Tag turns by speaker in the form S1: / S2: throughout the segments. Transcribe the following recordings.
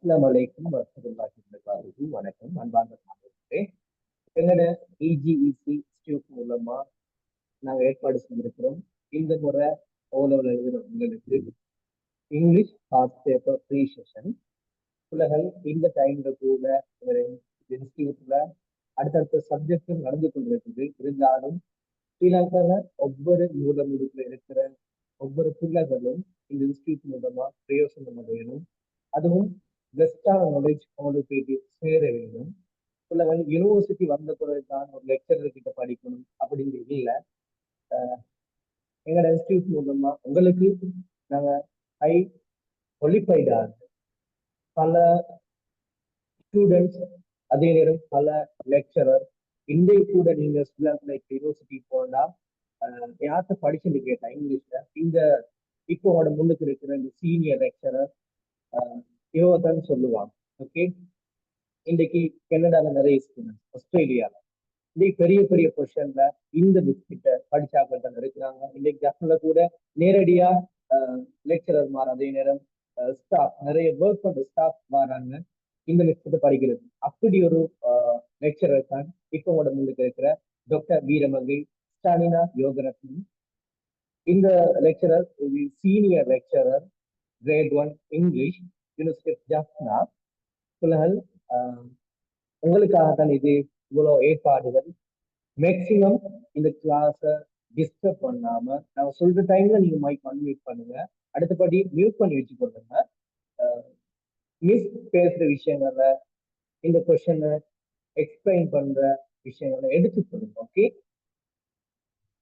S1: அஸ்ஸலாமு அலைக்கும் வரஹ்மத்துல்லாஹி வபரகாத்துஹு. வணக்கம் அன்பார்ந்த மாணவர்களே. எங்களோட இஜிஇசி இன்ஸ்டிடியூட் மூலமா நாங்கள் ஏற்பாடு செஞ்சிருக்கிறோம். இந்த முறை ஓலோவில் எழுதுகிற உங்களுக்கு English past paper free session. பிள்ளைகள் இந்த டைம்ல கூட இன்ஸ்டிடியூட்ல அடுத்தடுத்த சப்ஜெக்டும் நடந்து கொண்டிருக்குது. இருந்தாலும் ஸ்ரீலங்கால ஒவ்வொரு மூலமுடுக்கில் இருக்கிற ஒவ்வொரு பிள்ளைகளும் இந்த இன்ஸ்டிடியூட் மூலமா பிரயோசனம் அடையணும். அதுவும் பெஸ்டான நாலேஜ் அவங்களுக்கு சேர வேண்டும். பிள்ளைகள் யூனிவர்சிட்டி வந்த பிறகுதான் ஒரு லெக்சரர் கிட்ட படிக்கணும் அப்படிங்கிறது இல்லை. எங்களோட இன்ஸ்டிடியூட் மூலமா உங்களுக்கு நாங்க ஹை குவாலிஃபைடாக பல ஸ்டூடெண்ட்ஸ், அதே நேரம் பல லெக்சரர். இன்றைய கூட நீங்க ஸ்ரீலங்கா யூனிவர்சிட்டி போனா யார்கிட்ட படிச்சுட்டு கேட்டா இங்கிலீஷ்ல இந்த இப்போ முன்னுக்கு இருக்கிற இந்த சீனியர் லெக்சரர் இவதான் சொல்லுவாங்க. ஓகே, இன்றைக்கு கனடால நிறைய ஸ்டூடெண்ட்ஸ், ஆஸ்திரேலியால இன்றைக்கு பெரிய பெரிய பொசிஷன்ல இந்த புக் கிட்ட படிச்சாக்கள் இருக்கிறாங்க. இன்றைக்கு ஜப்ல கூட நேரடியா லெக்சரர் மாற, அதே நேரம் ஸ்டாஃப், நிறைய ஒர்க் பண்ற ஸ்டாஃப் மாறாங்க இந்த கிட்ட படிக்கிறது. அப்படி ஒரு லெக்சரர் தான் இப்போ முன்னுக்கு இருக்கிற டாக்டர் வீரமங்கை ஸ்டாலினா யோகரத்னம். இந்த lecturer senior lecturer grade 1 English, university of Jaffna. பிள்ளைகள் உங்களுக்காக தான் இது இவ்வளோ ஏற்பாடுகள். மேக்சிமம் இந்த கிளாஸை டிஸ்டர்ப் பண்ணாம நான் சொல்ற டைம்ல நீங்க மைக் அன்மியூட் பண்ணுங்க. அடுத்தபடி மியூட் பண்ணி வச்சுக்கொள்ளுங்க. மிஸ் பேசுற விஷயங்கள, இந்த கொஸ்டினை எக்ஸ்பிளைன் பண்ற விஷயங்களை எடுத்து சொல்லுங்க. ஓகே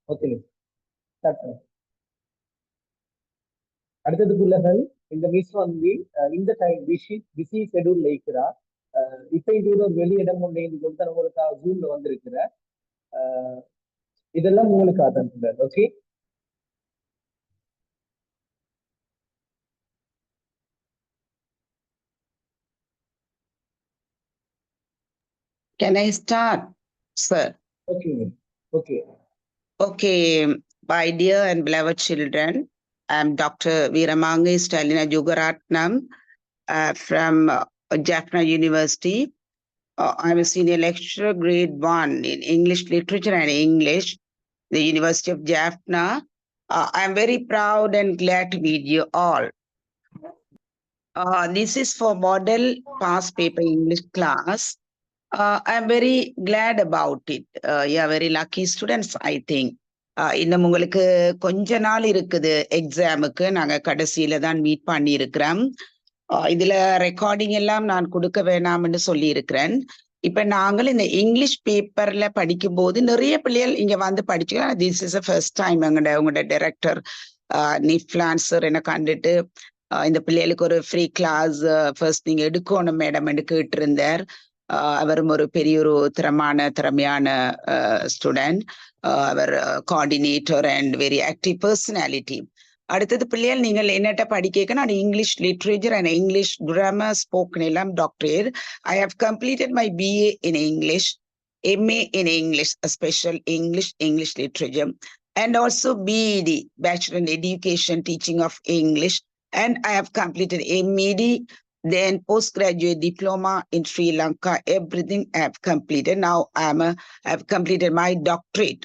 S1: ஓகே ஸ்டார்ட் பண்ணுங்க. அடுத்தது பிள்ளைகள், இந்த மிஸ் இந்த டைம் பிஸி ஷெடியூல்ல இருக்கிறா. இப்ப இது ஒரு வெளியிடம் ஒன்று கொடுத்தா உங்களுக்காக ஜூம்ல வந்திருக்கிற இதெல்லாம் உங்களுக்காக தான். Okay,
S2: Can I start, sir?
S1: Okay okay.
S2: Okay, my dear and beloved children, I'm Dr. Veeramangai Stalina Yogaratnam from Jaffna University. I'm a senior lecturer, grade 1 in English literature and English, the University of Jaffna. I'm very proud and glad to meet you all. This is for model past paper English class. I'm very glad about it. You're very lucky students, I think. இன்னும் உங்களுக்கு கொஞ்ச நாள் இருக்குது எக்ஸாமுக்கு. நாங்க கடைசியில தான் meet பண்ணி இருக்கிறோம். இதுல ரெக்கார்டிங் எல்லாம் நான் கொடுக்க வேணாம்னு சொல்லி இருக்கிறேன். இப்ப நாங்கள் இந்த இங்கிலீஷ் பேப்பர்ல படிக்கும் போது நிறைய பிள்ளைகள் இங்க வந்து படிச்சுக்கலாம். திஸ் இஸ் ஃபர்ஸ்ட் டைம் உங்களோட டைரக்டர் நிஃப்லான்சர் என்ன கண்டுட்டு இந்த பிள்ளைகளுக்கு ஒரு ஃப்ரீ கிளாஸ் ஃபர்ஸ்ட் நீங்க எடுக்கணும் மேடம் என்று கேட்டிருந்தார். அவரும் ஒரு பெரிய ஒரு திறமையான ஸ்டூடெண்ட். அவர் coordinator and very active personality. அடுத்தது பிள்ளைகள் நீங்கள் என்னட்ட படிக்க நான் English literature and English grammar spoken எல்லாம் doctorate. I have completed my BA in English, MA in English, special English literature, and also BEd, Bachelor in Education Teaching of English, and I have completed MEd, then postgraduate diploma in Sri Lanka. Everything I have completed. Now I have completed my doctorate.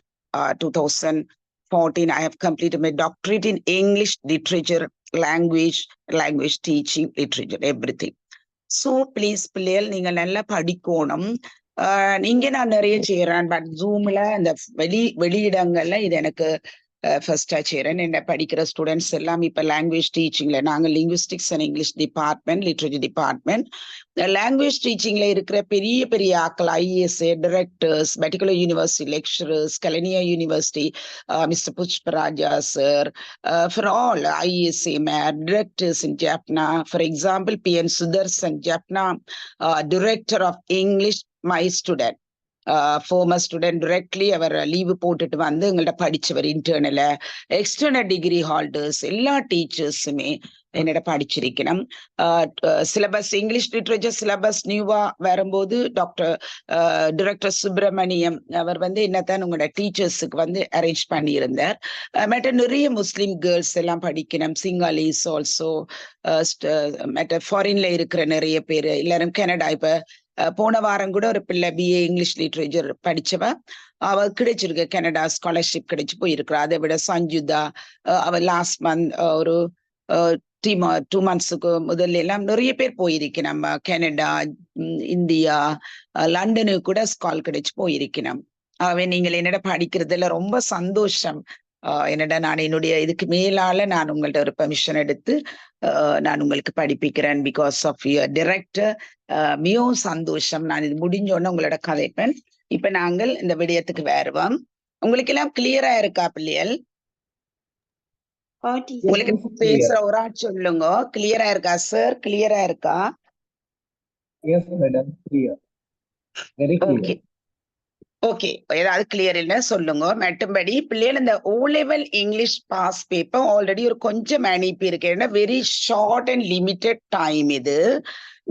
S2: 2014 I have completed my doctorate in English literature, language teaching, literature, everything. So please பிள்ளைகள் நீங்கள் நல்லா படிக்கணும். நீங்க நான் நிறைய செய்யறேன், but ஜூம்ல இந்த வெளியிடங்கள்ல இது எனக்கு ஃபர்ஸ்டா செய்யறேன். என்ன படிக்கிற ஸ்டூடெண்ட்ஸ் எல்லாம் இப்ப லாங்குவேஜ் டீச்சிங்ல, நாங்க linguistics and English department, literature department. Language டீச்சிங்ல இருக்கிற பெரிய ஆக்கள், IAS directors, medical university lecturers, Kelaniya university, mister Pushparaja sir, for all IAS directors in Jaffna. For example, PN Sudarshan Jaffna, director of English, my student. Former student directly அவர் leave போட்டுட்டு வந்து எங்கள்ட்ட படிச்சவர் இன்டர்னல external degree holders எல்லா டீச்சர்ஸுமே என்னோட படிச்சிருக்கணும். Syllabus English literature syllabus நியூவா வரும்போது டைரக்டர் சுப்பிரமணியம் அவர் வந்து என்னத்தான் உங்களோட டீச்சர்ஸுக்கு வந்து அரேஞ்ச் பண்ணியிருந்தார். மற்ற நிறைய முஸ்லிம் கேர்ள்ஸ் எல்லாம் படிக்கணும். சிங்காலிஸ் ஆல்சோ மற்ற ஃபாரின்ல இருக்கிற நிறைய பேர் எல்லாரும் கனடா. இப்ப போன வாரம் கூட ஒரு பிள்ளை BA இங்கிலீஷ் லிட்ரேச்சர் படிச்சவ அவ கிடைச்சிருக்கு, கனடா ஸ்காலர்ஷிப் கிடைச்சு போயிருக்கிறா. அதை விட சஞ்சுதா அவ லாஸ்ட் மந்த் ஒரு 2 monthsக்கு முதல்ல எல்லாம் நிறைய பேர் போயிருக்கு. நம்ம கனடா, இந்தியா, லண்டனுக்கு கூட ஸ்கால் கிடைச்சு போயிருக்கணும். ஆகவே நீங்கள் என்னோட படிக்கிறதுல ரொம்ப சந்தோஷம். என்னடா நான் என்னுடைய இதுக்கு மேலால நான் உங்கள்ட்ட ஒரு பெர்மிஷன் எடுத்து நான் உங்களுக்கு படிப்பிக்கிறேன் பிகாஸ் ஆஃப் யுவர் டைரக்டர். மிகவும் சந்தோஷம். நான் இது முடிஞ்சோன்னு உங்களோட கதைப்பேன். இப்ப நாங்கள் இந்த விடயத்துக்கு வருவோம். உங்களுக்கு எல்லாம் கிளியரா இருக்கா பிள்ளைகள்? உங்களுக்கு பேசுற ஒரு ஆள் சொல்லுங்க. கிளியரா இருக்கா சார்? கிளியரா இருக்கா?
S1: Yes, madam, clear. Very clear.
S2: Okay okay, ஏதாவது கிளியர் இல்ல சொல்லுங்க. மற்றும்படி பிள்ளைகள் இந்த O level English past paper already ஒரு கொஞ்சம் அனுப்பி இருக்கேன். Very short and limited time இது.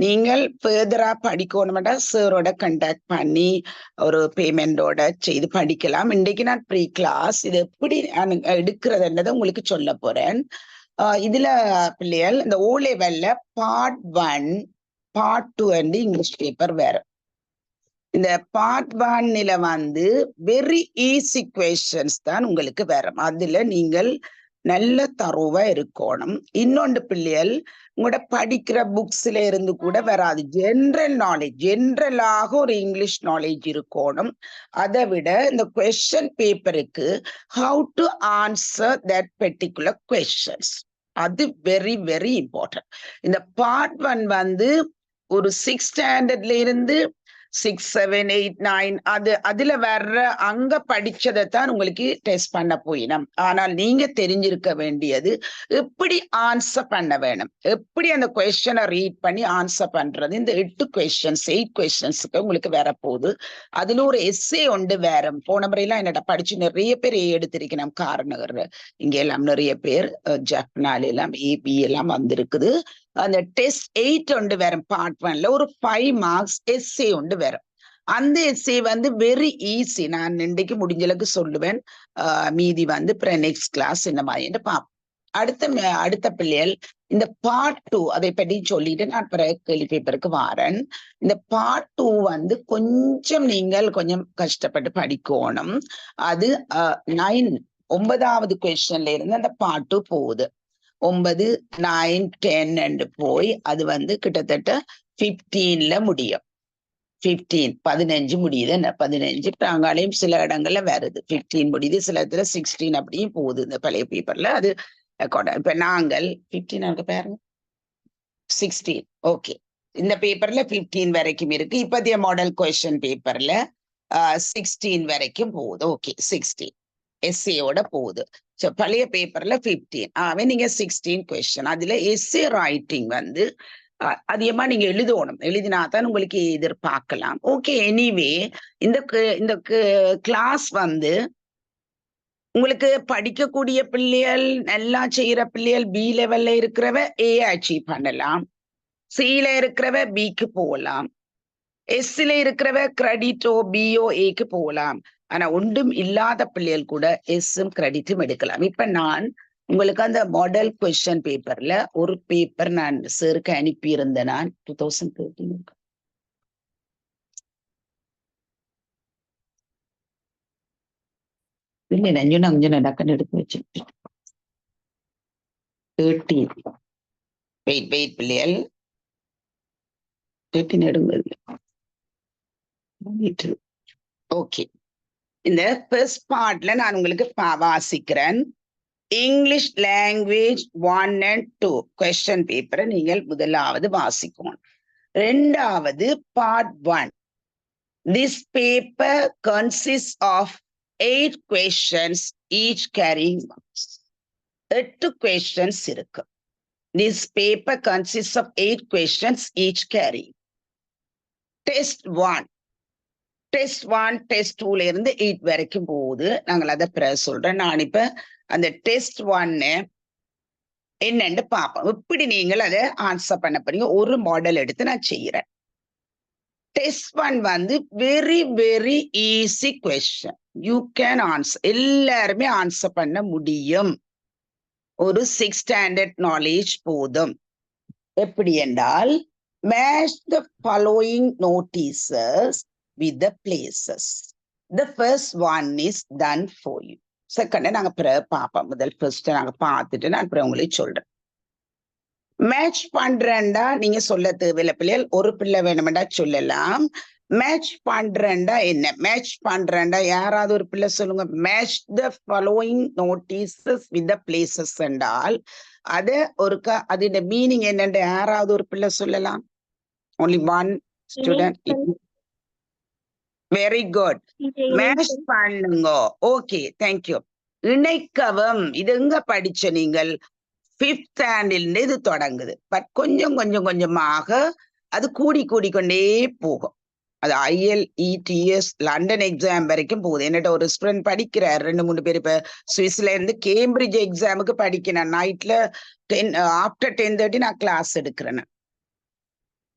S2: நீங்கள் ஃபர்தரா படிக்கணும்னா சாரோட கண்டாக்ட் பண்ணி ஒரு பேமெண்டோட செய்து படிக்கலாம். இன்றைக்கு நான் ப்ரீ கிளாஸ் இது எப்படி எடுக்கிறதுன்றதை உங்களுக்கு சொல்ல போறேன். இதுல பிள்ளைகள் இந்த O levelல பார்ட் 1 பார்ட் 2 வந்து இங்கிலீஷ் பேப்பர் வேற. இந்த பார்ட் 1ல வந்து வெரி ஈஸி கொஸ்டின்ஸ் தான் உங்களுக்கு வரும். அதுல நீங்கள் நல்ல தரோவா இருக்கணும். இன்னொன்று பிள்ளைகள் உங்களோட படிக்கிற புக்ஸ்ல இருந்து கூட வராது. ஜென்ரல் நாலேஜ், ஜென்ரலாக ஒரு இங்கிலீஷ் நாலேஜ் இருக்கணும். அதை விட இந்த கொஸ்டின் பேப்பருக்கு how to answer that particular questions, அது வெரி வெரி இம்பார்ட்டன்ட். இந்த பார்ட் 1 வந்து ஒரு 6th ஸ்டாண்டர்ட்ல இருந்து 6, 7, 8, 9 அதுல வர்ற அங்க படிச்சதைத்தான் உங்களுக்கு டெஸ்ட் பண்ண போயிடும். ஆனால் நீங்க தெரிஞ்சிருக்க வேண்டியது எப்படி ஆன்சர் பண்ண வேணும், எப்படி அந்த கொஸ்டினை ரீட் பண்ணி ஆன்சர் பண்றது. இந்த 8 கொஸ்டின்ஸ்க்கு உங்களுக்கு வரப்போகுது. அதுல ஒரு எஸ்ஸே ஒன்று வேற. போன முறையெல்லாம் என்னோட படிச்சு நிறைய பேர் எடுத்திருக்கணும். காரநகர் இங்க எல்லாம் நிறைய பேர், ஜப்னால எல்லாம் AB எல்லாம் வந்திருக்குது. அந்த டெஸ்ட் 8 ஒன்று வரும். பார்ட் 1ல ஒரு 5 marks எஸ்ஸே ஒன்று வரும். அந்த எஸ்ஸே வந்து வெரி ஈஸி. நான் இன்றைக்கு முடிஞ்சளவுக்கு சொல்லுவேன். மீதி வந்து நெக்ஸ்ட் கிளாஸ் இந்த மாதிரி பார்ப்போம். அடுத்த பிள்ளைகள் இந்த பார்ட் 2 அதை பற்றி சொல்லிட்டு நான் பிறகு கேள்வி பேப்பருக்கு வாரேன். இந்த பார்ட் 2 வந்து கொஞ்சம் நீங்கள் கொஞ்சம் கஷ்டப்பட்டு படிக்கணும். அது 9வது கொஸ்டின்ல இருந்து அந்த பார்ட் 2 போகுது. 9, 9, 10 என்று போய் அது வந்து கிட்டத்தட்ட 15ல முடியும். 15 முடியுது. என்ன 15 தாங்காலையும் சில இடங்கள்ல வருது. 15 முடியுது, சில இடத்துல 16 அப்படியும் போகுது இந்த பழைய பேப்பர்ல. அது இப்ப நாங்கள் 15 பாருங்க 16. ஓகே, இந்த பேப்பர்ல 15 வரைக்கும் இருக்கு. இப்பத்திய மாடல் கொஸ்டின் பேப்பர்ல 16 வரைக்கும் போகுது. ஓகே, 16 எஸ்ஏயோட போகுது. பழைய பேப்பர்ல 15. நீங்க 16 கொஸ்டின். அதுல எஸ்ஏ ரைட்டிங் வந்து அதிகமா நீங்க எழுதணும். எழுதினாதான் உங்களுக்கு எதிர்பார்க்கலாம். ஓகே, எனிவே இந்த கிளாஸ் வந்து உங்களுக்கு படிக்கக்கூடிய பிள்ளைகள், நல்லா செய்யற பிள்ளைகள், B லெவல்ல இருக்கிறவ A அச்சீவ் பண்ணலாம். Cல இருக்கிறவ Bக்கு போகலாம். Sல இருக்கிறவ கிரெடிட்டோ BO Aக்கு போகலாம். ஆனா ஒன்றும் இல்லாத பிள்ளைகள் கூட எஸ்ஸும் கிரெடிட்டும் எடுக்கலாம். இப்ப நான் உங்களுக்கு அந்த மாடல் கொஸ்டின் பேப்பர்ல ஒரு பேப்பர் நான் சாருக்கு அனுப்பி இருந்தேன். நான் 2013 கொஞ்சம் நடக்கன்னு எடுத்து வச்சுட்டு 13 வெயிட் பிள்ளைகள் 13 எடுங்க. ஓகே, இந்த ஃபர்ஸ்ட் பார்ட்ல நான் உங்களுக்கு வாசிக்கிறேன். இங்கிலீஷ் லாங்குவேஜ் 1 and 2 கொஸ்டின் பேப்பரை நீங்கள் முதலாவது வாசிக்கணும். ரெண்டாவது part 1. This paper consists of 8 questions, each carrying marks. 8 questions இருக்கு. This paper consists of 8 questions, each carrying. Test 1. Test 1 test 2ல இருந்து 8 வரைக்கும் போகுது. நாங்கள் அதை பிறகு சொல்றேன். நான் இப்ப அந்த டெஸ்ட் 1 என்னன்னு பார்ப்போம். இப்படி நீங்கள் அதை ஆன்சர் பண்ண போறீங்க. ஒரு மாடல் எடுத்து நான் செய்யறேன். டெஸ்ட் 1 வந்து very very easy question. You can answer. எல்லாருமே ஆன்சர் பண்ண முடியும். ஒரு 6 ஸ்டாண்டர்ட் நாலேஜ் போதும். எப்படி என்றால், match the following notices with the places. The first one is done for you. Second நாங்க பிறகு பார்ப்போம். முதல் ஃபர்ஸ்ட் நாங்க பார்த்துட்டு நான் அப்புறம் உங்களுக்கு சொல்றேன். மேட்ச் பண்றேன்டா நீங்க சொல்ல தேவையில்லை பிள்ளைகள். ஒரு பிள்ளை வேணுமெண்டா சொல்லலாம். மேட்ச் பண்றேன்டா என்ன? மேட்ச் பண்றேன்டா யாராவது ஒரு பிள்ளை சொல்லுங்க. Match the following notices with the places என்றால் அது ஒருக்கா அதோட மீனிங் என்னன்னு யாராவது ஒரு பிள்ளை சொல்லலாம். only one student. Very good. Match பண்ணுங்க. Okay, thank you. இணைக்கவும். இது எங்க படிச்ச நீங்கள்? 5th ஸ்டாண்டர்ட்ல இது தொடங்குது. பட் கொஞ்சம் கொஞ்சம் கொஞ்சமாக அது கூடிக்கொண்டே போகும். அது IELTS லண்டன் எக்ஸாம் வரைக்கும் போகுது. என்னட்ட ஒரு ஸ்டூடெண்ட் படிக்கிறார். 2-3 பேர் இப்ப சுவிஸ்ல இருந்து கேம்பிரிட்ஜ் எக்ஸாமுக்கு படிக்கிறேன். நைட்ல ஆஃப்டர் 10:30 நான் கிளாஸ் எடுக்கிறேன்.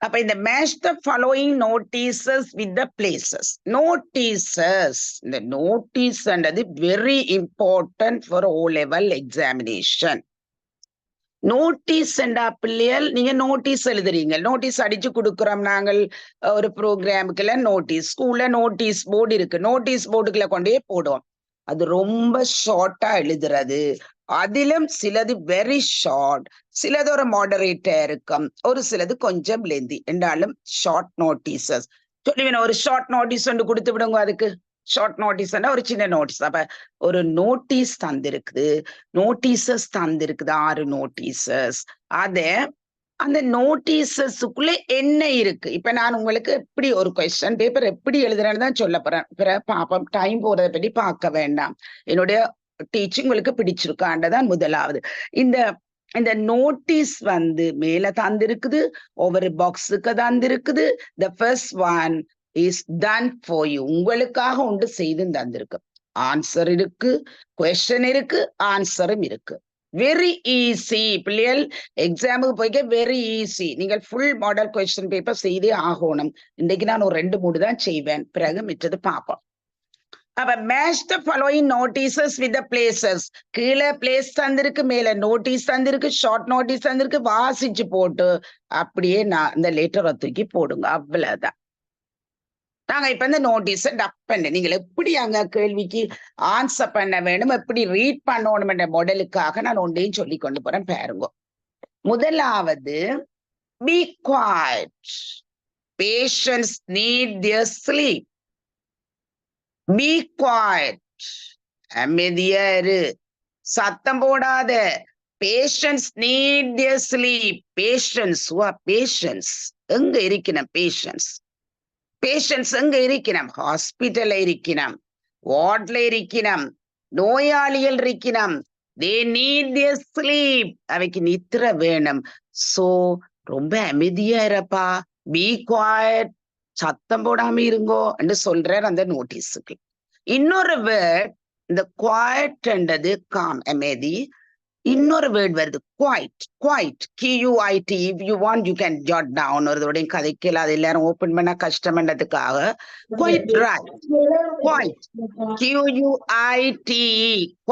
S2: அப்ப இந்த match the following notices with the places. Notices, இந்த நோட்டீஸ்ன்றது very important for O level examination. Notice என்றா பிள்ளைகள் நீங்க நோட்டீஸ் எழுதுறீங்க. நோட்டீஸ் அடிச்சு கொடுக்குறோம் நாங்கள் ஒரு ப்ரோக்ராமுக்குள்ள. நோட்டீஸ் ஸ்கூல்ல நோட்டீஸ் போர்டு இருக்கு. நோட்டீஸ் போர்டுக்குள்ள கொண்டே போடுவோம். அது ரொம்ப ஷார்ட்டா எழுதுறது. அதிலும் சிலது வெரி ஷார்ட், சிலது ஒரு மாடரேட்டா இருக்கும், ஒரு சிலது கொஞ்சம் லெந்தி. என்றாலும் ஷார்ட் நோட்டீசஸ் சொல்லுவேன். ஒரு ஷார்ட் நோட்டீஸ் ஒன்று கொடுத்து விடுங்க. அதுக்கு ஷார்ட் நோட்டீஸ் ஒரு சின்ன நோட்டீஸ். அப்ப ஒரு நோட்டீஸ் தந்திருக்குது, நோட்டீசஸ் தந்திருக்குது 6 நோட்டீசஸ். அத அந்த நோட்டீசஸுக்குள்ள என்ன இருக்கு? இப்ப நான் உங்களுக்கு எப்படி ஒரு கொஸ்டின் பேப்பர் எப்படி எழுதுறேன்னு தான் சொல்ல போறேன். பிறகு பாப்போம். டைம் போறதை பற்றி பார்க்க வேண்டாம். என்னுடைய டீச்சிங் உங்களுக்கு பிடிச்சிருக்காண்டதான் முதலாவது. இந்த இந்த நோட்டீஸ் வந்து மேல தந்திருக்குது, ஒவ்வொரு பாக்ஸுக்கு தந்திருக்குது. The first one is done for you. உங்களுக்காக ஒன்று செய்து தந்திருக்கு. ஆன்சர் இருக்கு, கொஸ்டின் இருக்கு, ஆன்சரும் இருக்கு. வெரி ஈஸி பிள்ளைகள். எக்ஸாமுக்கு போய்க்க வெரி ஈஸி. நீங்கள் ஃபுல் மாடல் கொஸ்டின் பேப்பர் செய்தே ஆகணும். இன்னைக்கு நான் ஒரு 2-3 தான் செய்வேன். பிறகு மிச்சது பார்ப்போம். அப்ப match the following notices with the places. கீழே பிளேஸ் தந்திருக்கு, மேல நோட்டீஸ் தந்திருக்கு, ஷார்ட் நோட்டீஸ் தந்திருக்கு. வாசிச்சு போட்டு அப்படியே நான் இந்த லெட்டரை தூக்கி போடுங்க. அவ்வளவுதான். நாங்க இப்ப இந்த நோட்டீஸை டப் பண்ண நீங்கள் எப்படி அங்க கேள்விக்கு ஆன்சர் பண்ண வேணும், எப்படி ரீட் பண்ணணும் என்ற மாடலுக்காக நான் ஒன்றையும் சொல்லி கொண்டு போறேன் பாருங்க. முதலாவது, be quiet. Patients need their sleep. Be quiet. அமைதியா இரு, சத்தம் போடாத. Patients need their sleep. Patients, who are patients? எங்க இருக்கணும் patients? பேஷன்ஸ் எங்க இருக்கணும்? ஹாஸ்பிட்டல்ல இருக்கணும், வார்ட்ல இருக்கணும், நோயாளிகள் இருக்கணும். They need their sleep. அவைக்கு நித்திர வேணும். சோ ரொம்ப அமைதியா இருப்பா, பி குவாய்ட், சத்தம் போடாம இருங்கோ என்று சொல்றார் அந்த நோட்டீஸுக்கு. இன்னொரு வேர்ட், இந்த குவாய்ட்ன்றது காம், அமைதி. இன்னொரு வேர்ட் வருது, quiet. Quiet, QUIT. if you want you can jot down. ஒரு கதைக்கல, அது எல்லாரும் ஓபன் பண்ண கஷ்டம்ன்றதுக்காக quite right. quite, QUITE,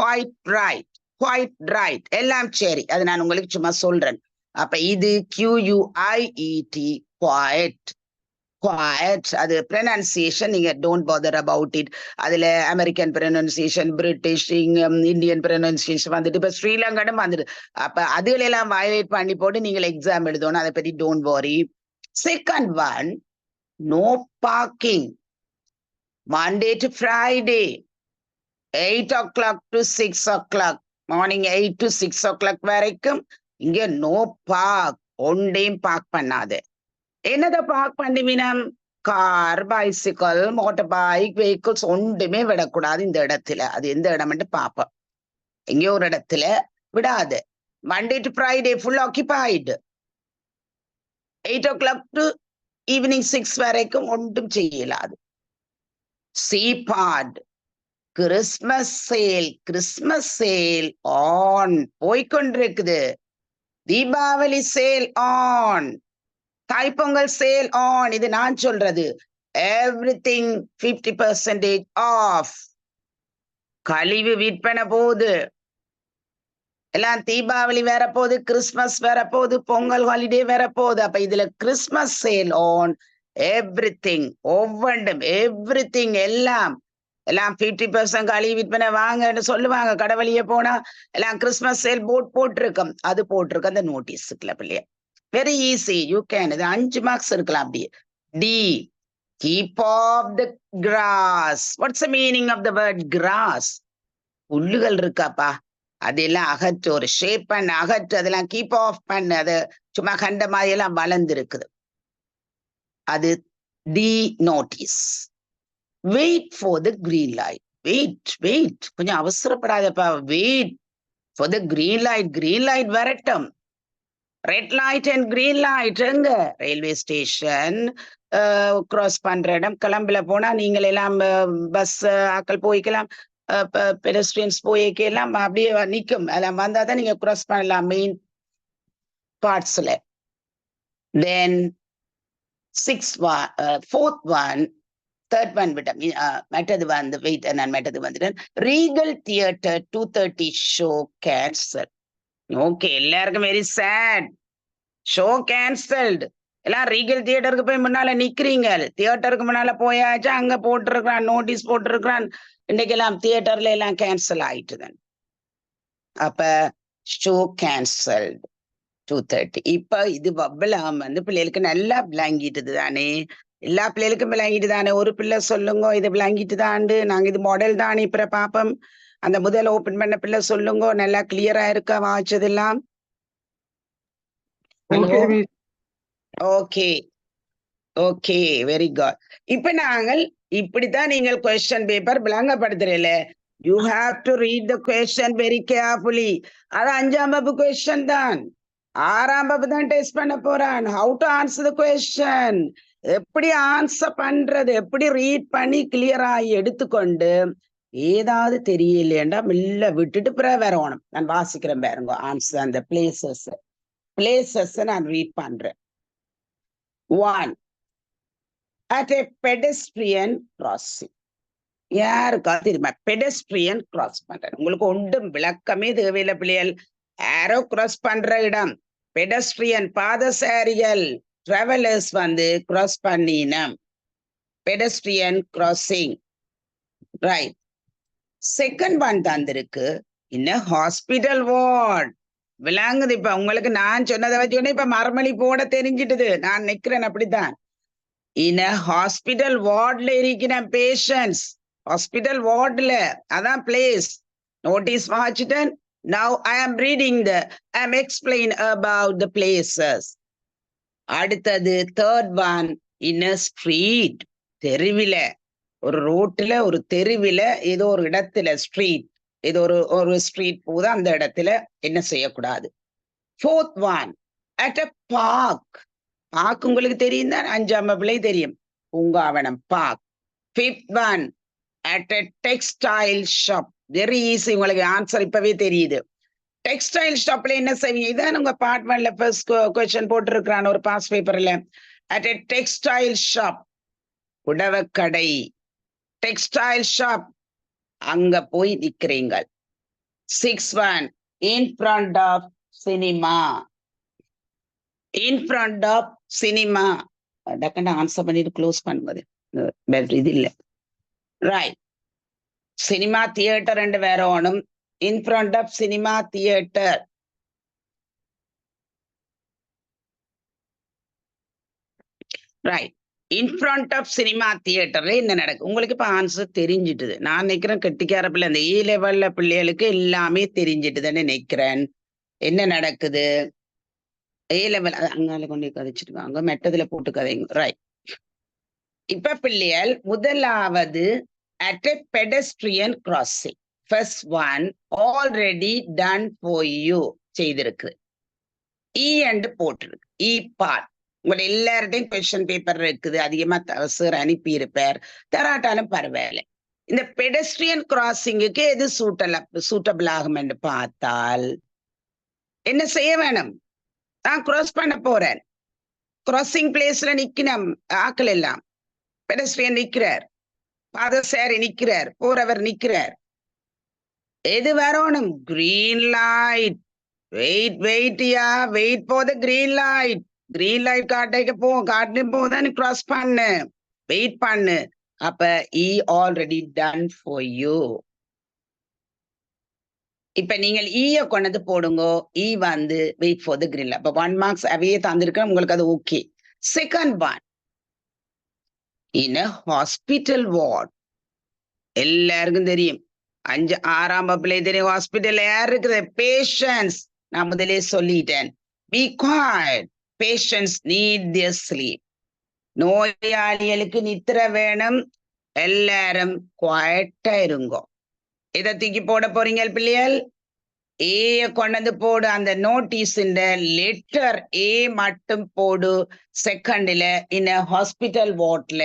S2: quite right, quite right. எல்லாம் சரி, அது நான் உங்களுக்கு சும்மா சொல்றேன். அப்ப இது QUIET, quiet. Quiet, அது pronunciation நீங்க don't bother about it. அதுல American pronunciation, British, Indian pronunciation வந்துட்டு இப்ப ஸ்ரீலங்கனும் வந்துட்டு. அப்ப அதுகளெல்லாம் வயலேட் பண்ணி போட்டு நீங்கள் எக்ஸாம் எழுதணும். அதை பத்தி don't worry. Second one, no parking. Monday to Friday, 8 o'clock to 6 o'clock. Morning 8 to 6 o'clock வரைக்கும் இங்க no park. ஒன்றையும் பார்க் பண்ணாது. என்னதை பார்க் பண்ணுவினம்? Car, bicycle, motorbike, vehicles ஒன்றுமே விடக்கூடாது இந்த இடத்துல. அது எந்த இடம்னு பார்ப்போம். எங்கேயோ ஒரு இடத்துல விடாது. Monday to Friday full occupied. 8 o'clock to evening 6 வரைக்கும் ஒன்றும் செய்யலாது. C part. Christmas sale on. போய்க்கொண்டிருக்குது. Deepavali sale on. Thai Pongal sale on. இது நான் சொல்றது. Everything 50% off. கழிவு விற்பனை போகுது. எல்லாம் தீபாவளி வேற போகுது, கிறிஸ்துமஸ் வேற போகுது, பொங்கல் ஹாலிடே வேற போகுது. அப்ப இதுல கிறிஸ்துமஸ் சேல் ஆன் எவ்ரிதிங், ஒவ்வொன்றும் எவ்ரிதிங் எல்லாம் 50% கழிவு விற்பனை வாங்கன்னு சொல்லுவாங்க. கடவுளிய போனா எல்லாம் கிறிஸ்துமஸ் சேல் போட்டிருக்கோம். அது போட்டிருக்கு அந்த நோட்டீஸுக்குள்ள பிள்ளைய. Very easy, you can. இது 5 மார்க்ஸ் இருக்கலாம் அப்படியே. D, keep off the grass. What's the meaning of the word grass? புல்லுகள் இருக்காப்பா, அதெல்லாம் அகற்று, ஒரு ஷேப் பண்ண அகற்று, அதெல்லாம் கீப் ஆஃப் பண்ணு. அது சும்மா கண்ட மாதிரி எல்லாம் வளர்ந்து இருக்குது. அது டி notice. Wait for the green light. Wait கொஞ்சம் அவசரப்படாதப்பா. Wait for the green light. Green light வரட்டும். Red light and green light எங்க? ரயில்வே ஸ்டேஷன் கிராஸ் பண்ற இடம். கிளம்புல போனா நீங்கள் எல்லாம் பஸ் ஆக்கள் போய்க்கலாம், பெடஸ்ட்ரியன்ஸ் போய்க்கலாம், அப்படியே நிற்கும். அதெல்லாம் வந்தா தான் நீங்க கிராஸ் பண்ணலாம் மெயின் பார்ட்ஸ்ல. தென் 4th one, தேர்ட் ஒன் விட்ட மெட்டது வந்து வெயிட், நான் மெட்டது வந்துட்டேன். Regal theatre 2:30 show cancel. Okay, எல்லாருக்கும் வெரி சேட். Show cancelled. எல்லாம் ரீகல் தியேட்டருக்கு போய் முன்னால நிக்கிறீங்க. தியேட்டருக்கு முன்னால போயாச்சு, அங்க போட்டிருக்கிறான், நோட்டீஸ் போட்டிருக்கிறான், இன்னைக்கு எல்லாம் தியேட்டர்ல எல்லாம் கேன்சல் ஆயிட்டுதான். அப்ப ஷோ கேன்சல்டு 2:30. இப்ப இது வவ்வலாம் வந்து பிள்ளைகளுக்கு நல்லா விளங்கிட்டுது தானே? எல்லா பிள்ளைகளுக்கும் விளங்கிட்டு தானே? ஒரு பிள்ளை சொல்லுங்க இது விளங்கிட்டு தாண்டு, நாங்க இது மாடல் தானே இப்ப பாப்போம். அந்த முதல்ல ஓபன் பண்ண பிள்ளை சொல்லுங்க, நல்லா கிளியரா இருக்கா வாய்ச்சதெல்லாம்? Okay okay, very good. இப்ப நாங்கள் இப்படித்தான் நீங்கள் கொஸ்டின் பேப்பர் விளங்கப்படுத்துறீல. You have to read the question very carefully. அது 5ஆம் வகுப்பு கொஸ்டின் தான். 6ஆம் வகுப்பு தான் டெஸ்ட் பண்ண போறான். How to answer the question, எப்படி ஆன்சர் பண்றது, எப்படி ரீட் பண்ணி கிளியரா எடுத்துக்கொண்டு ஏதாவது தெரியலையேண்டா மெல்ல விட்டுட்டு பிறகு வரணும். நான் வாசிக்கிறேன் பாருங்க ஆன்சர். அந்த பிளேசஸ் நான் ரீட் பண்றேன். 1. At a pedestrian crossing. யாருக்கா தெரியுமா பெடஸ்ட்ரியன் கிராஸ் பண்றேன்? உங்களுக்கு ஒன்றும் விளக்கமே தேவையில்லை பிள்ளைகள். ஆரோ கிராஸ் பண்ற இடம் பெடஸ்ட்ரியன், பாதசாரிகள், டிராவலர்ஸ் வந்து கிராஸ் பண்ணினோம். Pedestrian crossing, right. Second one தந்திருக்கு, இன்னும் ஹாஸ்பிட்டல் வார்ட். விளங்குது? இப்ப உங்களுக்கு நான் சொன்னதை வச்சு இப்ப மறுமொழி போட தெரிஞ்சிட்டுது. நான் நிக்கிறேன் அப்படித்தான். In a hospital wardல இருக்கிற patients, hospital wardல அதான் place. Notice வாசிட்டேன். Now I am reading I am explaining about the places. அடுத்தது third one, in a street. தெருவில, ஒரு ரோட்ல, ஒரு தெருவில, ஏதோ ஒரு இடத்துல, ஸ்ட்ரீட், ஏதோ ஒரு ஸ்ட்ரீட் போது, அந்த இடத்துல என்ன செய்யக்கூடாது. fourth one, at a park. Park உங்களுக்கு தெரியும் தான், 5ஆம் வகுப்புல தெரியும். பூங்காவனம், park. 5th one, at a textile shop. Very easy, உங்களுக்கு ஆன்சர் இப்பவே தெரியுது. டெக்ஸ்டைல் ஷாப்ல என்ன செய்வீங்க? இதான் உங்க பார்ட் 1ல ஃபர்ஸ்ட் क्वेश्चन போட்டிருக்கிறான் ஒரு பாஸ் பேப்பர்ல. at a textile shop, புடவக்கடை, டெக்ஸ்டைல் ஷாப், அங்க போய் நிக்கிறீங்க. 6th one, in front of cinema. in front of cinema. டக்குன்னு ஆன்சர் பண்ணிட்டு க்ளோஸ் பண்ணுவது இது இல்ல. ரைட். சினிமா தியேட்டர் ரெண்டு வேற ஒண்ணும். in front of cinema theater. Right. in front of cinema theaterல என்ன நடக்கும்? உங்களுக்கு இப்ப ஆன்சர் தெரிஞ்சிட்டுது. நான் நினைக்கிறேன் கெட்டிக்கார பிள்ளை, அந்த E லெவல்ல பிள்ளைகளுக்கு எல்லாமே தெரிஞ்சிட்டுதுன்னு நினைக்கிறேன். என்ன நடக்குது? A லெவல் அங்கால கொண்டு கதைச்சிட்டு அங்க மெட்டதுல போட்டு கதைங்க. ரைட். இப்ப பிள்ளைகள் முதலாவது at a pedestrian crossing. First one already done for you செய்திருக்கு. E and போட்டிருக்கு. E part. உங்களை எல்லார்ட்டையும் கொஸ்டின் பேப்பர் இருக்குது, அதிகமா சார் அனுப்பி இருப்பார், தராட்டாலும் பரவாயில்ல. இந்த பெடஸ்ட்ரியன் கிராசிங்குக்கு எது சூட்டபிள் ஆகும் என்று பார்த்தால் என்ன செய்ய வேணும்? நான் கிராஸ் பண்ண போறேன், கிராசிங் பிளேஸ்ல நிக்கணும், ஆக்கள் எல்லாம் பெடஸ்ட்ரியன் நிக்கிறார், பாதசாரி நிக்கிறார், போறவர் நிக்கிறார். எது வரணும்? Green light. வெயிட்யா, wait for the green light. Green light காட்டுன்னு போதான் கிராஸ் பண்ணு, வெயிட் பண்ணு. அப்ப ஆல்ரெடி டன் ஃபார் யூ. இப்ப நீங்கள் கொண்டது போடுங்க. வந்து வெயிட் ஃபார் த கிரீன். அப்ப 1 மார்க்ஸ் அவையே தந்திருக்க, உங்களுக்கு அது ஓகே. செகண்ட் ஒன், இன் ஹாஸ்பிட்டல் வார்ட். எல்லாருக்கும் தெரியும், 5 6ஆம் வகுப்புல தெரியும் ஹாஸ்பிட்டல்ல யார் இருக்குது? பேஷண்ட்ஸ். நான் முதலே சொல்லிட்டேன், be quiet. Patients need their sleep. நோயாளிகளுக்கு நித்திர வேணும், எல்லாரும் குவைட்டா இருங்கோ. இதை தூக்கி போட போறீங்க பிள்ளைகள்? கொண்டு போடு. அந்த நோட்டீஸ் லெட்டர் மட்டும் போடு. செகண்ட்ல இந்த ஹாஸ்பிட்டல் வார்ட்ல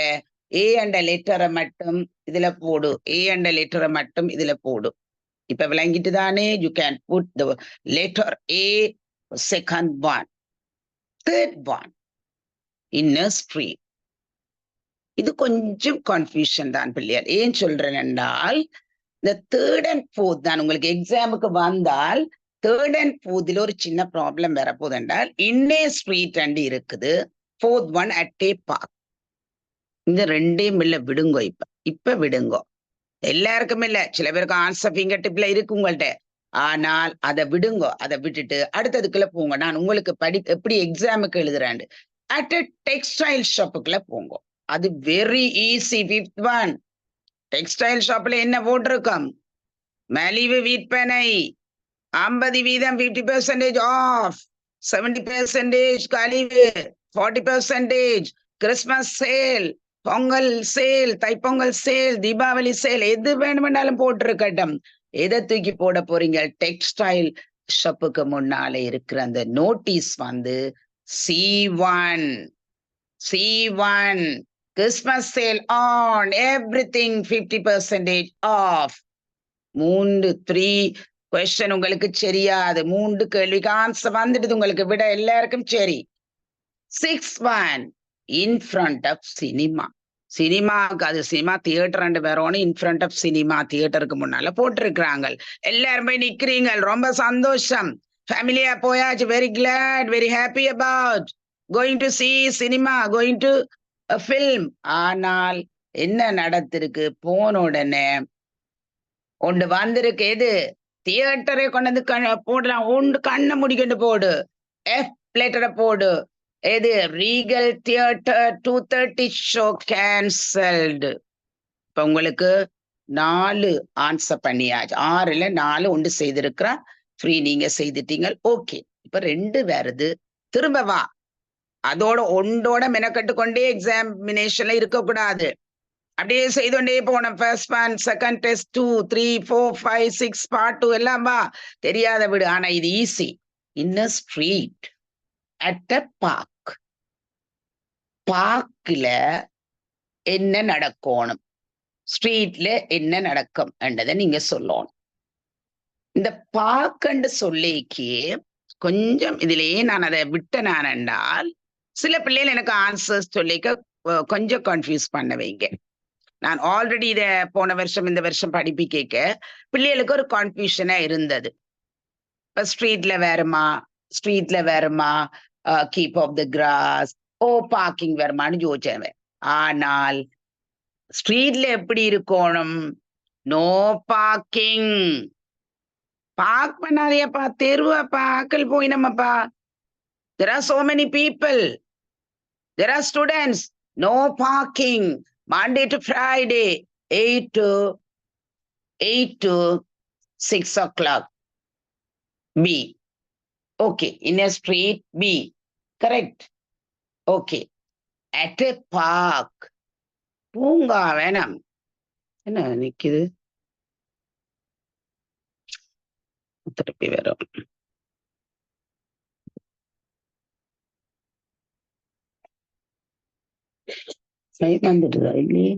S2: என்ற லெட்டரை மட்டும் இதுல போடு. என்ற லெட்டரை மட்டும் இதுல போடு. இப்ப விளங்கிட்டு தானே? You can put the letter second one. Third one, inner street. இது கொஞ்சம் கன்ஃபியூஷன் தான் பிள்ளைகள். ஏன் சொல்றேன் என்றால், இந்த தேர்ட் அண்ட் ஃபோர்த் தான் உங்களுக்கு எக்ஸாமுக்கு வந்தால், தேர்ட் அண்ட் ஃபோர்த்ல ஒரு சின்ன ப்ராப்ளம் வரப்போகுது என்றால், இன்னே ஸ்ட்ரீட் அண்ட் இருக்குது, ஃபோர்த் ஒன் அட்டே பார்க். இந்த ரெண்டையும் இல்ல விடுங்கோ. இப்ப விடுங்கோ. எல்லாருக்கும் இல்ல, சில பேருக்கு ஆன்சர் ஃபிங்கர் டிப்ல இருக்கு உங்கள்ட்ட. ஆனால் அதை விடுங்கோ. அதை விட்டுட்டு அடுத்ததுக்குள்ள போங்க. நான் உங்களுக்கு எப்படி எக்ஸாமுக்கு எழுதுறேன். அட் டெக்ஸ்டைல் ஷாப்புக்குள்ள போங்க. அது very easy. 5th one, textile ஷாப்ல என்ன போட்டிருக்கோம்? மலிவு விற்பனை, 50% 50% ஆஃப், 70% கழிவு, 40% Christmas sale, Pongal sale, Thaipongal sale, Deepavali sale, எது வேணுமென்னாலும் போட்டிருக்கட்டும். எதை தூக்கி போட போறீங்க? டெக்ஸ்டைல் ஷாப்புக்கு முன்னாலே இருக்கிற அந்த நோட்டீஸ் வந்து C1. C1, Christmas sale on everything 50% off. 3 question உங்களுக்கு சரியாது. 3 கேள்விக்கு ஆன்சர் வந்துடுது உங்களுக்கு, விட எல்லாருக்கும் சரி. 6th one, in front of cinema. சினிமாவுக்கு, அது சினிமா தியேட்டர் ரெண்டு பேரும் இன் ஃப்ரண்ட் ஆஃப் சினிமா தியேட்டருக்கு முன்னால போட்டிருக்கிறாங்க. எல்லாரும் போய் நிக்கிறீங்க, ரொம்ப சந்தோஷம். ஃபேமிலியா போயாச்சு. Very glad, very happy about going to C cinema, going to film. ஆனால் என்ன நடத்திருக்கு? போன உடனே ஒன்று வந்திருக்கு. எது? தியேட்டரை கொண்டு வந்து போடலாம். ஒன்று கண்ணை முடிக்கொண்டு போடு, F லெட்டரை போடு. எது? Regal theatre 2:30 show cancelled. இப்ப உங்களுக்கு 4 ஆன்சர் பண்ணியாச்சு. 6ல 4 ஒன்று செய்திருக்கிறா. ஃப்ரீ நீங்க செய்துட்டீங்க. ஓகே. இப்ப 2 வருது, திரும்ப வா. அதோட ஒன்றோட மெனக்கட்டு கொண்டே எக்ஸாமினேஷன்ல இருக்கக்கூடாது. அப்படியே செய்தோண்டே போனோம். First one, second test 2, 3, 4, 5, 6, part 2 எல்லாம் வா. தெரியாத விடு. ஆனா இது easy. Inner street at a park. பார்க்ல என்ன நடக்கணும், ஸ்ட்ரீட்ல என்ன நடக்கும் என்றதை நீங்க சொல்லணும். இந்த பார்க்கண்டு சொல்லிக்கு கொஞ்சம் இதுலயே நான் அதை விட்ட நான் என்றால், சில பிள்ளைகள் எனக்கு ஆன்சர்ஸ் சொல்லிக்க கொஞ்சம் கன்ஃபியூஸ் பண்ண வைங்க. நான் ஆல்ரெடி இத போன வருஷம் இந்த வருஷம் படிப்பு கேட்க பிள்ளைகளுக்கு ஒரு கன்ஃபியூஷனா இருந்தது. இப்ப ஸ்ட்ரீட்ல வேறுமா, keep off the grass, parking வருமானு யோசிச்சேன். ஆனால் ஸ்ட்ரீட்ல எப்படி இருக்கணும்? No parking. பார்க் பண்ணாதேப்பா, தெருவாப்பா, ஆக்கள் போய் நம்மப்பா. There are so many people. There are students. No parking. Monday to Friday, 8 to 6 o'clock. B. Okay. In a street, B. Correct. Okay. At a park. பூங்கா வேணாம். என்ன நிக்குது? திருப்பி வரும். வந்துட்டுதா இல்லையே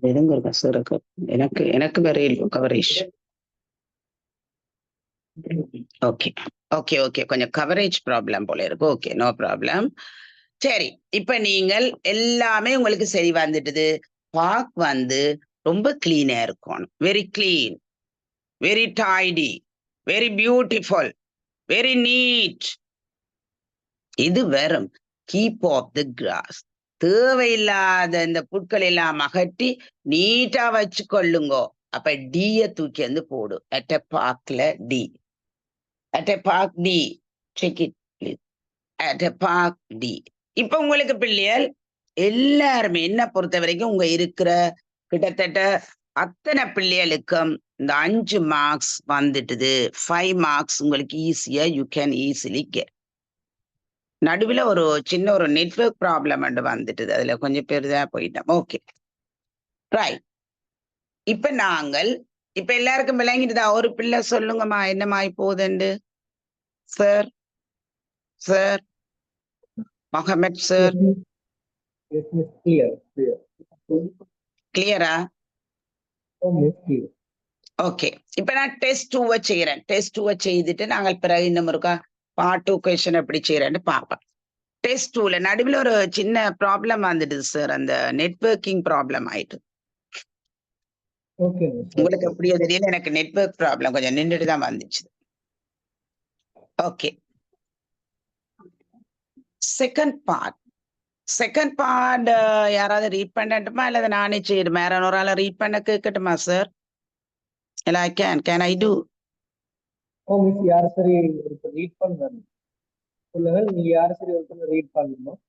S2: எதுங்க இருக்கா சார் எனக்கு எனக்கு வேற இல்லை கவரேஜ் ஓகே ஓகே ஓகே கொஞ்சம் கவரேஜ் ப்ராப்ளம் போல இருக்கு ஓகே நோ ப்ராப்ளம் சரி இப்ப நீங்கள் எல்லாமே உங்களுக்கு சரி வந்துட்டுது பார்க் வந்து ரொம்ப கிளீனா இருக்கணும் very clean very tidy very beautiful very neat இது வெறும் கீப் ஆஃப் தி கிராஸ் தேவையில்லாத இந்த புட்கள் எல்லாம் அகற்றி நீட்டா வச்சு கொள்ளுங்கோ அப்ப டிய தூக்கி வந்து போடும் அட் எ பார்க்ல டி அட் எ பார்க் டி check it please at a park டி இப்ப உங்களுக்கு பிள்ளைகள் எல்லாருமே என்ன பொறுத்த வரைக்கும் உங்க இருக்கிற கிட்டத்தட்ட அத்தனை பிள்ளைகளுக்கும் இந்த 5 மார்க்ஸ் வந்துட்டுது 5 மார்க்ஸ் உங்களுக்கு ஈஸியா யூ கேன் ஈஸிலி கெட் நடுவில் ஒரு சின்ன ஒரு நெட்வொர்க் ப்ராப்ளம் வந்துட்டுது அதுல கொஞ்சம் பேர் தான் போயிட்டோம் ஓகே ரைட் இப்ப நாங்கள் இப்ப எல்லாருக்கும் விளங்கிட்டுதா ஒரு பிள்ளை சொல்லுங்கம்மா என்னமாய் போகுதுண்டு sir sir Muhammad sir
S1: Yes, miss, clear, clear.
S2: கிளியரா
S1: Oh, miss, clear.
S2: ஓகே இப்ப நான் டெஸ்ட் 2 செய்யறேன் டெஸ்ட் 2 செய்துட்டு நாங்கள் பிறகு இன்னும் இருக்கா பார்ட் 2 கொஸ்டின் எப்படி செய்யறேன்னு பார்ப்போம் டெஸ்ட் 2ல நடுவில் ஒரு சின்ன ப்ராப்ளம் வந்துடுது சார் அந்த நெட்வொர்க்கிங் ப்ராப்ளம் ஆயிட்டு
S1: Okay, miss.
S2: உங்களுக்கு எப்படியோ தெரியல எனக்கு நெட்வொர்க் ப்ராப்ளம் கொஞ்சம் நின்றுட்டு தான் வந்துச்சு ஓகே செகண்ட் பார்ட் யாராவது ரீட் பண்ணட்டுமா அல்லது நானே செய்யணுமா யாராவது ஒரு ஆளை ரீட் பண்ண கேட்கட்டுமா சார் இல்ல I can I do
S1: Oh, miss, யார் சரி ஒருத்தர் ரீட் பண்ணுறாங்க சொல்லுங்க நீங்க யார் சரி ஒருத்தர் ரீட் பண்ணணும்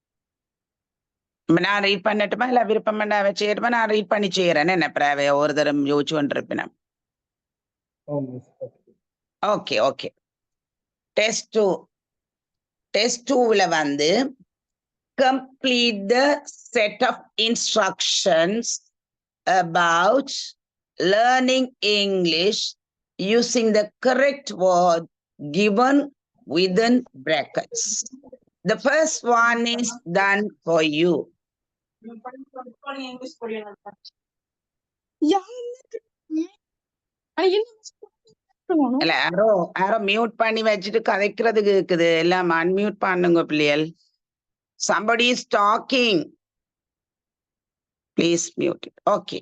S2: நான் ரீட் பண்ணட்டுமா இல்ல விருப்பம் பண்ண செய்யட்டுமா நான் ரீட் பண்ணி செய்யறேன்னு என்ன பிறவை ஒரு தரம் யோசிச்சு கொண்டிருப்பேன்
S1: Oh, miss, okay.
S2: Okay okay test 2ல வந்து complete the set of instructions about learning English using the correct word given within brackets. The first one is done for you. இல்ல யாரோ மியூட் பண்ணி வச்சுட்டு கதைக்கிறது கேக்குது எல்லாம் அன்மியூட் பண்ணுங்க பிள்ளைகள் somebody is talking please mute it okay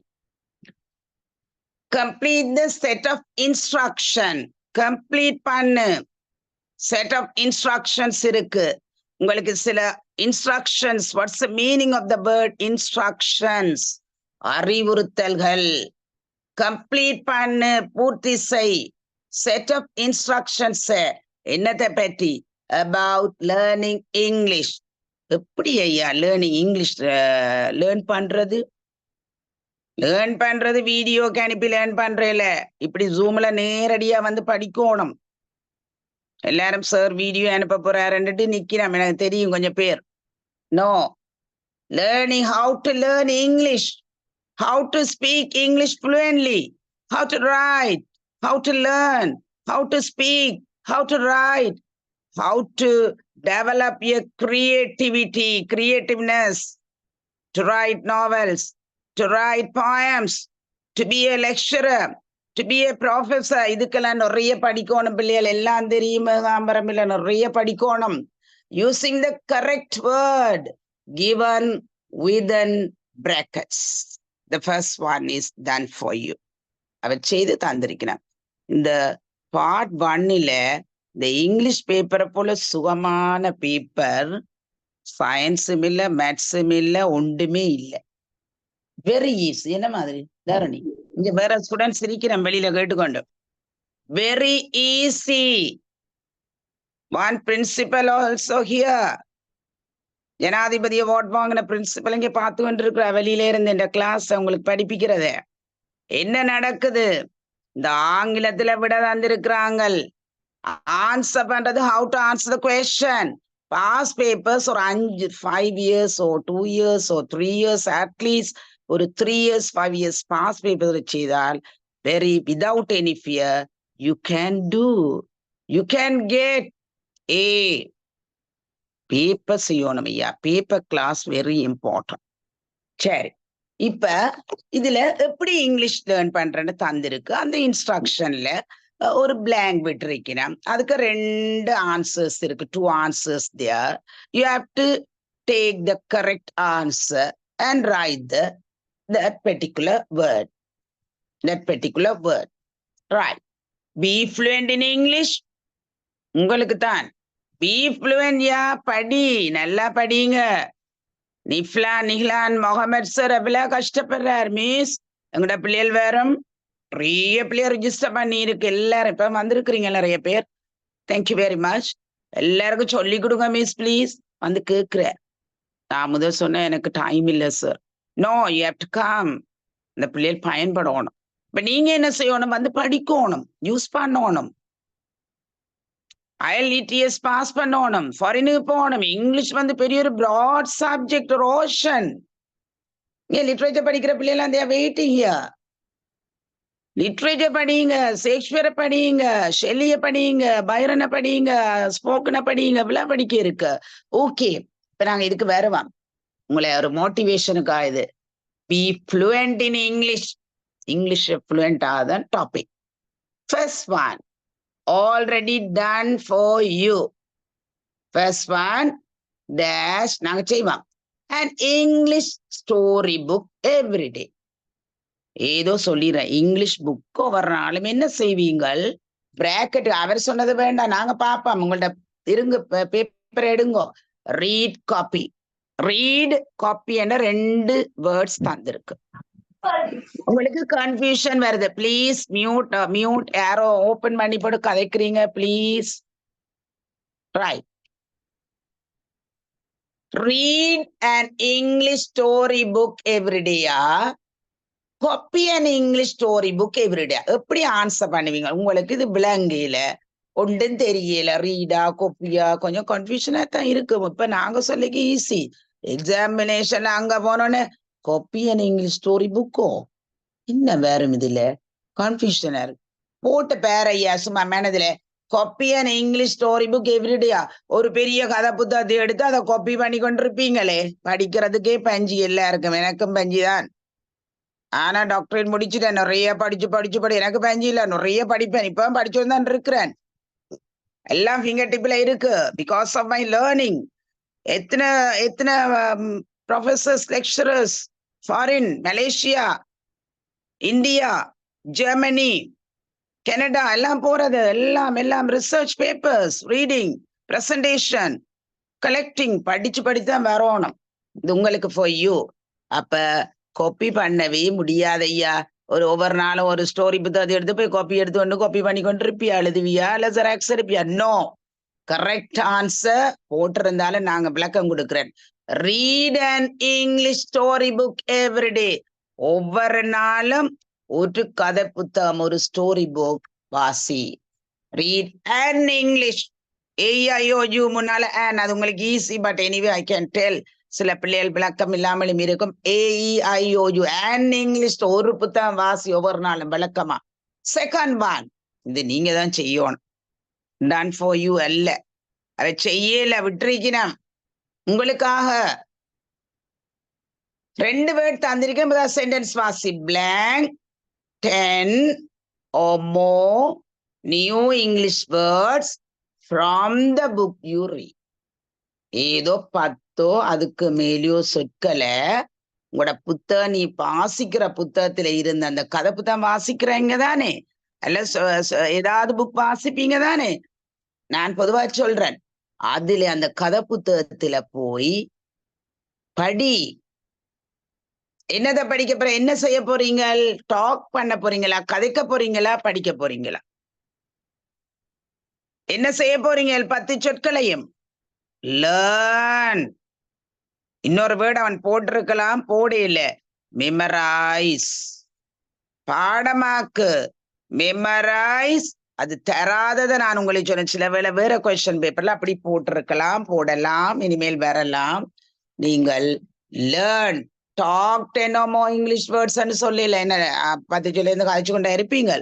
S2: complete the set of instruction complete பண்ணு set of instructions இருக்கு உங்களுக்கு சில instructions what's the meaning of the word instructions அறிவுறுத்தல்கள் complete பண்ணு பூர்த்தி செய் set of instructions என்னத்தை பற்றி about learning English எப்படி ஐயா லேர்னிங் இங்கிலீஷ் லேர்ன் பண்றது வீடியோக்கு அனுப்பி லேர்ன் பண்றேல இப்படி ஜூம்ல நேரடியா வந்து படிக்கணும் எல்லாரும் சார் வீடியோ அனுப்ப போறாருன்னுட்டு நிக்கிறோம் எனக்கு தெரியும் கொஞ்சம் பேர் no learning how to learn English how to speak English fluently how to write how to learn how to speak how to write how to develop your creativeness, to write novels, to write poems, to be a lecturer, to be a professor. இதுக்கெல்லாம் நிறைய படிக்கணும் பிள்ளைகள் எல்லாம் தெரியுமா ஆம்பரம் இல்லை நிறைய படிக்கணும் using the correct word given within brackets. The first one is done for you. அவர் செய்து தந்திருக்கிறார் இந்த பார்ட் 1ல இந்த இங்கிலீஷ் பேப்பரை போல சுகமான பேப்பர் சயின்ஸும் இல்ல மேத்ஸும் இல்ல ஒன்றுமே இல்லை வெரி ஈஸி என்ன மாதிரி தாரணி இங்க வேற ஸ்டூடெண்ட்ஸ் இருக்கிறேன் வெளியில கேட்டுக்கொண்டு very easy one principal also here ஜனாதிபதி அவார்ட் வாங்கின பிரின்சிபல் இங்க பார்த்து கொண்டு இருக்கிற வெளியில இருந்து இந்த கிளாஸ் உங்களுக்கு படிப்பிக்கிறத என்ன நடக்குது இந்த ஆங்கிலத்துல விட தந்திருக்கிறாங்க ஆன்சர் பண்றது how to answer the question past papers or 5 years or 2 years or 3 years at least or 3 years 5 years past papers செய்தால் very without any fear you can do you can get A paper செய்யணும் ஐயா. Paper class very important. சரி, இப்ப இதுல எப்படி English learn பண்றேன்னு தந்திருக்கு. அந்த இன்ஸ்ட்ரக்ஷன்ல ஒரு blank விட்டிருக்கிறேன். அதுக்கு 2 ஆன்சர்ஸ் இருக்கு. 2 answers there. You have to take the correct answer and write that particular word. Right. Be fluent in English. உங்களுக்கு தான். Be fluent யா, படி, நல்லா படிங்க. நிஹ்லான் முகமது சார் எவ்வளவு கஷ்டப்படுறார் மிஸ். எங்கட பிள்ளைகள் வேறும் நிறைய பிள்ளைய ரிஜிஸ்டர் பண்ணி இருக்கு. எல்லாரும் இப்ப வந்திருக்கிறீங்க நிறைய பேர். Thank you very much. எல்லாருக்கும் சொல்லி கொடுங்க மிஸ் ப்ளீஸ். வந்து கேட்கிறேன். நான் முதல் சொன்னேன் எனக்கு டைம் இல்லை sir. No, you have to come. இந்த பிள்ளைகள் பயன்படணும். இப்ப நீங்க என்ன செய்யணும்? வந்து படிக்கணும், யூஸ் பண்ணணும். IELTS பாஸ் பண்ணணும், ஃபாரினுக்கு போகணும். இங்கிலீஷ் வந்து பெரிய ஒரு பிராட் சப்ஜெக்ட், ஒரு ஓஷன். இங்க லிட்ரேச்சர் படிக்கிற பிள்ளைலாம் they are waiting here. Literature படிங்க, ஷேக்ஸ்பியரை படிங்க, ஷெல்லிய படிங்க, பைரனை படிங்க, ஸ்போக்கனை படிங்க, இவ்வளவு படிக்க இருக்கு. ஓகே, இப்ப நாங்க இதுக்கு வருவோம். உங்களை ஒரு மோட்டிவேஷனுக்கா இது. Be fluent in English. English fluent ஆதான் topic. First one already done for you. First one dash நாங்க செய்வோம். An English story book every day. ஏதோ சொல்லிடுறேன். இங்கிலீஷ் புக் ஒவ்வொரு நாளும் என்ன செய்வீங்கள்? பிராக்கெட் அவர் சொன்னது வேண்டாம், நாங்க பார்ப்போம். உங்கள்ட்ட இருங்க, பேப்பர் எடுங்கோ. Read copy. ரீட் காப்பி என்ற 2 வேர்ட்ஸ் தந்திருக்கு. உங்களுக்கு கன்ஃபியூஷன் வருது. ப்ளீஸ் மியூட் ஏரோ ஓபன் பண்ணி போட்டு கதைக்கிறீங்க please. Right. Read an English story book every day. copy an English story book every day. எப்படி ஆன்சர் பண்ணுவீங்க? உங்களுக்கு இது விளங்கல, ஒன்றும் தெரியல, ரீடா கொப்பியா, கொஞ்சம் கன்ஃபியூஷனா தான் இருக்கு. இப்ப நாங்க சொல்லிக்க ஈஸி. எக்ஸாமினேஷன் அங்க போனோன்னு copy an English story bookோ என்ன வேறும் இதுல கன்ஃபியூஷனா இருக்கு. போட்ட பேரையா சும்மா மேனதுல copy an English story book every day. ஒரு பெரிய கதை புத்தகத்தை எடுத்து அதை காப்பி பண்ணி கொண்டிருப்பீங்களே. படிக்கிறதுக்கே பஞ்சி எல்லாருக்கும். எனக்கும் பஞ்சி தான். ஆனா டாக்டரேட் முடிச்சுட்டேன். நிறைய படிச்சு எனக்கு பஞ்சி இல்ல, நிறைய படிப்பேன். இப்ப படிச்சு தான் இருக்கிறேன். எல்லாம் ஃபிங்கர் டிப்ல இருக்கு. Because of my learning. எத்தனை professors, lecturers, foreign, Malaysia, India, Germany, Canada எல்லாம் போறது. எல்லாம் research papers, reading, presentation, collecting, படிச்சுதான் வரணும். இது உங்களுக்கு ஃபார் யூ. அப்ப காப்பி பண்ணவே முடியாதையா. ஒவ்வொரு நாளும் ஒரு ஸ்டோரி புத்தகத்தை எடுத்து போய் காப்பி பண்ணி கொண்டு இருப்பியா? எழுதுவியா? இல்ல ஜெராக்ஸ் இருப்பியா? நோ. கரெக்ட் ஆன்சர் போட்டிருந்தாலும் நாங்க விளக்கம் கொடுக்கிறேன். Read an English story book every day. ஒவ்வொரு நாளும் ஒரு கதை புத்தகம், ஒரு ஸ்டோரி புக் வாசி. Read an English. AIOU முன்னால and அது உங்களுக்கு easy. But anyway I can tell. சில பிள்ளைகள் விளக்கம் இல்லாமலும் இருக்கும். AEIOU and இங்கிலீஷ் ஒரு புத்தகம் வாசி ஒவ்வொரு நாளும் விளக்கமா. செகண்ட் ஒன், இது நீங்க தான் செய்யணும். டன் ஃபார் யூ அல்ல. அதை செய்யல, விட்டுருக்கணும் உங்களுக்காக. 2 வேர்ட் தந்திருக்கேன். சென்டென்ஸ் வாசி. blank 10 or more new English words from the book you read. ஏதோ 10 அதுக்கு மேலேயோ சொற்களை உங்களோட புத்தகம், நீ வாசிக்கிற புத்தகத்துல இருந்த அந்த கதை புத்தகம் வாசிக்கிறீங்க தானே? அல்ல ஏதாவது புக் வாசிப்பீங்க தானே? நான் பொதுவா சொல்றேன், அதுல அந்த கதை புத்தகத்துல போய் படி. என்னதை படிக்க போற? என்ன செய்ய போறீங்க? டாக் பண்ண போறீங்களா? கதைக்க போறீங்களா? படிக்க போறீங்களா? என்ன செய்ய போறீங்க? 10 சொற்களையும் லேர்ன். இன்னொரு வேர்டு அவன் போட்டிருக்கலாம், போடையில. மெமரைஸ். பாடமாக்கு. மெமரைஸ். அது தராததை நான் உங்களுக்கு சொன்னேன். சில வேளை வேற கொஸ்டின் பேப்பர்ல அப்படி போட்டிருக்கலாம், போடலாம், இனிமேல் வரலாம். நீங்கள் learn. Talk 10 or more English words சொல்லல. என்ன 10 சொல்ல இருந்து கழிச்சு கொண்டா இருப்பீங்க?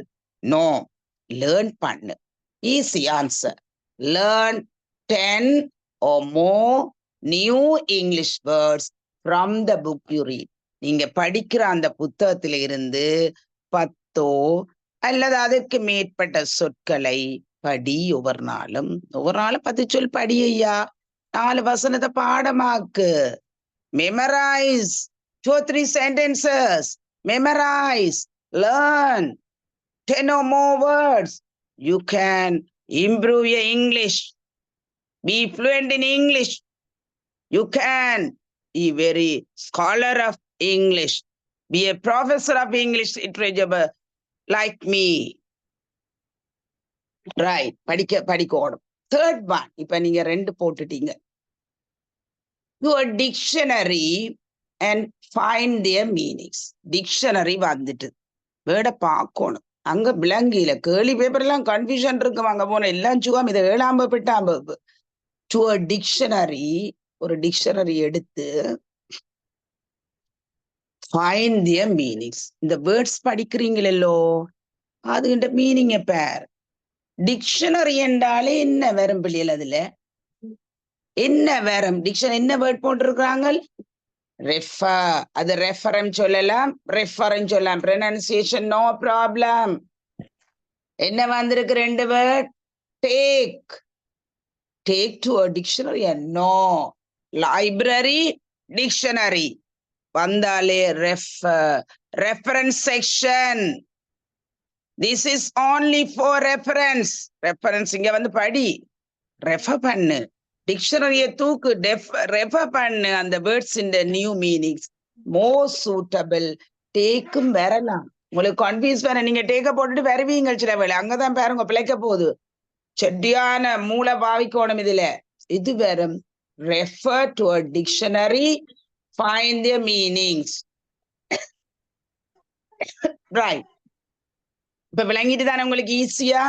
S2: நோ, லேர்ன் பண்ணு. Easy answer. Learn 10 or more new English words from the book you read. நீங்க படிக்கிற அந்த புத்தகத்தில இருந்து 10 அல்லது அதற்கு மேற்பட்ட சொற்களை படி ஒவ்வொரு நாளும். 10 சொல் படி ஐயா. 4 வசனத்தை பாடமாக்கு. Memorize 2 or 3 sentences. Memorize, learn 10 or more words. You can improve your English. Be fluent in English. You can be very scholar of English. Be a professor of English literature like me. Right. படிக்கணும். Third one. இப்ப நீங்க 2 போட்டுட்டீங்க. Do a dictionary and find their meanings. Dictionary வந்துட்டு. வேர்டை பார்க்கணும். அங்க விளங்கியில கேள்வி paper எல்லாம் confusion இருக்கு. அங்க போன எல்லாம் சுகம் இதை 7ஆம் வகுப்பு 8ஆம் வகுப்பு. To a dictionary, ஒரு டிக்ஷனரி எடுத்து find their meanings. இந்த வேர்ட்ஸ் படிக்கிறீங்களோ அதுகிட்ட மீனிங் பேர். டிக்ஷனரி என்றாலே என்ன வரும் பிள்ளைகள்? அதுல என்ன வரும்? டிக்ஷனரி என்ன வேர்ட் போட்டிருக்கிறாங்க? ரெஃபர். அது ரெஃபரன்ஸ் சொல்லலாம், ரெஃபரன்ஸ் சொல்லலாம். Pronunciation no problem. என்ன வந்திருக்கு? 2 word. Take. Take to a dictionary and no. Library, dictionary. Vandale refer. Reference section. This is only for reference. Reference inga vandu padi. Refer pannu. Dictionary தூக்கு. Refer pannu and the words in the new meanings. More suitable. Take வரலாம். உங்களுக்கு confuse வேற. நீங்க டேக்க போட்டுட்டு வருவீங்க சில வேளை. அங்கதான் பாருங்க பிழைக்க போகுது. செட்டியான மூல பாவிக்கோணம் இதுல. இது வெறும் refer to a dictionary, find their meanings. Right. இப்ப விளங்கிட்டு தானே உங்களுக்கு ஈஸியா?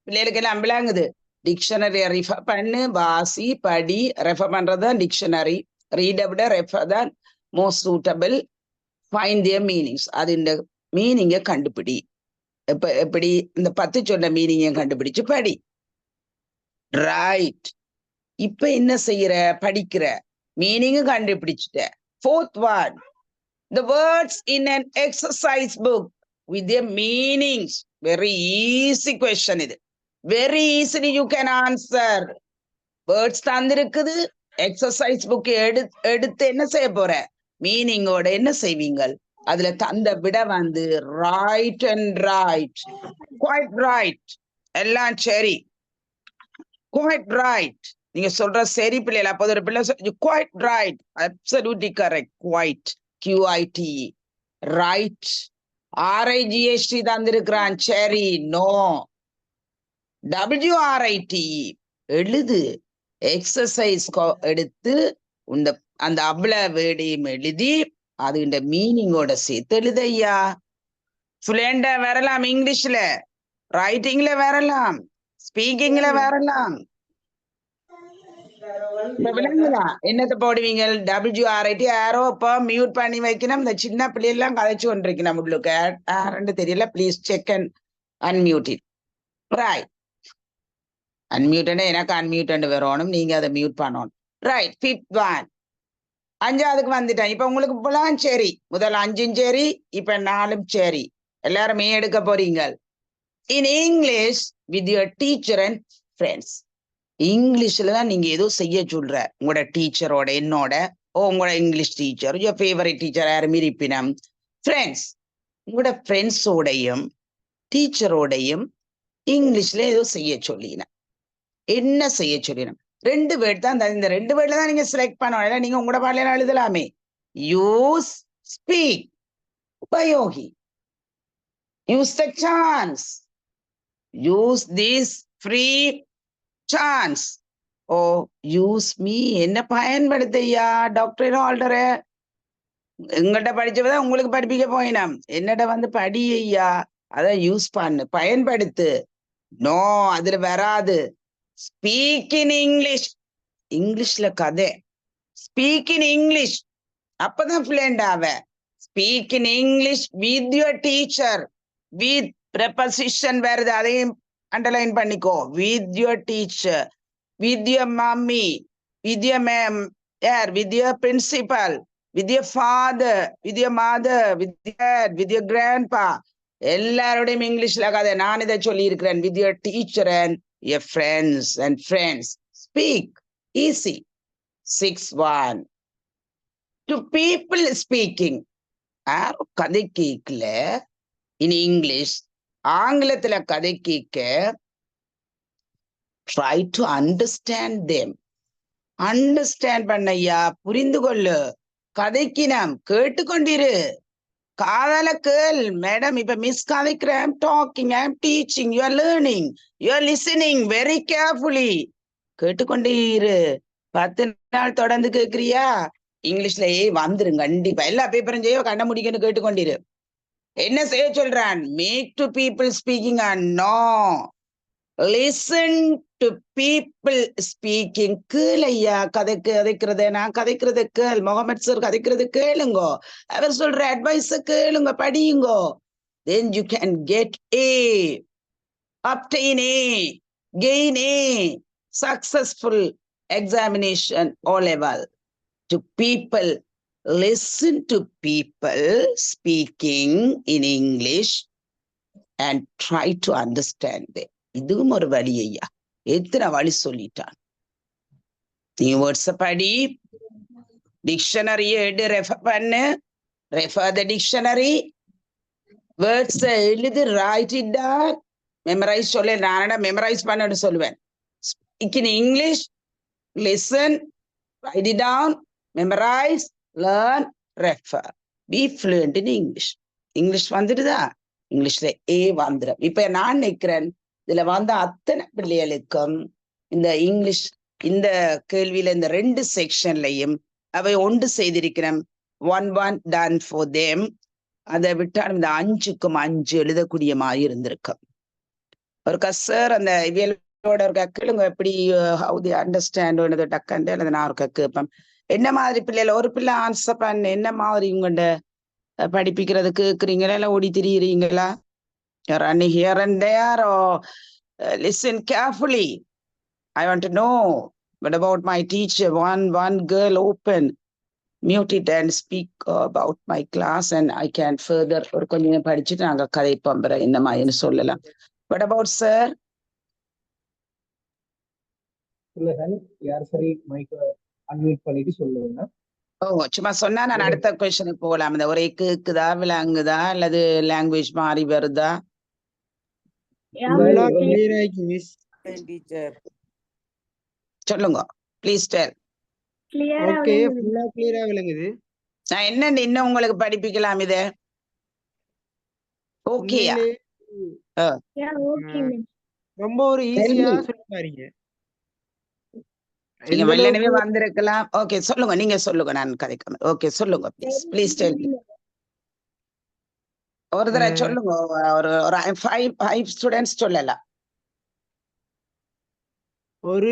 S2: பிள்ளைகளுக்கு எல்லாம் விளங்குது. டிக்ஷனரியை ரெஃபர் பண்ணு, வாசி, படி. ரெஃபர் பண்றதுதான் டிக்ஷனரி. ரீடை விட ரெஃபர் தான் most suitable. Find their meanings. அது இந்த மீனிங்கை கண்டுபிடி. எப்படி இந்த 10 சொன்ன மீனிங்கை கண்டுபிடிச்சு படி. ரைட். இப்ப என்ன செய்யற? படிக்கிற. Meaning கண்டுபிடிச்சிட்ட. 4th one. The words in an exercise book with their meanings. Very easy question இது. Very easily you can answer. Words தந்திருக்குது. எக்ஸசைஸ் புக் எடுத்து என்ன செய்ய போற? மீனிங்கோட என்ன செய்வீங்க? அதுல தந்த விட வந்து right and right. Quite right. எல்லாம் சரி. Quite right. நீங்க சொல்ற சரி பிள்ளைல. அப்போது ஒரு பிள்ளை quite right. Absolutely correct. Quite. QIT. Right. RIGHT தந்திருக்கிறான். சரி. No. WRIT. எழுது. எக்ஸசைஸ் எடுத்து அந்த அவ்வள வேடையும் எழுதி அது இந்த மீனிங்கோட சேர்த்து எழுதையா. ஃப்ளூயண்டா வரலாம். இங்கிலீஷ்ல, ரைட்டிங்ல வரலாம், ஸ்பீக்கிங்ல வரலாம். என்னத்தை போடுவீங்க? WRIT. ஆரோ இப்ப மியூட் பண்ணி வைக்கணும். இந்த சின்ன பிள்ளைலாம் கதைச்சு கொண்டிருக்கணும். உள்ளுக்கு யாருன்னு தெரியல. Please check and unmute it. Right. அன்மியூட்டா எனக்கு அன்மியூட் வரணும். நீங்க அதை மியூட் பண்ணணும். ரைட். 5th one. 5ஆவதுக்கு வந்துட்டேன். இப்ப உங்களுக்கு இப்பெல்லாம் சரி. முதல் 5ம் சரி, இப்ப 4ம் சரி. எல்லாருமே எடுக்க போறீங்க. In English with your teacher and friends. இங்கிலீஷ்ல தான் நீங்க ஏதோ செய்ய சொல்ற. உங்களோட டீச்சரோட, என்னோட, உங்களோட English teacher, your favorite teacher யாரும் இருப்பினம், ஃப்ரெண்ட்ஸ், உங்களோட ஃப்ரெண்ட்ஸோடையும் டீச்சரோடையும் இங்கிலீஷ்ல ஏதோ செய்ய சொல்லின. என்ன செய்ய சொல்லினோம்? 2 வேர்ட் தான். இந்த 2 வேர்ட்ல தான் நீங்க செலக்ட் பண்ணணும். நீங்க உங்களோட பாடல எழுதலாமே. Use, speak. உபயோகி. Use the chance. Use this free chance. Oh use me. என்ன பயன்படுத்தையா? டாக்டர் ஆல்டர எங்கிட்ட படிச்சதான் உங்களுக்கு படிப்பிக்க போயினம். என்னட வந்து படி ஐயா. அதான் யூஸ் பண்ணு, பயன்படுத்து. நோ, அதுல வராது. Speak in English. இங்கிலீஷ்ல கதை. Speak in English. அப்பதான் ஃப்ளூயண்ட் ஆவ. Speak in English with your teacher. With preposition வருது, அதையும் அண்டர்லைன் பண்ணிக்கோ. With your teacher, with your mummy, with your ma'am, yeah, with your principal, with your father, with your mother, with your dad, with your grandpa. எல்லாரோடையும் இங்கிலீஷ்ல கதை நான் இதை சொல்லி இருக்கிறேன். with your teacher and your friends and friends. Speak easy. 6-1. To people speaking. யாரும் கதை கேட்கல in English. ஆங்கிலத்துல கதை கேட்க try to understand them. Understand பண்ணையா, புரிந்து கொள்ளு. கதைக்கு நாம் கேட்டுக்கொண்டிரு, காதல கேள். மேடம் இப்ப மிஸ் கதைக்கிறேன், I'm talking, I'm teaching, you are learning, you are listening very carefully. கேட்டுக்கொண்டிரு. 10 நாள் தொடர்ந்து கேட்கிறியா, இங்கிலீஷ்ல வந்துரும் கண்டிப்பா. எல்லா பேப்பரும் செய்ய கண்ண முடிக்கன்னு கேட்டுக்கொண்டிரு. என்ன செய்ய சொல்றான்? Make to people speaking and no listen to people speaking. கேளையா, கதைக்கிறத நான் கதைக்கிறத கேள். முகமது சார் கதைக்கிறது கேளுங்கோ, அவர் சொல்ற அட்வைஸ கேளுங்க, படியுங்கோ. then you can get A, obtain A, gain A, successful examination O level. To people, listen to people speaking in English and try to understand them. இதுவும் ஒரு வழி ஐயா, எத்தனை வழி சொல்லிட்டான். நீ வேர்ட்ஸ படி, டிக்ஷனரியை எடு, ரெஃபர் பண்ணு, ரெஃபர் த டிக்ஷனரி, வேர்ட்ஸ எழுது, ரைட் இட் டவுன், மெமரைஸ் சொல்ல. நானடா மெமரைஸ் பண்ணு சொல்லுவேன். Speak in English, listen, write it down, memorise, learn, refer. Be fluent in English. English வந்துடுதா, இங்கிலீஷ்ல ஏ வந்துடும். இப்ப நான் நினைக்கிறேன் இதுல வந்த அத்தனை பிள்ளைகளுக்கும் இந்த இங்கிலீஷ் இந்த கேள்வியில இந்த 2 செக்ஷன்லையும் அவை ஒன்று செய்திருக்கிறோம். 1 done for them. அதை விட்டாலும் இந்த 5க்கும் 5 எழுதக்கூடிய மாதிரி இருந்திருக்கும். ஒரு சார் அந்த இவியலோட ஒரு கேளுங்க, எப்படி ஹவு தி அண்டர்ஸ்டாண்ட் டக்கண்டு அல்லது நான் ஒரு கேட்பேன். என்ன மாதிரி பிள்ளைல ஒரு பிள்ளை ஆன்சர் பண்ண, என்ன மாதிரி உங்கள்ட படிப்பிக்கிறது கேட்குறீங்களா, இல்லை ஓடி திரியுறீங்களா? You're running here and there, or listen carefully. I want to know. What about my teacher? One girl open, mute it and speak about my class, and I can further ஒரு கொஞ்சம் படிச்சுட்டு நாங்க கதை பம்புற இந்த மாதிரி சொல்லலாம். What about sir?
S1: யார் சரி மைக் அன்மியூட் பண்ணிட்டு சொல்லுங்க.
S2: சும்மா சொன்னா நான் அடுத்த கொஸ்டினுக்கு போகலாம். இந்த ஒரே கேக்குதா, விளங்குதா, அல்லது லாங்குவேஜ் மாறி வருதா? சொல்லுங்க ப்ளீஸ் டெல்.
S3: ஓகே, ஃபுல்லா கிளியரா விளங்குது.
S2: நான் என்ன இன்னும் உங்களுக்கு படிப்பிக்கலாம் இத? ஓகேயா?
S3: ரொம்ப ஒரு ஈஸியா சொல்லி பாருங்க.
S2: நீங்க வெள்ளனவே வந்திருக்கலாம். ஓகே சொல்லுங்க, நீங்க சொல்லுங்க, நான் கதைக்க. ஓகே சொல்லுங்க ப்ளீஸ் டெல். ஒரு தடவை சொல்லுங்க, ஒரு 5 ஸ்டூடெண்ட்ஸ் சொல்லலாம்.
S3: ஒரு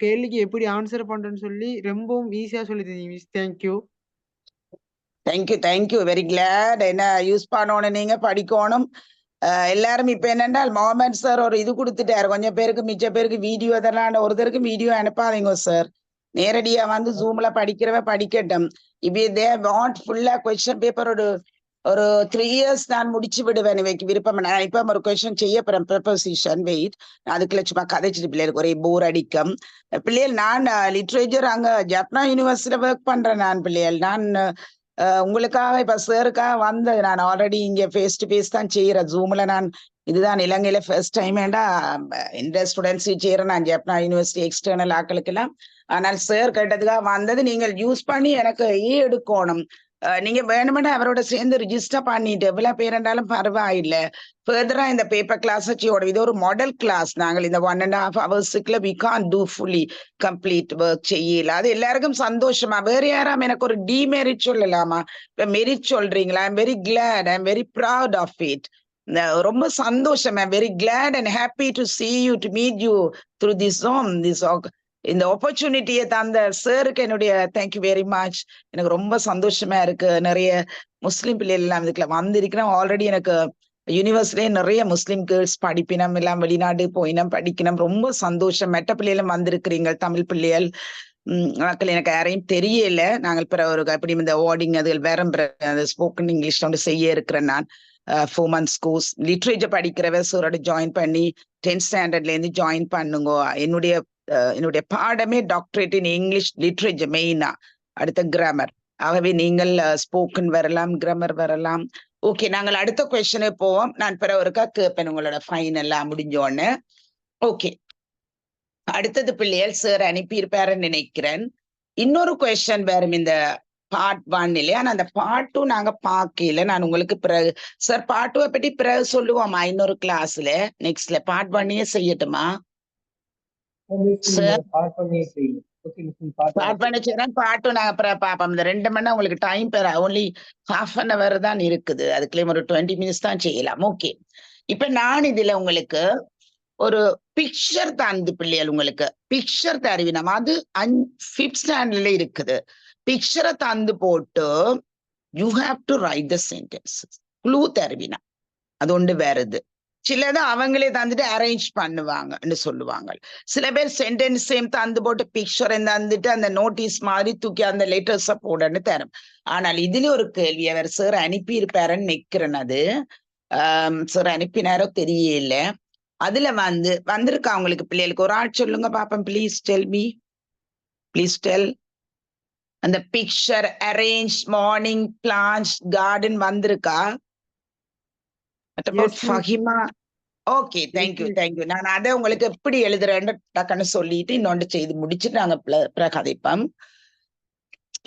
S3: கேள்விக்கு எப்படி ஆன்சர் பண்றேன்னு சொல்லி ரொம்பவும் ஈஸியா சொல்லி தந்தீங்க miss. Thank you
S2: thank you very glad. என்ன யூஸ் பண்ணணும், நீங்க படிக்கணும் எல்லாரும். இப்ப என்னென்றால் முகமது சார் ஒரு இது கொடுத்துட்டாரு கொஞ்சம் பேருக்கு, மிச்ச பேருக்கு வீடியோ இதெல்லாம். ஒருத்தருக்கு வீடியோ அனுப்பாதீங்க சார், நேரடியா வந்து ஜூம்ல படிக்கிறவ படிக்கட்டும். இப்ப தே வாண்ட் ஃபுல்லா கொஸ்டின் பேப்பர் ஒரு 3 years நான் முடிச்சு விடுவேன். இவைக்கு விருப்பம். நான் இப்ப ஒரு கொஸ்டின் செய்ய போறேன், ப்ரொபோசிஷன். வெயிட், அதுக்குள்ள சும்மா கதைச்சிட்டு பிள்ளைகளுக்கு ஒரே போர் அடிக்கும். பிள்ளைகள் நான் லிட்ரேச்சர் அங்க ஜப்னா யூனிவர்சிட்டியில ஒர்க் பண்றேன். நான் பிள்ளைகள் நான் உங்களுக்காக இப்ப சாருக்காக வந்தது. நான் ஆல்ரெடி இங்க ஃபேஸ் டு ஃபேஸ் தான் செய்யறேன் ஜூம்ல. நான் இதுதான் இலங்கையில ஃபர்ஸ்ட் டைம் ஏண்டா இந்த ஸ்டூடெண்ட்ஸ் செய்யறேன் நான் ஜப்னா யூனிவர்சிட்டி எக்ஸ்டர்னல் ஆக்களுக்கு எல்லாம். ஆனால் சார் கேட்டதுக்காக வந்தது. நீங்கள் யூஸ் பண்ணி எனக்கு எடுக்கணும். நீங்க வேணுமென்னா அவரோட சேர்ந்து ரிஜிஸ்டர் பண்ணிட்டு எவ்வளவு பேர் இருந்தாலும் பரவாயில்லை. ஃபர்தரா இந்த பேப்பர் கிளாஸ் வச்சோட இது ஒரு மாடல் கிளாஸ். நாங்கள் இந்த 1.5 hours we can't do fully complete work செய்யல. அது எல்லாருக்கும் சந்தோஷமா. வேற யாராம் எனக்கு ஒரு டிமெரிட் சொல்லலாமா? இப்ப மெரிட் சொல்றீங்களா? I'm very glad, I'm very proud of it. ரொம்ப சந்தோஷம். I'm very glad and happy to see you, to meet you through this Zoom, இந்த ஆப்பர்ச்சுனிட்டியை தந்த சாருக்கு என்னுடைய தேங்க்யூ வெரி மச். எனக்கு ரொம்ப சந்தோஷமா இருக்கு. நிறைய முஸ்லிம் பிள்ளைகள் எல்லாம் இதுக்குள்ள வந்திருக்கிறோம். ஆல்ரெடி எனக்கு யூனிவர்சிட்டியே நிறைய முஸ்லிம் கேர்ள்ஸ் படிப்பினம் எல்லாம் வெளிநாடு போயினம் படிக்கணும். ரொம்ப சந்தோஷம். மெட்ட பிள்ளைகளும் வந்திருக்கிறீங்க, தமிழ் பிள்ளைகள். மக்கள் எனக்கு யாரையும் தெரியல. நாங்கள் பிற ஒரு அப்படி இந்த ஓடிங் அதுகள் வேற அந்த ஸ்போக்கன் இங்கிலீஷ் ஒன்று செய்ய இருக்கிறேன் நான். 4 months கோர்ஸ் லிட்ரேச்சர் படிக்கிறவ சோரோட ஜாயின் பண்ணி 10th ஸ்டாண்டர்ட்ல இருந்து ஜாயின் பண்ணுங்க. என்னுடைய பாடமே டாக்டரேட் இன் இங்கிலீஷ் லிட்ரேச்சர் மெயினா, அடுத்த கிராமர். ஆகவே நீங்கள் ஸ்போக்கன் வரலாம், கிராமர் வரலாம். ஓகே, நாங்கள் அடுத்த கொஸ்டினுக்கு போவோம். நான் பிற ஒருக்கா கேட்பேன் உங்களோட ஃபைனல்லாம் முடிஞ்சோன்னு. ஓகே, அடுத்தது பிள்ளைகள் சார் அனுப்பியிருப்பாருன்னு நினைக்கிறேன். இன்னொரு கொஸ்டின் வரும் இந்த பார்ட் 1 இல்லையா? அந்த பார்ட் 2 நாங்க பார்க்கல. நான் உங்களுக்கு பிறகு சார் பார்ட் 2 பற்றி பிறகு சொல்லுவோமா இன்னொரு கிளாஸ்ல, நெக்ஸ்ட்ல பார்ட் 1 செய்யட்டுமா சார்?
S1: பார்ட் பண்ணி செய்யுங்க. ஓகே மிஸ்,
S2: பார்ட் 1 செய்யறேன். பார்ட் 2 நாங்க பிறகு பார்ப்போம். இந்த 2 மணி நேரம் உங்களுக்கு டைம் பெற only half an hour தான் இருக்குது. அதுக்குள்ளே ஒரு 20 minutes தான் செய்யலாம். ஓகே, இப்ப நான் இதுல உங்களுக்கு ஒரு பிக்சர் தந்து பிள்ளைகள், உங்களுக்கு பிக்சர் தருவினம். அது 5th ஸ்டாண்டர்ட்ல இருக்குது. பிக்சரை தந்து போட்டு you have to write the sentences. Clue தருவினா அது ஒன்று வருது. சிலது அவங்களே தந்துட்டு அரேஞ்ச் பண்ணுவாங்கன்னு சொல்லுவாங்க. சில பேர் சென்டென்ஸ் சேம் தந்து போட்டு பிக்சரை தந்துட்டு அந்த நோட்டீஸ் மாதிரி தூக்கி அந்த லெட்டர்ஸை போடன்னு தரும். ஆனால் இதுல ஒரு கேள்வி அவர் சார் அனுப்பி இருப்பாருன்னு நிக்கிறேன். அது சார் அனுப்பினாரோ தெரியல. அதுல வந்திருக்கா உங்களுக்கு பிள்ளைகளுக்கு ஒரு ஆள் சொல்லுங்க பாப்போம். Please tell me, please tell. அந்த picture arrange morning plans garden வந்திருக்கா? Fahima, okay, thank you thank you. நான் அதை உங்களுக்கு எப்படி எழுதுறேன்னு டக்குன்னு சொல்லிட்டு இன்னொன்று செய்து முடிச்சுட்டு நாங்க பிரகதிப்போம்.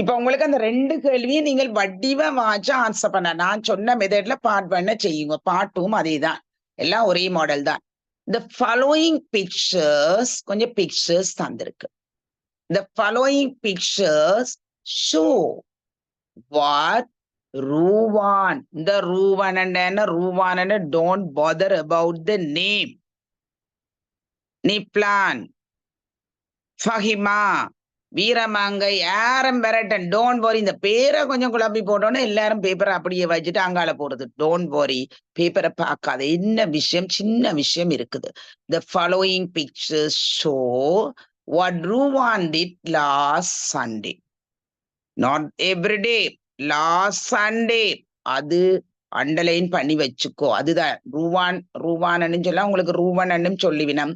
S2: இப்ப உங்களுக்கு அந்த 2 கேள்வியும் நீங்கள் வடிவா வாச்சு ஆன்சர் பண்ண. நான் சொன்ன மெத்தட்ல பார்ட் 1 செய்யுங்க, பார்ட் 2 அதே தான், எல்லாம் ஒரே மாடல் தான். The following pictures, கொஞ்சம் pictures தந்திருக்கு. The following pictures show what Ruwan. இந்த Ruwan and don't bother about the name. Niplan, Fahima, வீரமாங்க, யாரும் வரட்டன், டோன்ட் வரி. இந்த பேரை கொஞ்சம் குழப்பி போட்டோன்னா எல்லாரும் பேப்பரை அப்படியே வச்சுட்டு அங்கால போறது. டோன்ட் வரி, பேப்பரை பார்க்காத. என்ன விஷயம், சின்ன விஷயம் இருக்குது. The following pictures show what Ruwan did last Sunday. Not every day, last Sunday. அது அண்டர்லைன் பண்ணி வச்சுக்கோ. அதுதான் ரூவான்னு சொல்ல உங்களுக்கு ரூவன் சொல்லிவினம்.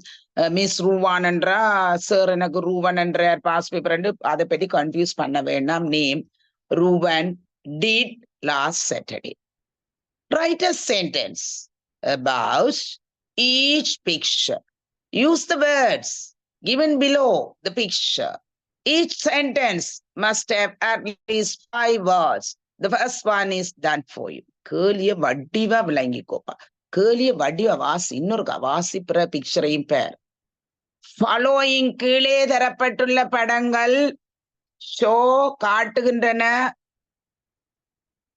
S2: மிஸ் ரூவான் என்றா சார் எனக்கு ரூவன் என்ற பாஸ் பேப்பர் அதை பத்தி கன்ஃபியூஸ் பண்ண வேண்டாம். Name Ruwan did last Saturday. Write a sentence about each picture. Use the words given below the picture. Each sentence must have at least 5 words. The first one is done for you. கேளிய வடிவா விளங்கிக்கோப்பா. கேளிய வடிவ வாசி, இன்னொரு வாசி பிற பிக்சரையும் பேர். Following கீழே தரப்பட்டுள்ள படங்கள் show காட்டுகின்றன.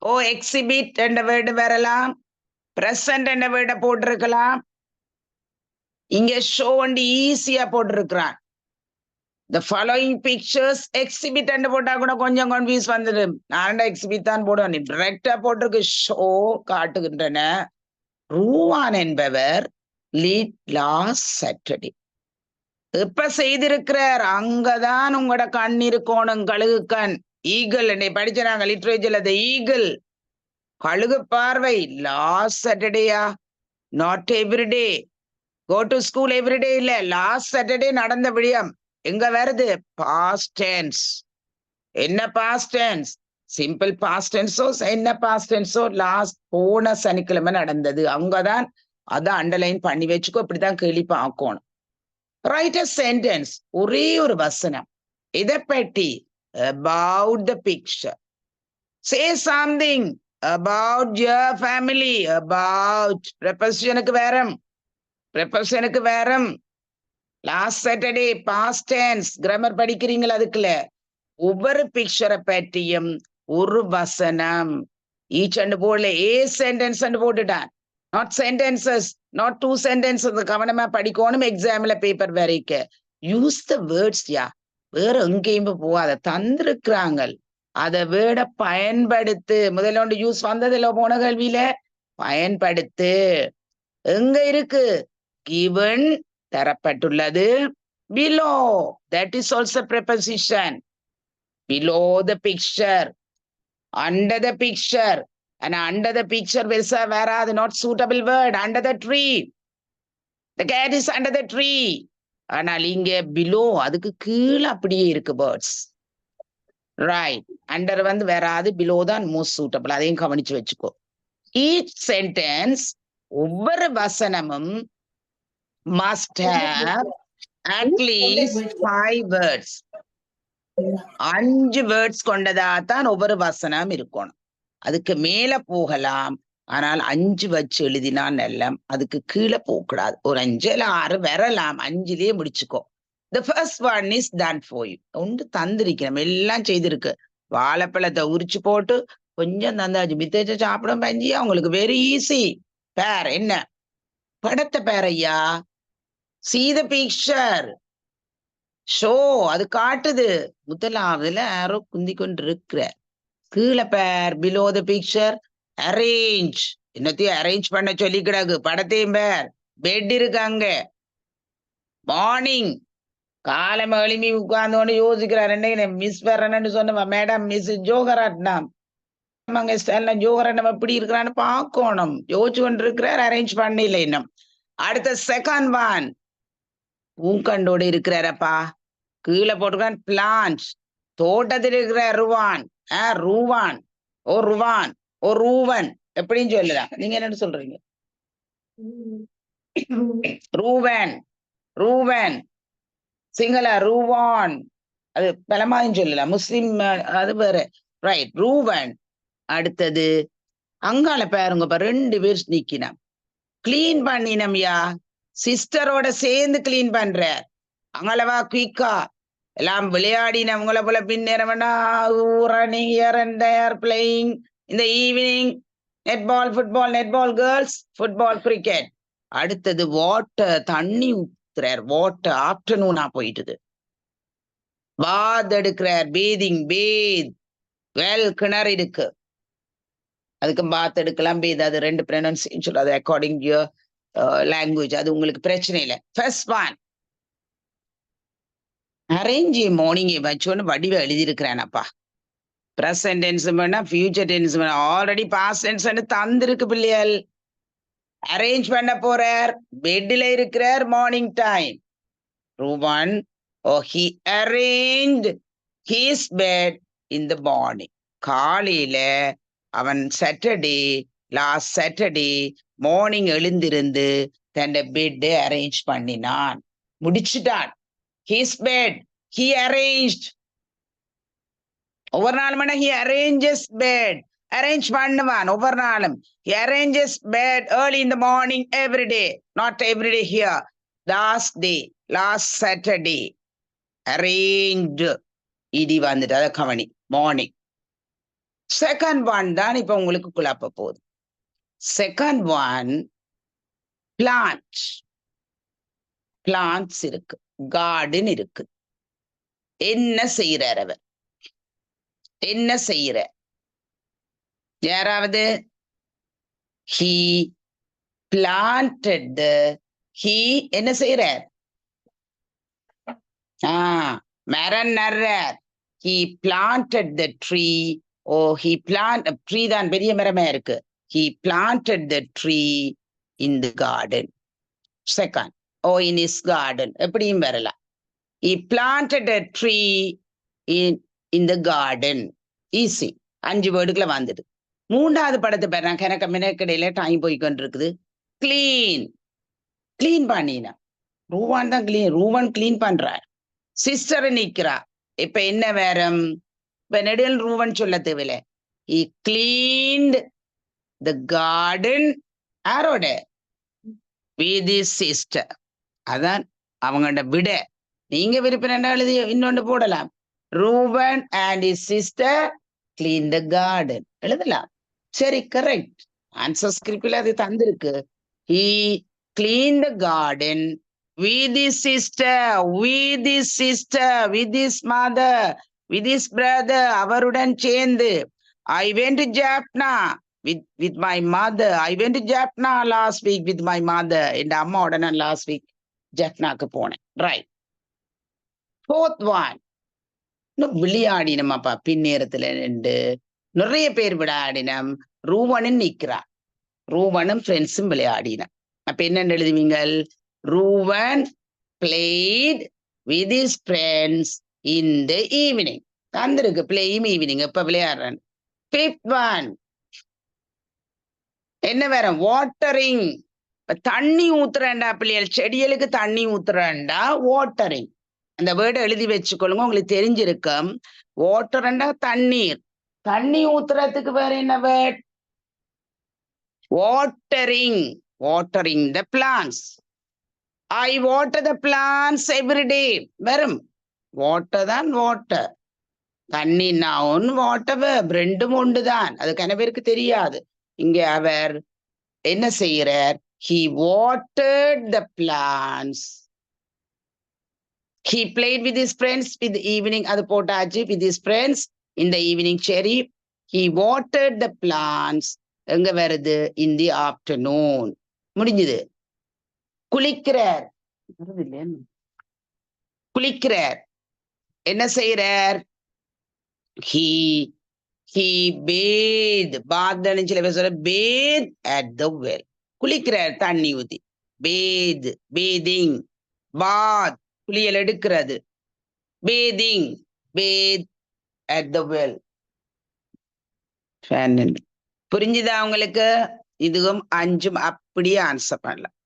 S2: ஓ எக்ஸிபிட் என்ற வேர்டு வரலாம், பிரசன்ட் என்ற வேர்டை போட்டிருக்கலாம். இங்க ஷோ வந்து ஈஸியா போட்டிருக்கிறான். The following pictures exhibit and போட்டா கூட கொஞ்சம் கன்ஃபியூஸ் வந்துடும். நான் எக்ஸிபிட் தான் போடுவேன். டிரெக்டா போட்டிருக்கு ஷோ காட்டுகின்றன. ரூவான் என்பவர் லீட் லாஸ்ட் சாட்டர்டே. எப்ப செய்திருக்கிறார்? அங்கதான் உங்களோட கண் இருக்கணும். கழுகு கண், ஈகிள் என்னை படிச்சாங்க லிட்ரேச்சர்ல. அது ஈகிள், கழுகு பார்வை. லாஸ்ட் சாட்டர்டேயா? Not everyday. Go to school everyday இல்ல, லாஸ்ட் சாட்டர்டே நடந்த விடயம். எங்க வருது? Past tense. என்ன பாஸ்ட் டென்ஸ்? சிம்பிள் பாஸ்ட் டென்ஸோ என்ன பாஸ்ட் டென்ஸோ லாஸ்ட் போன சனிக்கிழமை நடந்தது. அங்கதான் அதை அண்டர்லைன் பண்ணி வச்சுக்கோ. இப்படிதான் கேள்வி பார்க்கணும். ரைட் அ சென்டென்ஸ், ஒரே ஒரு வசனம். இதை பற்றி about the picture. Say something about your family. About prepositionக்கு வேறம். Last Saturday past tense. Grammar படிக்கிறீங்களா? அதுக்குள்ள ஒவ்வொரு பிக்சரை பற்றியும் ஒரு வசனம். ஈச் அண்டு போடல, ஏ சென்டென்ஸ் போட்டுட்டான். Not sentences, not 2 sentences. கவனமா படிக்கணும் எக்ஸாம்ல பேப்பர் வரைக்க. Use the words. யா, வேற எங்கேயும் போகாத, தந்திருக்கிறாங்க. அதை வேர்ட பயன்படுத்து. முதல்ல ஒன்று யூஸ் வந்ததுல போன கல்வியில பயன்படுத்து. எங்க இருக்கு? கிவன் தரப்பட்டுள்ளது. below. That is also preposition. Below the picture, under the picture. And under the picture where are the not suitable word? Under the tree. The cat is under the tree. ஆனால் இங்க below அதுக்கு கீழே அப்படியே இருக்கு birds. Right. Under வந்து வராது, below தான் most suitable. அதையும் கவனிச்சு வச்சுக்கோ. Each sentence, ஒவ்வொரு வசனமும் must have at least 5 words. 5 words கொண்டதாதான் ஒவ்வொரு வசனம் இருக்கணும். அதுக்கு மேல போகலாம், ஆனால் 5 வச்சு எழுதினா நல்லம். அதுக்கு கீழே போகக்கூடாது. ஒரு 5 இல்ல 6 வரலாம், 5லயே முடிச்சுக்கோ. The first one is done for you. ஒன்று தந்திருக்கிறோம், எல்லாம் செய்திருக்கு. வாழைப்பழத்தை உரிச்சு போட்டு கொஞ்சம் தந்தாச்சு. மித்தச்ச சாப்பிட பஞ்சியா உங்களுக்கு வெரி ஈஸி. பேர் என்ன? படத்தை பேர் ஐயா. See the picture. ஷோ அது காட்டுது. முதலாவதுல யாரோ குந்தி கொண்டு இருக்கிற. கீழே பேர் below the picture. அரேஞ்ச். என்னத்தையும் அரேஞ்ச் பண்ண சொல்லி கிடக்கு. படத்தையும் பேர். பெட் இருக்கு அங்க. மார்னிங் காலம் எழுப்பி உட்கார்ந்து யோசிக்கிறார். என்ன மிஸ் வர்றேன்னு சொன்ன மேடம் மிஸ் ஜோகராட்னம் அங்க ஜோகராட்னம் எப்படி இருக்கிறான்னு பார்க்கணும். யோசிச்சு கொண்டு இருக்கிறார். அரேஞ்ச் பண்ணல இன்னும். அடுத்த செகண்ட் ஒன் பூக்கண்டோடு இருக்கிறாரப்பா. கீழே போட்டுக்கான் பிளான்ட். தோட்டத்தில் இருக்கிற ருவான். ரூவான் ஓ ருவான் ஓ ரூவன் எப்படின்னு சொல்லலாம். நீங்க என்ன சொல்றீங்க? ரூவன் ரூவன் சிங்கள ரூவான். அது பலமாயும் சொல்லலாம். முஸ்லிம் அது வேற. ரைட். ரூவன். அடுத்தது அங்கால பாருங்க, 2 பேர் நிக்கினம். கிளீன் பண்ணினம்யா. சிஸ்டரோட சேர்ந்து கிளீன் பண்ற. அங்களவா குயிக்கா எல்லாம் விளையாடினவங்கள போல பின்னேறவனா running here and there playing in the evening. netball football netball girls football cricket. அடுத்தது வாட்டர். தண்ணி ஊத்துறார். வாட்டர் ஆஃப்டர்நூனா போயிட்டுது. பாத் எடுக்கிறார். பேதிங் பேத். வெல் கிணறு இருக்கு, அதுக்கு பாத் எடுக்கலாம், பேத். அது 2 ப்ரொனன்சியேஷன் சொல்றது அக்கார்டிங் டு லாங்குவேஜ். அது உங்களுக்கு பிரச்சனை இல்லை. ஃபர்ஸ்ட் ஒன் அரேஞ்ச் மார்னிங் வச்சோன்னு வடிவ எழுதியிருக்கிறேனப்பா. பிரசன்ட் டென்ஸ் வேணா ஃபியூச்சர் டென்ஸ் வேணா ஆல்ரெடி பாஸ்ட் டென்ஸ் தந்திருக்கு பிள்ளைகள். அரேஞ்ச் பண்ண போறார். பெட்ல இருக்கிறார். Morning time. Ruwan oh he arranged his bed in the morning. காலையில அவன் லாஸ்ட் சாட்டர்டே மார்னிங் எழுந்திருந்து தன் பெட் அரேஞ்ச் பண்ணினான், முடிச்சுட்டான். his bed he arranged. ஒவ்வொரு நாளும் he arranges bed. அரேஞ்ச் பண்ணுவான் ஒவ்வொரு நாளும். he arranges bed early in the morning every day. not every day here. last Saturday arranged. இடி வந்துட்டு அதை கவனி. மார்னிங். செகண்ட் ஒன் தான் இப்ப உங்களுக்கு குழப்ப போகுது. Second one plant. பிளான்ட்ஸ் இருக்கு, கார்டன் இருக்கு. என்ன செய்யறார் அவர்? என்ன செய்யற? யாராவது? he planted the he என்ன செய்யறார்? மரம் நடுறார். he planted the tree. he plant tree தான் பெரிய மரமே இருக்கு. he planted the tree in the garden. Second, in his garden. எப்படியும் வரலாம். he planted a tree in the garden. Easy. 5 வேர்டுக்குள்ள வந்துடு. மூன்றாவது படத்தை பாரு. கணக்க மினக்கடையில டைம் போய்கொண்டு இருக்குது. கிளீன். கிளீன் பண்ணினா ரூவான் தான் கிளீன். ரூவான் கிளீன் பண்றார். சிஸ்டர் நிக்கிறா. இப்ப என்ன வேறம்? இப்ப நெடில் ரூவன் சொல்ல தேவையில்ல. he cleaned the garden. யாரோட? with his sister. அதான் அவங்களோட விட. நீங்க விருப்பம் எழுதி இன்னொன்று போடலாம். Ruwan and his sister clean the garden எழுதலாம். சரி, கரெக்ட். ஆன்சர் ஸ்கிரிப்ட்ல அது தந்திருக்கு. he cleaned the garden with his sister, with his sister, with his mother, with his brother. அவருடன் சேர்ந்து. I went to Jaffna with my mother. I went to Jaffna last week with my mother. என் அம்மாவோட நான் last week ஜெஃப்னாக்கு போனேன். Right. Fourth one. இன்னும் விளையாடினமாப்பா பின்னேரத்துல நின்று நிறைய பேர் விளையாடினம். ரூவனும் நிக்கிறா. ரூவனும் ஃப்ரெண்ட்ஸும் விளையாடினம். அப்ப என்னன்னு எழுதுவீங்க? Ruwan played with his friends in the evening. தந்திருக்கு பிளேயும் ஈவினிங். எப்ப விளையாடுறேன்? Fifth one. என்ன வேற? வாட்டரிங். தண்ணி ஊத்துறேன்டா பிள்ளைகள், செடிகளுக்கு தண்ணி ஊத்துறேன்டா வாட்டரிங். அந்த வேர்டை எழுதி வச்சுக்கொள்ளுங்க, உங்களுக்கு தெரிஞ்சிருக்கும். வாட்டர்ண்டா தண்ணீர். தண்ணி ஊத்துறதுக்கு வேற என்ன word? Watering. Watering the plants. I water the plants every day. வெறும் வாட்டர் தான் வாட்டர். தண்ணி நவுன், வாட்டர் வெர்ப், ரெண்டும் ஒன்றுதான். அது கன பேருக்கு தெரியாது. இங்க அவர் என்ன செய்கிறார்? He watered the plants. He played with his friends with the evening. அது போட்டாச்சு. With his friends in the evening. சரி. He watered the plants. எங்க வருது? In the afternoon. முடிஞ்சது. குளிக்கிறார். குளிக்கிறார். என்ன செய்கிறார்? He bathed. பாத்ன்னு சில பேர் சொல்ற. Bathe at the well. குளிக்கிறார் தண்ணி ஊத்தி. Bathe, bathing. Bath, குளியல் எடுக்கிறது. Bathing, bathe at the well. புரிஞ்சுதா உங்களுக்கு? இதுவும் 5 அப்படியே ஆன்சர் பண்ணலாம்.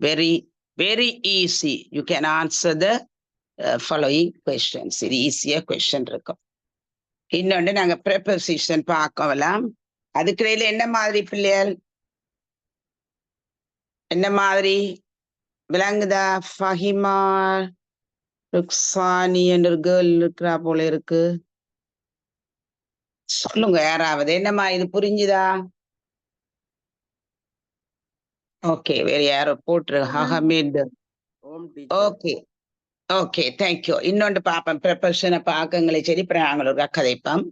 S2: Very, very easy. You can answer the following questions. இது ஈஸியா கொஸ்டின் இருக்கும். இன்னொன்று நாங்க ப்ரெப்போசிஷன் பார்க்கலாம். அதுக்கிடையில என்ன மாதிரி பிள்ளைகள்? என்ன மாதிரி விளங்குதா? ஃபஹிமா, ருக்ஸானி என்ற ஒரு கேர்ள் இருக்கிறா போல இருக்கு. சொல்லுங்க யாராவது. என்னம்மா இது புரிஞ்சுதா? ஓகே, வேற யாரோ போட்டுரு. அகமேத். Okay okay, thank you. இன்னொன்று பார்ப்போம். ப்ரெப்போசிஷனை பார்க்கங்களை சரி, நாங்கள் கதைப்போம்.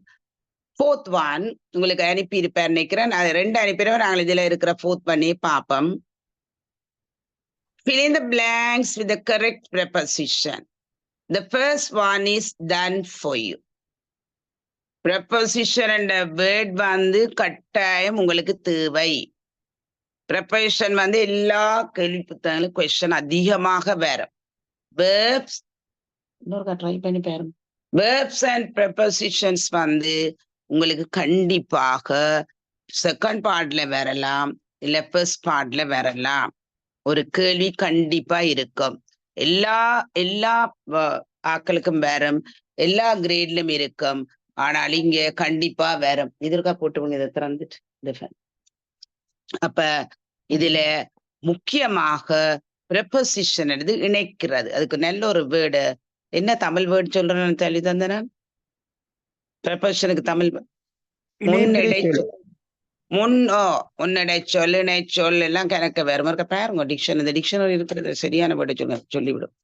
S2: Fourth one உங்களுக்கு அனுப்பி இருப்பேன் நினைக்கிறேன். அது 2 அனுப்பிடுவோம். நாங்கள் இதுல இருக்கிற fourth பண்ணி பார்ப்போம். Fill in the blanks with the correct preposition. The first one is done for you. Preposition and a word வந்து கட்டாயம் உங்களுக்கு தேவை. Preposition வந்து எல்லா கேள்வி புத்தகங்களும் question அதிகமாக வரும். Verbs இன்னொருக்கா ட்ரை பண்ணி பாருங்க. Verbs and prepositions வந்து உங்களுக்கு கண்டிப்பாக செகண்ட் பார்ட்ல வரலாம், இல்ல ஃபர்ஸ்ட் பார்ட்ல வரலாம். ஒரு கேள்வி கண்டிப்பா இருக்கும். எல்லா ஆக்களுக்கும் வரும், எல்லா கிரேட்லும் இருக்கும். ஆனால் இங்க கண்டிப்பா வரும். இதற்கா போட்டுவங்க இதை திறந்துட்டு. அப்ப இதுல முக்கியமாக ப்ரெப்போசிஷன் எடுத்து இணைக்கிறது. அதுக்கு நல்ல ஒரு வேர்டு. என்ன தமிழ் வேர்டு சொல்றேன்னு சொல்லி தந்தேன். ப்ரெப்போசிஷனுக்கு தமிழ் முன்னடை சொல், இணை சொல் எல்லாம் கணக்க வேற மாதிரி பாருங்க. இந்த டிக்ஷனரி இருக்கிறது சரியான வேர்டை சொல்லிவிடும்.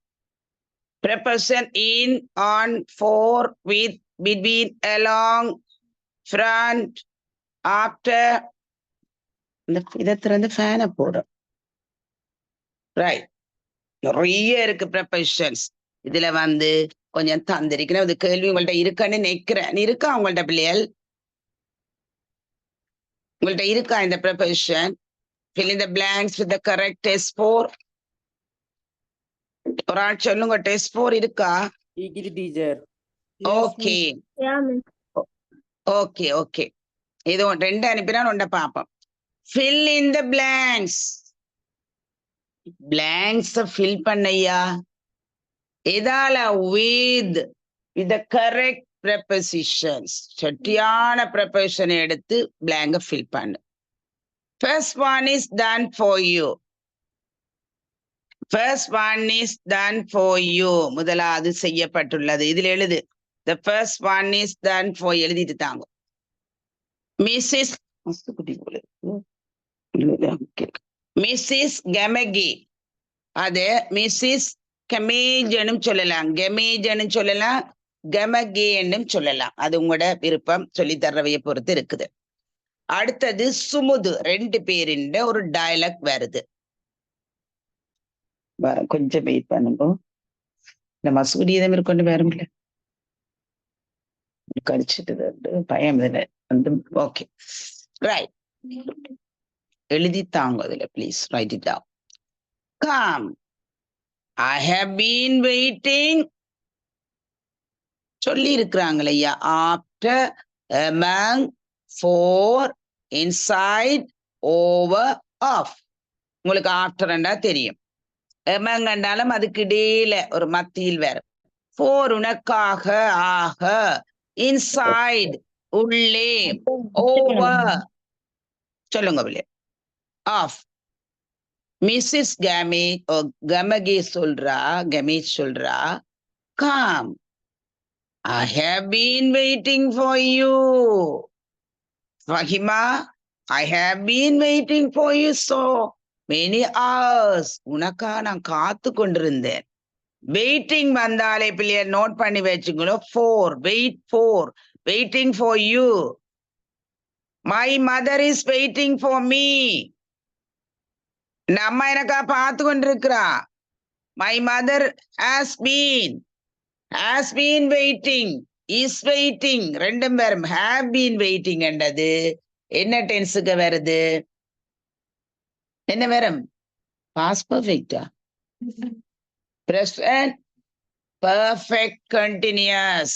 S2: Preposition in, on, for, with, between, along, front, after. இதை திறந்து ஃபேனை போடும். ரைட், நிறைய இருக்கு ப்ரெப்போசிஷன்ஸ். இதுல வந்து கொஞ்சம் தந்திருக்கணும். இது கேள்வி உங்கள்ட்ட இருக்கான்னு நினைக்கிறேன். இருக்கா உங்கள்ட்ட பிள்ளைகள்? உங்கள்ட்ட இருக்கா இந்த preposition? Fill in the blanks with the correct test 4. ஒரு ஆள் சொல்லுங்க, test 4 இருக்கா? Okay okay okay. இது 2 அனுப்பினா 1 பார்ப்போம். Fill in the blanks. blanks fill பண்ணையா எதால? with the correct prepositions. சரியான preposition எடுத்து blank fill பண்ணு. First one is done for you. First one is done for you. முதலாவது செய்யப்பட்டுள்ளது. இதில் எழுது. The first one is done for you. எழுதிட்டு தாங்க. Mrs. Gamage. அது Mrs. கமேஜனும் சொல்லலாம், கமேஜனும் சொல்லலாம், கமகேன்னும் சொல்லலாம். அது உங்களோட விருப்பம், சொல்லி தர்றவையை பொறுத்து இருக்குது. அடுத்தது சுமுது. 2 பேரின் ஒரு டயலாக் வருது. கொஞ்சம் வெயிட் பண்ணுங்க. இந்த மசூதி இதே மாதிரி கொண்டு வரும்ல கடிச்சிட்டு பயம் இல்லை வந்து ஓகே ரைட் எழுதி தாங்க அதுல please write it down come I have been waiting சொல்லி இருக்கிறாங்களே ஐயா after among for inside over off உங்களுக்கு ஆஃப்டர்ண்டா தெரியும் எமங்கண்டாலும் அதுக்கு இடையில ஒரு மத்தியில் வேற for உனக்காக ஆக inside உள்ளே over சொல்லுங்க பிள்ளை ஆஃப் மிஸ்ஸஸ் கமகே சொல்றா கமேஷ் சொல்றா come I have been waiting for you Fahima I have been waiting for you so many hours உனக்கா நான் காத்து கொண்டிருந்தேன் வெயிட்டிங் வந்தாலே பிள்ளைய நோட் பண்ணி வச்சுக்கணும் for waiting for you my mother is waiting for me இந்த அம்மா எனக்கா பார்த்து கொண்டிருக்கிறா my mother has been waiting is waiting ரெண்டும் வரும் have been waiting என்றது என்ன டென்ஸுக்கு வருது என்ன வரும் past perfect present perfect continuous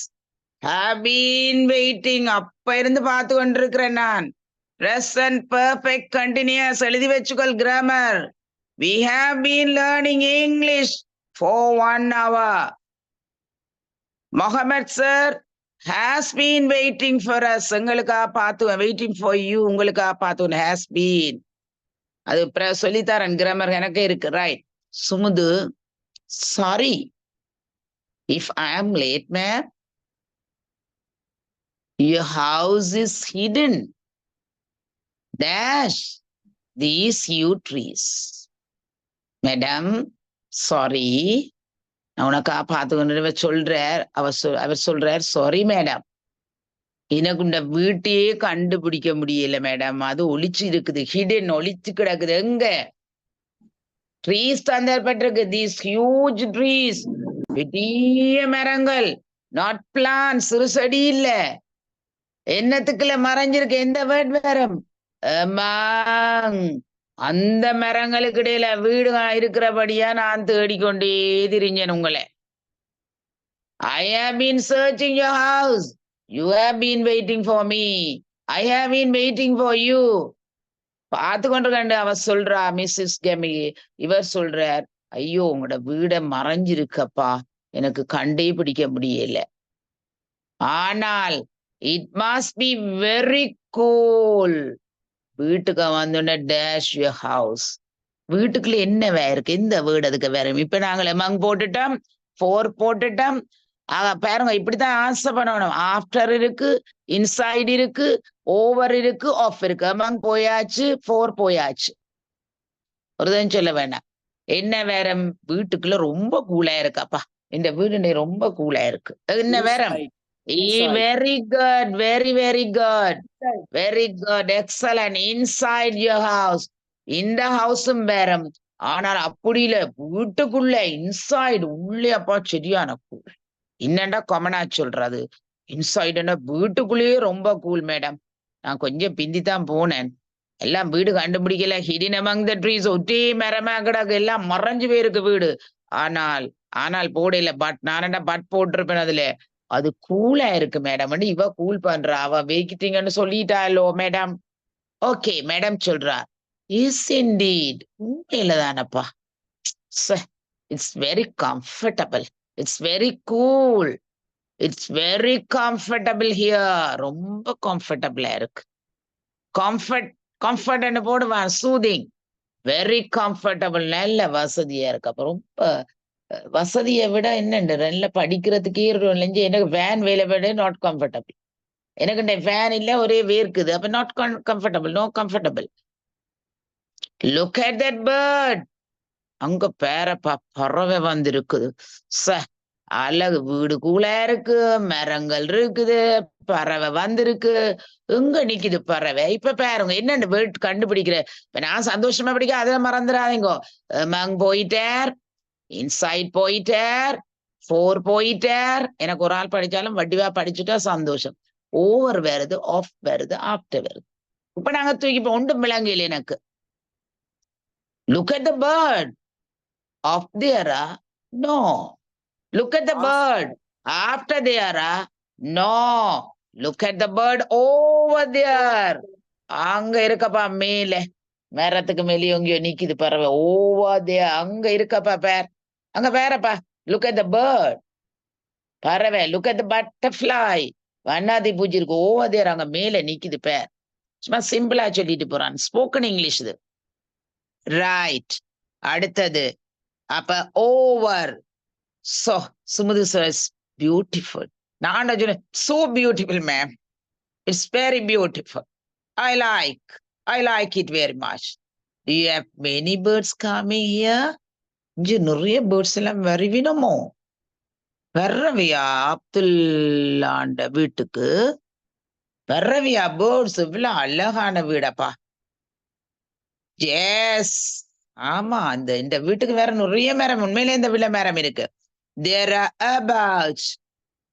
S2: have been waiting அப்ப இருந்து பார்த்து கொண்டிருக்கிறேன் நான் present perfect continuous எழுதி வச்சுக்கொள் grammar we have been learning English for 1 hour Mohammed sir has been waiting for us எங்களுக்காக பார்த்து waiting for you உங்களுக்காக பார்த்து has been அது சொல்லித்தரேன் கிராமர் எனக்கு இருக்கு right Sumudu sorry if I am late ma'am your house is hidden dash these huge trees madam sorry உனக்கா பார்த்து கொண்டு சொல்றார் அவர் சொல்றார் சாரி மேடம் எனக்கு இந்த வீட்டையே கண்டுபிடிக்க முடியல மேடம் அது ஒளிச்சு இருக்குது ஹிடன் ஒளிச்சு கிடக்குது எங்க ட்ரீஸ் தந்தப்பட்டிருக்கு தீஸ் ஹியூஜ் ட்ரீஸ் பெரிய மரங்கள் நாட் பிளான் சிறு செடி இல்ல என்னத்துக்குள்ள மறைஞ்சிருக்கு எந்த வேர்ட் வரும் அந்த மரங்களுக்கு இடையில வீடு இருக்கிறபடியா நான் தேடிக்கொண்டே திரிஞ்சேன் உங்களை I have been searching your house you have been waiting for me I have been waiting for you பார்த்து கொண்டு அவ சொல்றா மிஸ்ஸஸ் கெமி இவர் சொல்றார் ஐயோ உங்களோட வீட மறைஞ்சிருக்கப்பா எனக்கு கண்டே பிடிக்க முடியல ஆனால் it must be very cool வீட்டுக்கு வந்தோடனே டேஷ் யுவர் ஹவுஸ் வீட்டுக்குள்ள என்ன இருக்கு எந்த வீடு அதுக்கு வேற இப்ப நாங்கள் எமங் போட்டுட்டோம் for போட்டுட்டோம் பாருங்க இப்படித்தான் ஆன்சர் பண்ணணும் ஆஃப்டர் இருக்கு இன்சைட் இருக்கு ஓவர் இருக்கு ஆஃப் இருக்கு எமங் போயாச்சு for போயாச்சு ஒருதான் சொல்ல வேண்டாம் என்ன வேற வீட்டுக்குள்ள ரொம்ப கூலா இருக்காப்பா இந்த வீடு ரொம்ப கூலா இருக்கு என்ன வேற very good very very good very good excellent inside your house இந்த ஹவுஸும் வேறம் ஆனால் அப்படி இல்ல வீட்டுக்குள்ள இன்சைடு உள்ளே அப்பா சரியான கூல் என்னண்டா கொமனா சொல்றது இன்சைடுன்னா வீட்டுக்குள்ளேயே ரொம்ப கூல் மேடம் நான் கொஞ்சம் பிந்தித்தான் போனேன் எல்லாம் வீடு கண்டுபிடிக்கல hidden among the trees ஒட்டே மரமா கிடக்கு எல்லாம் மறைஞ்சு போயிருக்கு வீடு ஆனால் போடல நானண்டா பட் போட்டிருப்பேன் அதுல அது கூலா இருக்கு மேடம் இவ கூல் பண்றா அவ வெயிட்டிங்கன்னு சொல்லிட்டாலோ மேடம் ஓகே மேடம் சொல்றா இஸ் இன்டீட் உண்மையில தானப்பா it's very comfortable it's very cool it's very comfortable here ரொம்ப கம்ஃபர்டபிளா இருக்கு கம்ஃபர்ட் போடுவான் சூதிங் வெரி கம்ஃபர்டபிள் நல்ல வசதியா இருக்கு அப்ப ரொம்ப வசதியை விட என்னண்டு நல்ல படிக்கிறதுக்கே எனக்கு வேன் வேலை விட நாட் கம்ஃபர்டபிள் எனக்கு இந்த ஃபேன் இல்ல ஒரே வேர்க்குது அப்ப not comfortable no comfortable look at that bird அங்க பேரப்பா பறவை வந்திருக்குது அழகு வீடு கூலா இருக்கு மரங்கள் இருக்குது பறவை வந்திருக்கு எங்க நிக்குது பறவை இப்ப பாருங்க என்னன்னு வேர்ட் கண்டுபிடிக்கிற இப்ப நான் சந்தோஷமா பிடிக்க அதை மறந்துடாதீங்க போயிட்டார் இன்சைட் போயிட்டார் 4 போயிட்டார். எனக்கு ஒரு ஆள் படிச்சாலும் வடிவா படிச்சுட்டா சந்தோஷம். ஓவர் வருது, ஆஃப் வருது, ஆஃப்டர் வருது. இப்ப நாங்க தூக்கி ஒன்றும் விளங்கல எனக்கு. Look at the bird. Off there? No. Look at the bird. After there? No. Look at the bird over there. அங்க இருக்கப்பா மேல, மரத்துக்கு மேலே எங்கேயோ நிக்குது பறவை. Over there. அங்க இருக்கப்பா பேர். அங்க பேரப்பா. Look at the bird. பறவை. Look at the butterfly. வண்ணாதி பூச்சி இருக்கு. Over there. அங்க மேல நிக்குது பேர். சும்மா சிம்பிளா சொல்லிட்டு போறான். ஸ்போக்கன் இங்கிலீஷ் இது. ரைட். அடுத்தது அப்ப over. So, Sumudhu says, beautiful. நான் சொன்னேன், so beautiful, ma'am. It's very beautiful. I like it very much. Do you have many birds coming here? இங்க நிறைய பேர்ட்ஸ் எல்லாம் வருவினமோ? வர்றவியா அப்துல்லாண்ட வீட்டுக்கு? வர்றவியா பேர்ட்ஸ்? இவ்வளவு அழகான வீடப்பா. எஸ், ஆமா, இந்த வீட்டுக்கு வேற நிறைய மரம், உண்மையிலே இந்த விழ மரம் இருக்கு. There are about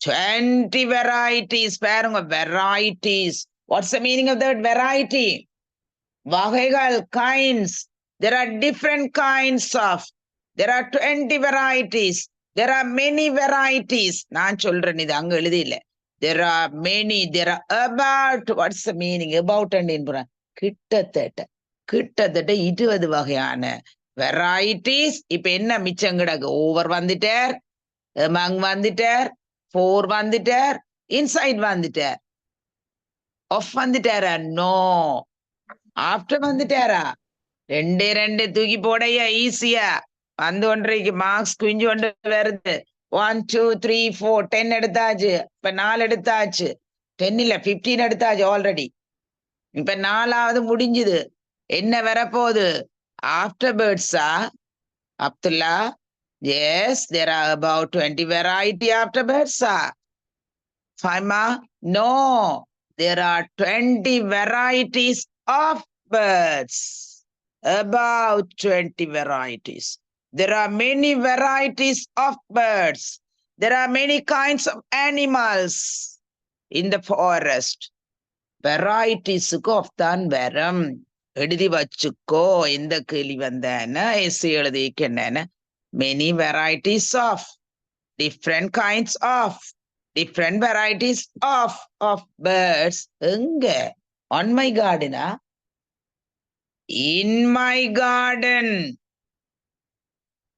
S2: 20 varieties. பாருங்க, varieties. What's the meaning of that variety? வகைகள், kinds. There are different kinds of. There are 20 varieties. There are many varieties. நான் சொல்றேன், இது அங்க எழுதி இல்ல. There are many. There are about. What's the meaning? About and கிட்டத்தட்ட 20 வகையான varieties. இப்ப என்ன மிச்சம் கிடக்கு? ஓவர் வந்துட்டார், among வந்துட்டார், 4 வந்துட்டார், inside வந்துட்டார், off வந்துட்டாரா? நோ. ஆஃப்டர் வந்துட்டாரா? 2 தூக்கி போடையா ஈஸியா வந்து ஒன்றைக்கு மார்க்ஸ் குஞ்சு கொண்டு வருது. 1 2 3 4 10 எடுத்தாச்சு. இப்ப 4 எடுத்தாச்சு. 10 இல்ல 15 எடுத்தாச்சு ஆல்ரெடி. இப்ப 4வது முடிஞ்சுது. என்ன வரப்போகுது? ஆஃப்டர் பேர்ட்ஸா Abdullah? Yes, there are about 20 variety after birds. Faima? No, there are 20 varieties of birds. About 20 varieties. There are many varieties of birds. There are many kinds of animals in the forest. Varieties of தான் வரும். எழுதி வச்சுக்கோ, எந்த கேள்வி வந்தேன்னா essay எழுதிக்கன்னு. Many varieties of, different kinds of, different varieties of birds. எங்க? On my garden. In my garden.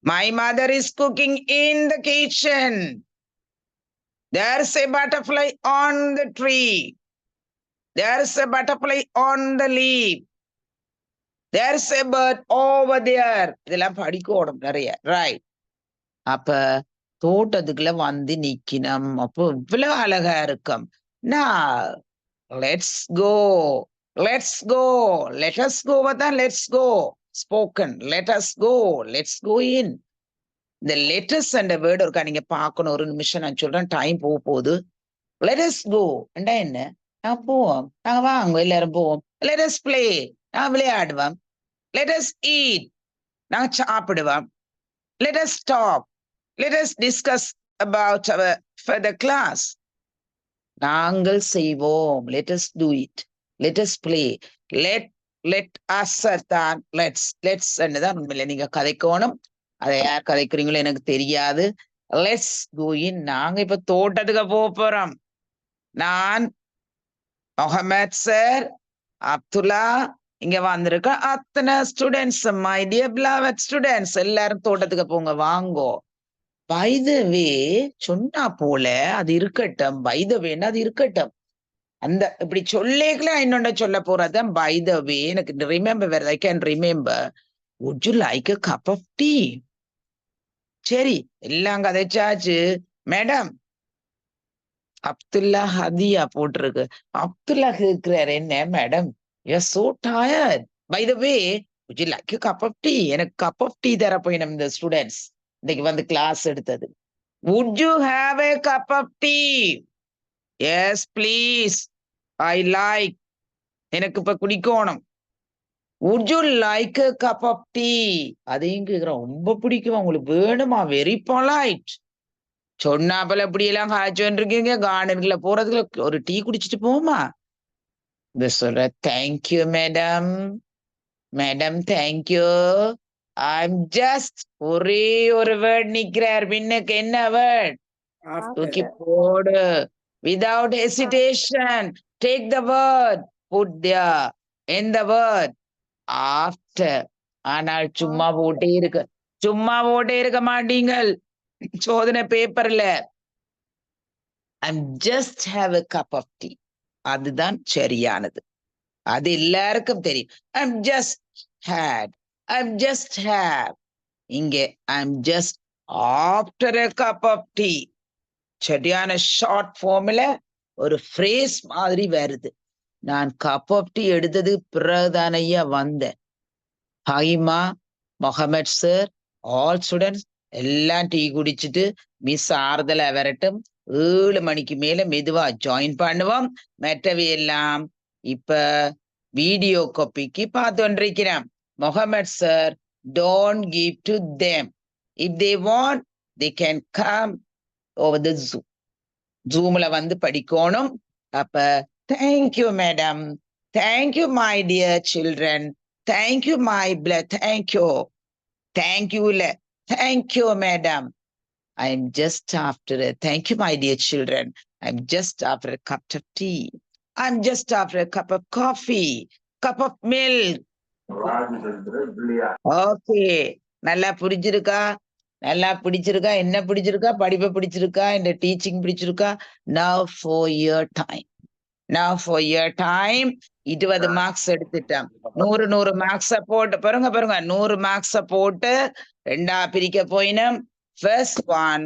S2: My mother is cooking in the kitchen. There's a butterfly on the tree. There's a butterfly on the leaf. There's a bird over there. இதெல்லாம் படிக்கணும் நிறைய. Right. அப்ப தோட்டத்துக்குள்ள வந்து நிக்கணும். அப்போ இவ்வளவு அழகா இருக்கும். நான் let's go. Let's go. Let us go. தான் let's go. Spoken. Let us go. Let's go in. இந்த லெட்டஸ் என்ற வேர்டு இருக்கா, நீங்க பார்க்கணும். ஒரு நிமிஷம் நான் சொல்றேன், டைம் போகுது. Let us go என்றா என்ன? நான் போவோம், நாங்க வாங்க எல்லாரும் போவோம். Let us play, நான் விளையாடுவோம். Let us eat, நாங்க சாப்பிடுவோம். Let us talk, let us discuss about our further class. நாங்கள் செய்வோம். Let us do it. Let us play. Let us தான் let's தான் உண்மையில நீங்க கதைக்கணும். அதை யார் கதைக்கிறீங்களோ எனக்கு தெரியாது. Let's go in. நாங்க இப்ப தோட்டத்துக்கு போறோம். நான், முகமது சார், அப்துல்லா இங்க வந்திருக்க அத்தனை students, my dear beloved students, எல்லாரும் தோட்டத்துக்கு போங்க, வாங்கோ. பை த வே சொன்னா போல அது இருக்கட்டும். பை த வேன்னு அது இருக்கட்டும். அந்த இப்படி சொல்லேக்கல இன்னொன்னு சொல்ல போறதான் பை த வே. எனக்கு remember, I can remember. would you like a cup of tea? சரி, எல்லாம் கதைச்சாச்சு. மேடம், அப்துல்லா ஹதியா போட்டிருக்கு. அப்துல்லா கேட்கிறாரு, என்ன madam, you're so tired. By the way, would you like a cup of tea? எனக்கு கப் ஆஃப் டீ தர போயிடும் இந்த ஸ்டூடெண்ட்ஸ் இன்னைக்கு வந்து கிளாஸ் எடுத்தது. would you have a cup of tea? yes please, I like, எனக்கு இப்ப குடிக்கணும். would you like a cup of tea? அதையும் கேக்குறோம், ரொம்ப பிடிக்குமா உங்களுக்கு, வேணுமா? Very polite. சொன்னாப்பல இப்படி எல்லாம் காய்ச்சல் இருக்கீங்க, கார்டனுக்குள்ள போறதுக்குள்ள ஒரு டீ குடிச்சிட்டு போமா. இந்த சொல்ற thank you madam, madam thank you. I'm just ஒரே ஒரு வேர்ட் நிக்கிறார், பின்னுக்கு என்ன வேர்ட்? தூக்கி போடு. Without hesitation, take the word, put there. In the word, after. ஆனால் சும்மா போட்டே இருக்க மாட்டீங்கள் சோதனை பேப்பர்ல. I'm just have a cup of tea. அதுதான் சரியானது. அது எல்லாருக்கும் தெரியும். I'm just have. இங்கே I'm just after a cup of tea. சரியான ஷார்ட் ஃபார்ம்ல ஒரு ஃப்ரேஸ் மாதிரி வருது. நான் கப் ஆஃப் டீ எடுத்தது பிறகுதானையா வந்தேன். ஹைமா, முகமது சார், ஆல் ஸ்டூடெண்ட்ஸ் எல்லாம் டீ குடிச்சிட்டு மிஸ் ஆறுதல வரட்டும். 7 மணிக்கு மேல மெதுவா ஜாயின் பண்ணுவோம். மற்றவை எல்லாம் இப்ப வீடியோ காப்பிக்கு பார்த்து கொண்டிருக்கிறேன். Mohamed sir, don't give to them. If they want, they can come over the Zoom. Zoomல வந்து படிக்கணும். அப்ப thank you madam, thank you my dear children, thank you my blood, thank you இல்ல, thank you madam. I'm just after a thank you, my dear children. I'm just after a cup of tea. I'm just after a cup of coffee, cup of milk. Okay. நல்லா புரிஞ்சிருக்கா? நல்லா பிடிச்சிருக்கா? என்ன பிடிச்சிருக்கா? படிப்பை பிடிச்சிருக்கா? இந்த teaching பிடிச்சிருக்கா? Now for your time. 20 marks எடுத்துட்டேன். 100 மார்க்ஸ போட்டு பாருங்க 100 மார்க்ஸ போட்டு 2ஆ பிரிக்க போயினும். ஃபர்ஸ்ட் ஒன்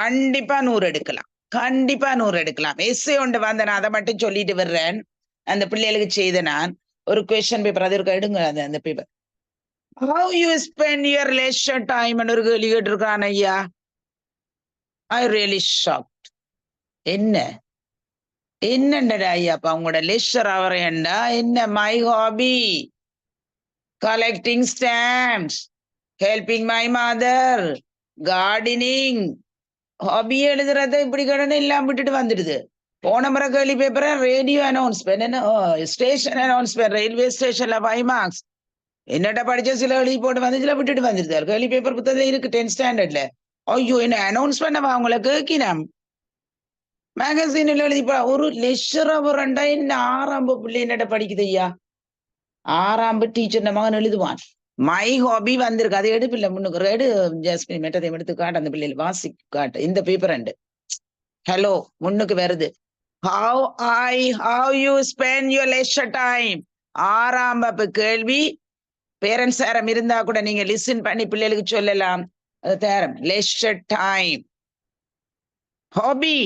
S2: கண்டிப்பா 100 எடுக்கலாம். எஸ்ஸே ஒன்று வந்த நான் அதை மட்டும் சொல்லிட்டு வர்றேன். அந்த பிள்ளைகளுக்கு செய்த நான் ஒரு கொஸ்டின் பேப்பர் அது இருக்க எடுங்க. அந்த paper How you spend your leisure time ன்னு ஒரு கேள்வி கேட்டிருக்கான் ஐயா. I really shocked. என்னண்டா ஐயாப்பா உங்களோட லெஷர் அவர் ஏண்டா? என்ன? My hobby collecting stamps, helping my mother, gardening. Hobby எழுதுறத இப்படி கடனை எல்லாம் விட்டுட்டு வந்துடுது. போன முறை கேள்வி பேப்பர் ரேடியோ அனௌன்ஸ்மெண்ட், என்ன ஸ்டேஷன் அனௌன்ஸ்மெண்ட், ரயில்வே ஸ்டேஷன்ல 5 மார்க்ஸ். என்னட்ட படிச்ச சில எழுதி போட்டு வந்து சில விட்டுட்டு வந்துடுது. கேள்வி பேப்பர் புத்தகம் இருக்கு 10th ஸ்டாண்டர்ட்ல. ஐயோ என்ன அனௌன்ஸ்மெண்ட் அவங்கள கேட்கினோம். மேகசின்ல எழுதிப்பா ஒரு லெஷர் அவர்ண்டா. என்ன 6ஆம் பிள்ளை என்னட்ட படிக்குது ஐயா. 6ஆம் டீச்சர் மகன் எழுதுவான். மை ஹாபி வந்திருக்கு. அதை எடுப்பில்ல முன்னுக்கு எடு ஜாஸ்மின் மெட்டதையும் எடுத்து காட்டு. அந்த பிள்ளைகள் வாசி காட்டு. இந்த பேப்பர் அண்டு ஹலோ முன்னுக்கு வருது. How you spend your leisure time. 6ஆம் வகுப்பு கேள்வி. பேரண்ட்ஸ் யாரும் இருந்தா கூட நீங்க லிசன் பண்ணி பிள்ளைகளுக்கு சொல்லலாம். அது theorem leisure time. Hobby,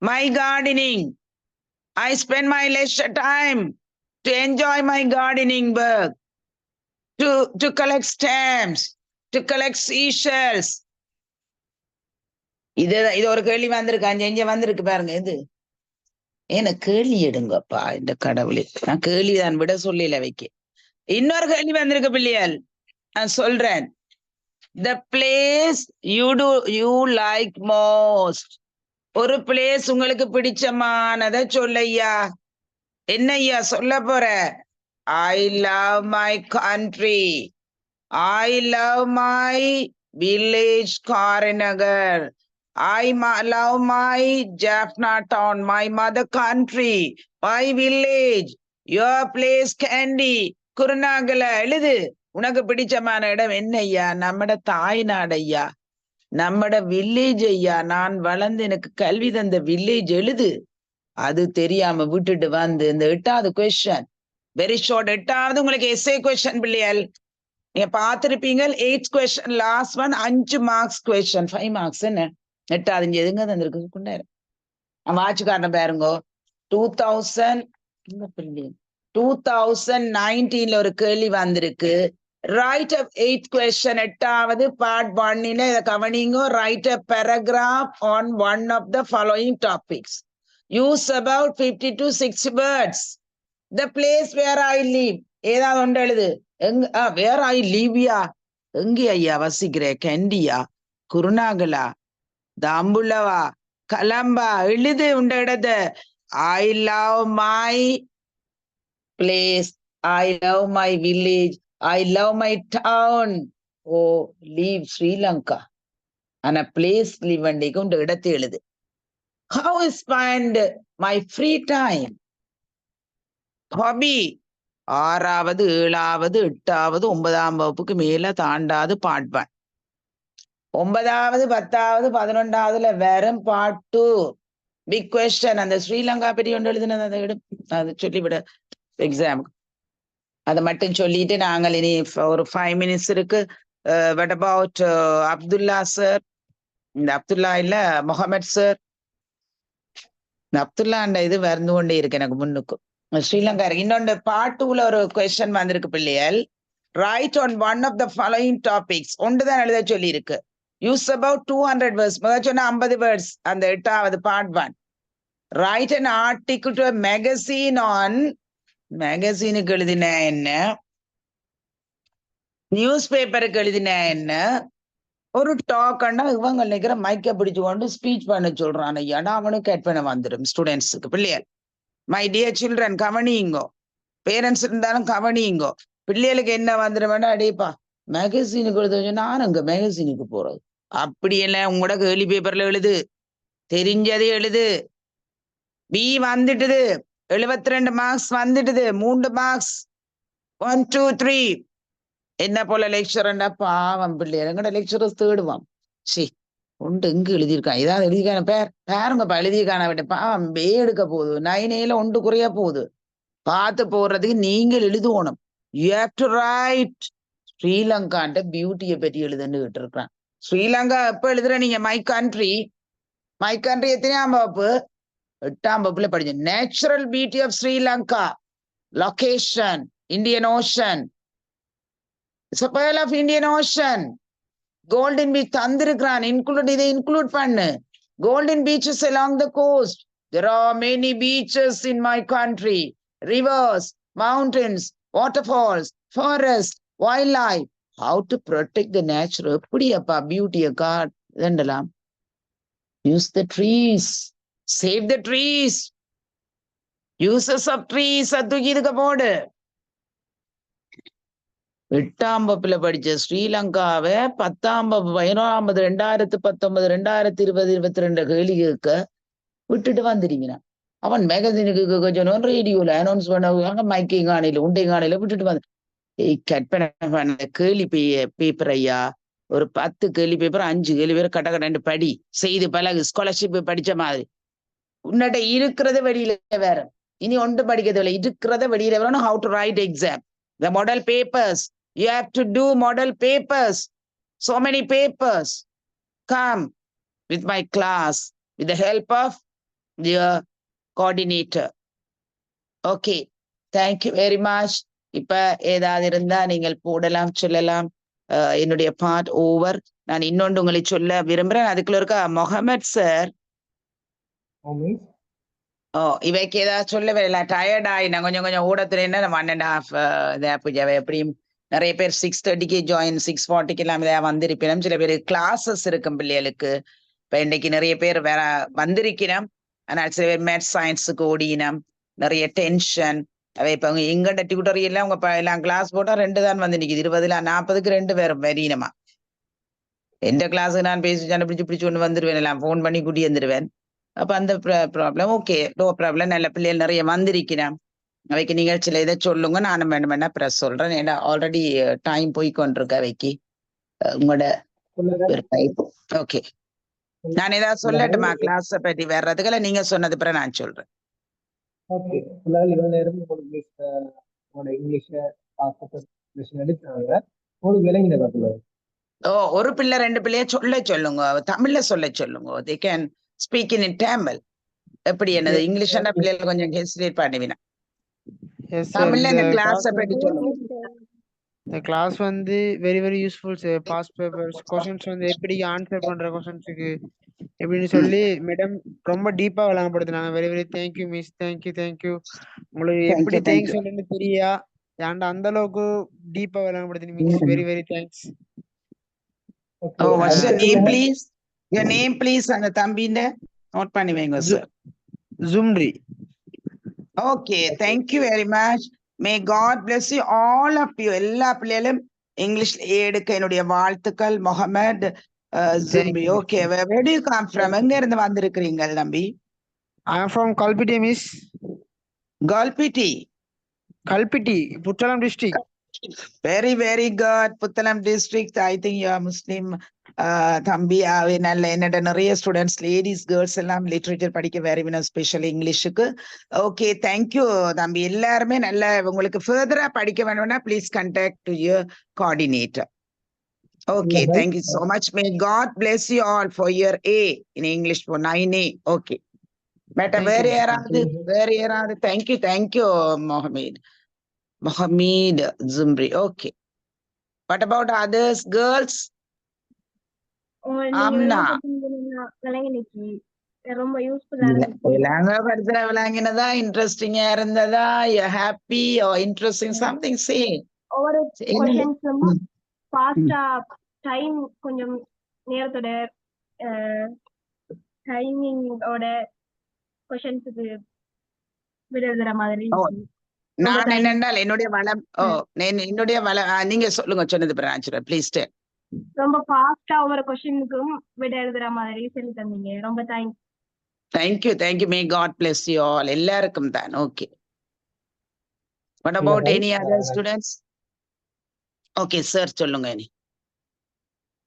S2: my gardening. I spend my leisure time to enjoy my gardening work, to collect stamps, to collect seashells. இது ஒரு கேள்வி வந்திருக்கு. அஞ்சு வந்திருக்கு பாருங்க. இது ஏன்னா கேள்வி எடுங்கப்பா இந்த கடவுளே. நான் கேள்விதான் விட சொல்லல வைக்க. இன்னொரு கேள்வி வந்திருக்கு பிள்ளையால். நான் சொல்றேன். The place you like most. ஒரு பிளேஸ் உங்களுக்கு பிடிச்சமானதை சொல்லையா. என்னையா சொல்ல போற? I love my country. I love my village Karinagar. I love my Jaffna town, my mother country, my village, your place Kandy, Kurunagala. எழுது. உனக்கு பிடிச்சமான இடம் என்னையா? நம்மட தாய் நாடையா, நம்மட வில்லேஜ் ஐயா. நான் வளர்ந்து எனக்கு கல்வி தந்த வில்லேஜ் எழுது. அது தெரியாம விட்டுட்டு வந்து இந்த 8வது கொஸ்டின் வெரி ஷார்ட். 8வது உங்களுக்கு எஸ்ஏ கொஸ்டின் பிள்ளையால் நீங்க பார்த்திருப்பீங்க. 8th question last one 5 marks question 5 marks. என்ன 8வது எதுங்க தந்திருக்கு கொண்டாரு. வாட்சுக்காரன பாருங்க. 2019 ஒரு கேள்வி வந்திருக்கு. Write a 8th question. 8வது part 1 இத கவனிங்க. Write a paragraph on one of the following topics. Use about 50 to 60 words. The place where I live. ஏதாவது ஒன்று எழுது. where I live யா? எங்கே ஐயா வசிக்கிற? கண்டியா, குருநாகலா, தாம்புள்ளவா கலம்பா எழுது உண்ட இடத்த. I love my place, I love my village, I love my town. Oh, leave Sri Lanka. ஆனா place leave வண்டிக்கு உண்ட இடத்தை எழுது. How I spend my free time? Hobby. 6வது 7வது 8வது 9ஆம் வகுப்புக்கு மேல தாண்டாது பாட்பான். 9வது 10வது 11வதுல வெறும் பாட்டு. Big question. அந்த ஸ்ரீலங்கா பற்றி ஒன்று எழுதுனது அதை அது சொல்லிவிட எக்ஸாம். அதை மட்டும் சொல்லிட்டு நாங்கள் இனி ஒரு 5 minutes இருக்கு. what about Abdullah sir? இந்த அப்துல்லா இல்ல முகமது சார். இந்த அப்துல்லாண்ட இது வந்து கொண்டே இருக்கு எனக்கு முன்னுக்கு. ஸ்ரீலங்கா இன்னொன்று பாட்டுல ஒரு கொஸ்டின் வந்திருக்கு பிள்ளைகள். Write on one of the following topics. ஒன்றுதான் எழுத சொல்லி இருக்கு. Use about 200 words. முதல் சொன்ன 50 வேர்ட்ஸ். அந்த 8வது part 1. Write an article to magazine on. மேகசினுக்கு எழுதின என்ன, நியூஸ் பேப்பருக்கு எழுதின என்ன, ஒரு டாக்னா இவங்க நினைக்கிற மைக்க பிடிச்சு கொண்டு ஸ்பீச் பண்ண சொல்றான். ஐயா அவனுக்கு கேட் பண்ண வந்துடும் ஸ்டூடெண்ட்ஸுக்கு. பிள்ளைகள் மை டியர் சில்ட்ரன் கவனியுங்கோ. பேரண்ட்ஸ் இருந்தாலும் கவனியுங்கோ. பிள்ளைகளுக்கு என்ன வந்துடும் வேண்டாம். அடேப்பா மேகசினுக்கு எழுத நான் அங்க மேகசினுக்கு போறது. அப்படியெல்லாம் உங்களோட கேள்வி பேப்பர்ல எழுது. தெரிஞ்சது எழுது. பி வந்துட்டுது. 72 மார்க்ஸ் வந்துட்டுது. 3 மார்க்ஸ். 1 2 3. என்ன போல லெக்சர்ண்டா பாவம் பிள்ளைகள். எங்கட லெக்சரர்ஸ் தேடுவான். சி உண்டு இங்கு எழுதியிருக்கான். இதாவது எழுதியிருக்கான பேருங்கப்பா எழுதியிருக்கான விட்ட பாவம் எடுக்க போகுது. 9Aல ஒன்று குறைய போகுது. பார்த்து போடுறதுக்கு நீங்கள் எழுதுவோணும். You have to write. ஸ்ரீலங்காண்ட பியூட்டியை பற்றி எழுதுன்னு கேட்டிருக்கான். ஸ்ரீலங்கா எப்ப எழுதுற நீங்க? My country. மை கண்ட்ரி எத்தனையாம் வகுப்பு? 8ஆம் வகுப்புல படிச்ச. Natural beauty of Sri Lanka. Location Indian ocean. It's a pearl of Indian Ocean. Golden beach தந்திருக்கிறான். இதை இன்க்ளூட் பண்ணு. Golden beaches along the coast. There are many beaches in my country. Rivers, mountains, waterfalls, forests, wildlife. How to protect the nature. எப்படியப்பா பியூட்டியை இதெல்லாம். Use the trees. Save the trees. Uses of trees. தூக்கி இதுக்கு போடு. 8ஆம் வகுப்புல படிச்ச ஸ்ரீலங்காவை 10ஆம் வகுப்பு 11வது 2019 2020 22 கேள்வி கேட்க விட்டுட்டு வந்துட்டீங்கன்னா அவன் மேகசினுக்கு கொஞ்சம் ரேடியோல அனௌன்ஸ் பண்ணுவாங்க. மைக்கையும் காணையில உண்டையும் காணையில விட்டுட்டு வந்து கற்பனை கேள்வி பேப்பர் ஐயா. ஒரு 10 கேள்வி பேப்பர் 5 கேள்வி பேப்பர் கட்ட கட்ட படி செய்து பழகு. ஸ்காலர்ஷிப் படிச்ச மாதிரி. உன்னிட்ட இருக்கிறத வெளியில வேற. இனி ஒன்று படிக்கிறதில்லை. இருக்கிறத வெளியில வரணும். How to right exam. The model papers. You have to do model papers. So many papers. Come with my class with the help of your coordinator. Okay. Thank you very much. இப்ப ஏதாவது இருந்தா நீங்கள் போடலாம், சொல்லலாம். என்னுடைய part over. நான் இன்னொன்று உங்களை சொல்ல விரும்புறேன். அதுக்குள்ள இருக்க முகமது சார். இவைக்கு ஏதாவது சொல்ல வரல. டயர்ட் ஆகி நான் கொஞ்சம் ஓடத்துலேன்னா 1.5 பூஜாவை எப்படியும் நிறைய பேர் 6:30க்கு ஜாயின் 6:40க்கு எல்லாம் வந்திருப்பினோம். சில பேர் கிளாஸஸ் இருக்கும் பிள்ளைகளுக்கு. இப்ப இன்னைக்கு நிறைய பேர் வேற வந்திருக்கிறோம். ஆனால் சில பேர் மேத்ஸ் சயின்ஸுக்கு ஓடினோம். நிறைய டென்ஷன். அவை இப்ப எங்கண்ட டியூட்டரி எல்லாம் உங்க எல்லாம் கிளாஸ் போட்டா 2 தான் வந்து நிக்குது. 20ல 40க்கு 2 பேரும் வரீனமா. எந்த கிளாஸுக்கு நான் பேசி பிடிச்சு கொண்டு வந்துருவேன். எல்லாம் போன் பண்ணி கூட்டி வந்துருவேன். அப்ப அந்த ப்ராப்ளம் ஓகே, நோ ப்ராப்ளம். நல்ல பிள்ளைகள் நிறைய வந்திருக்கிறேன். அவைக்கு நிகழ்ச்சியில இதை சொல்லுங்க. நானும் வேணுமென்னா பிரஸ் சொல்றேன். ஏன்னா ஆல்ரெடி டைம் போய் கொண்டிருக்க அவைக்கு உங்களோட ஓகே. நான் ஏதாவது சொல்லட்டுமா கிளாஸ பற்றி வர்றதுக்குள்ள? நீங்க சொன்னது பிறகு நான் சொல்றேன்.
S1: ஓகே. இவ்வளவு நேரம் இங்கிலீஷ் எடுத்தாங்க. உங்களுக்கு விளங்கினதா?
S2: ஒரு பிள்ளை 2 பிள்ளைய சொல்லுங்க. தமிழ்ல சொல்லுங்க. they can speak in Tamil. எப்படி என்னது இங்கிலீஷ்னா பிள்ளைகள் கொஞ்சம் ஹெசிடேட் பண்ணுவீனா. தமிழ்ல இந்த கிளாஸ பத்தி சொல்லுங்க.
S3: இந்த கிளாஸ் வந்து very very useful sir. Past papers questions வந்து எப்படி ஆன்சர் பண்ற क्वेश्चंஸ்க்கு எப்படின்னு சொல்லி மேடம் ரொம்ப டீப்பா விளங்கப்படுத்துனாங்க. Very very thank you miss. Thank you. உங்களுக்கு எப்படி தேங்க்ஸ் சொல்லணும்னு தெரியா ஏன்டா அந்த அளவுக்கு டீப்பா விளங்கப்படுத்தினீங்க miss. Very very thanks.
S2: Oh, what's your name please? your name please அந்த தம்பிண்ட நோட் பண்ணி வைங்க sir.
S3: Zumri.
S2: Okay, thank you very much. May God bless you all of you. எல்லா பிள்ளைகளும் இங்கிலீஷ்ல எடுக்க என்னுடைய வாழ்த்துக்கள். Mohammed Zumri. Okay, where do you come from? எங்க இருந்து வந்திருக்கிறீங்க தம்பி?
S3: I am from Kalpiti, miss.
S2: Galpiti.
S3: Kalpiti, Puttalam district.
S2: Very, very good. Puttalam district. I think you are Muslim. தம்பி நல்ல என்னோட நிறைய ஸ்டூடெண்ட்ஸ் லேடிஸ் கேர்ள்ஸ் எல்லாம் லிட்ரேச்சர் படிக்க வேற வேணும் ஸ்பெஷல் இங்கிலீஷுக்கு. ஓகே, தேங்க்யூ தம்பி. எல்லாருமே நல்ல உங்களுக்கு ஃபர்தரா படிக்க வேணும்னா please contact to your coordinator. Okay, thank you so much. May God bless you all for your A in English for 9A. Okay, மேட்ட வேற யாராவது thank you Mohammed Zumri. Okay. What about others, girls? Amna.
S4: ரொம்ப யூஸ்ஃபுல்லா
S2: விளங்கினதா இன்ட்ரெஸ்டிங்கா இருந்ததா? You happy or interesting something? Say.
S4: ஒவ்வொரு क्वेश्चंसும் ஃபாஸ்டா time கொஞ்சம் நேரத்தோட டைமிங்கோட क्वेश्चंஸ்க்கு விடுற மாதிரி.
S2: நான் என்னென்றால் என்னுடைய வளம் நீங்க சொல்லுங்க சொன்னது பிரான்ச் ப்ளீஸ்.
S4: ரொம்ப ஃபாஸ்டா ஒவ்வொரு क्वेश्चनக்கும் விட எழுதுற மாதிரி சொல்லி தந்தீங்க. ரொம்ப
S2: thank you. May God bless you all. எல்லாருக்கும் தான். Okay. What about any other students? Okay sir, சொல்லுங்க.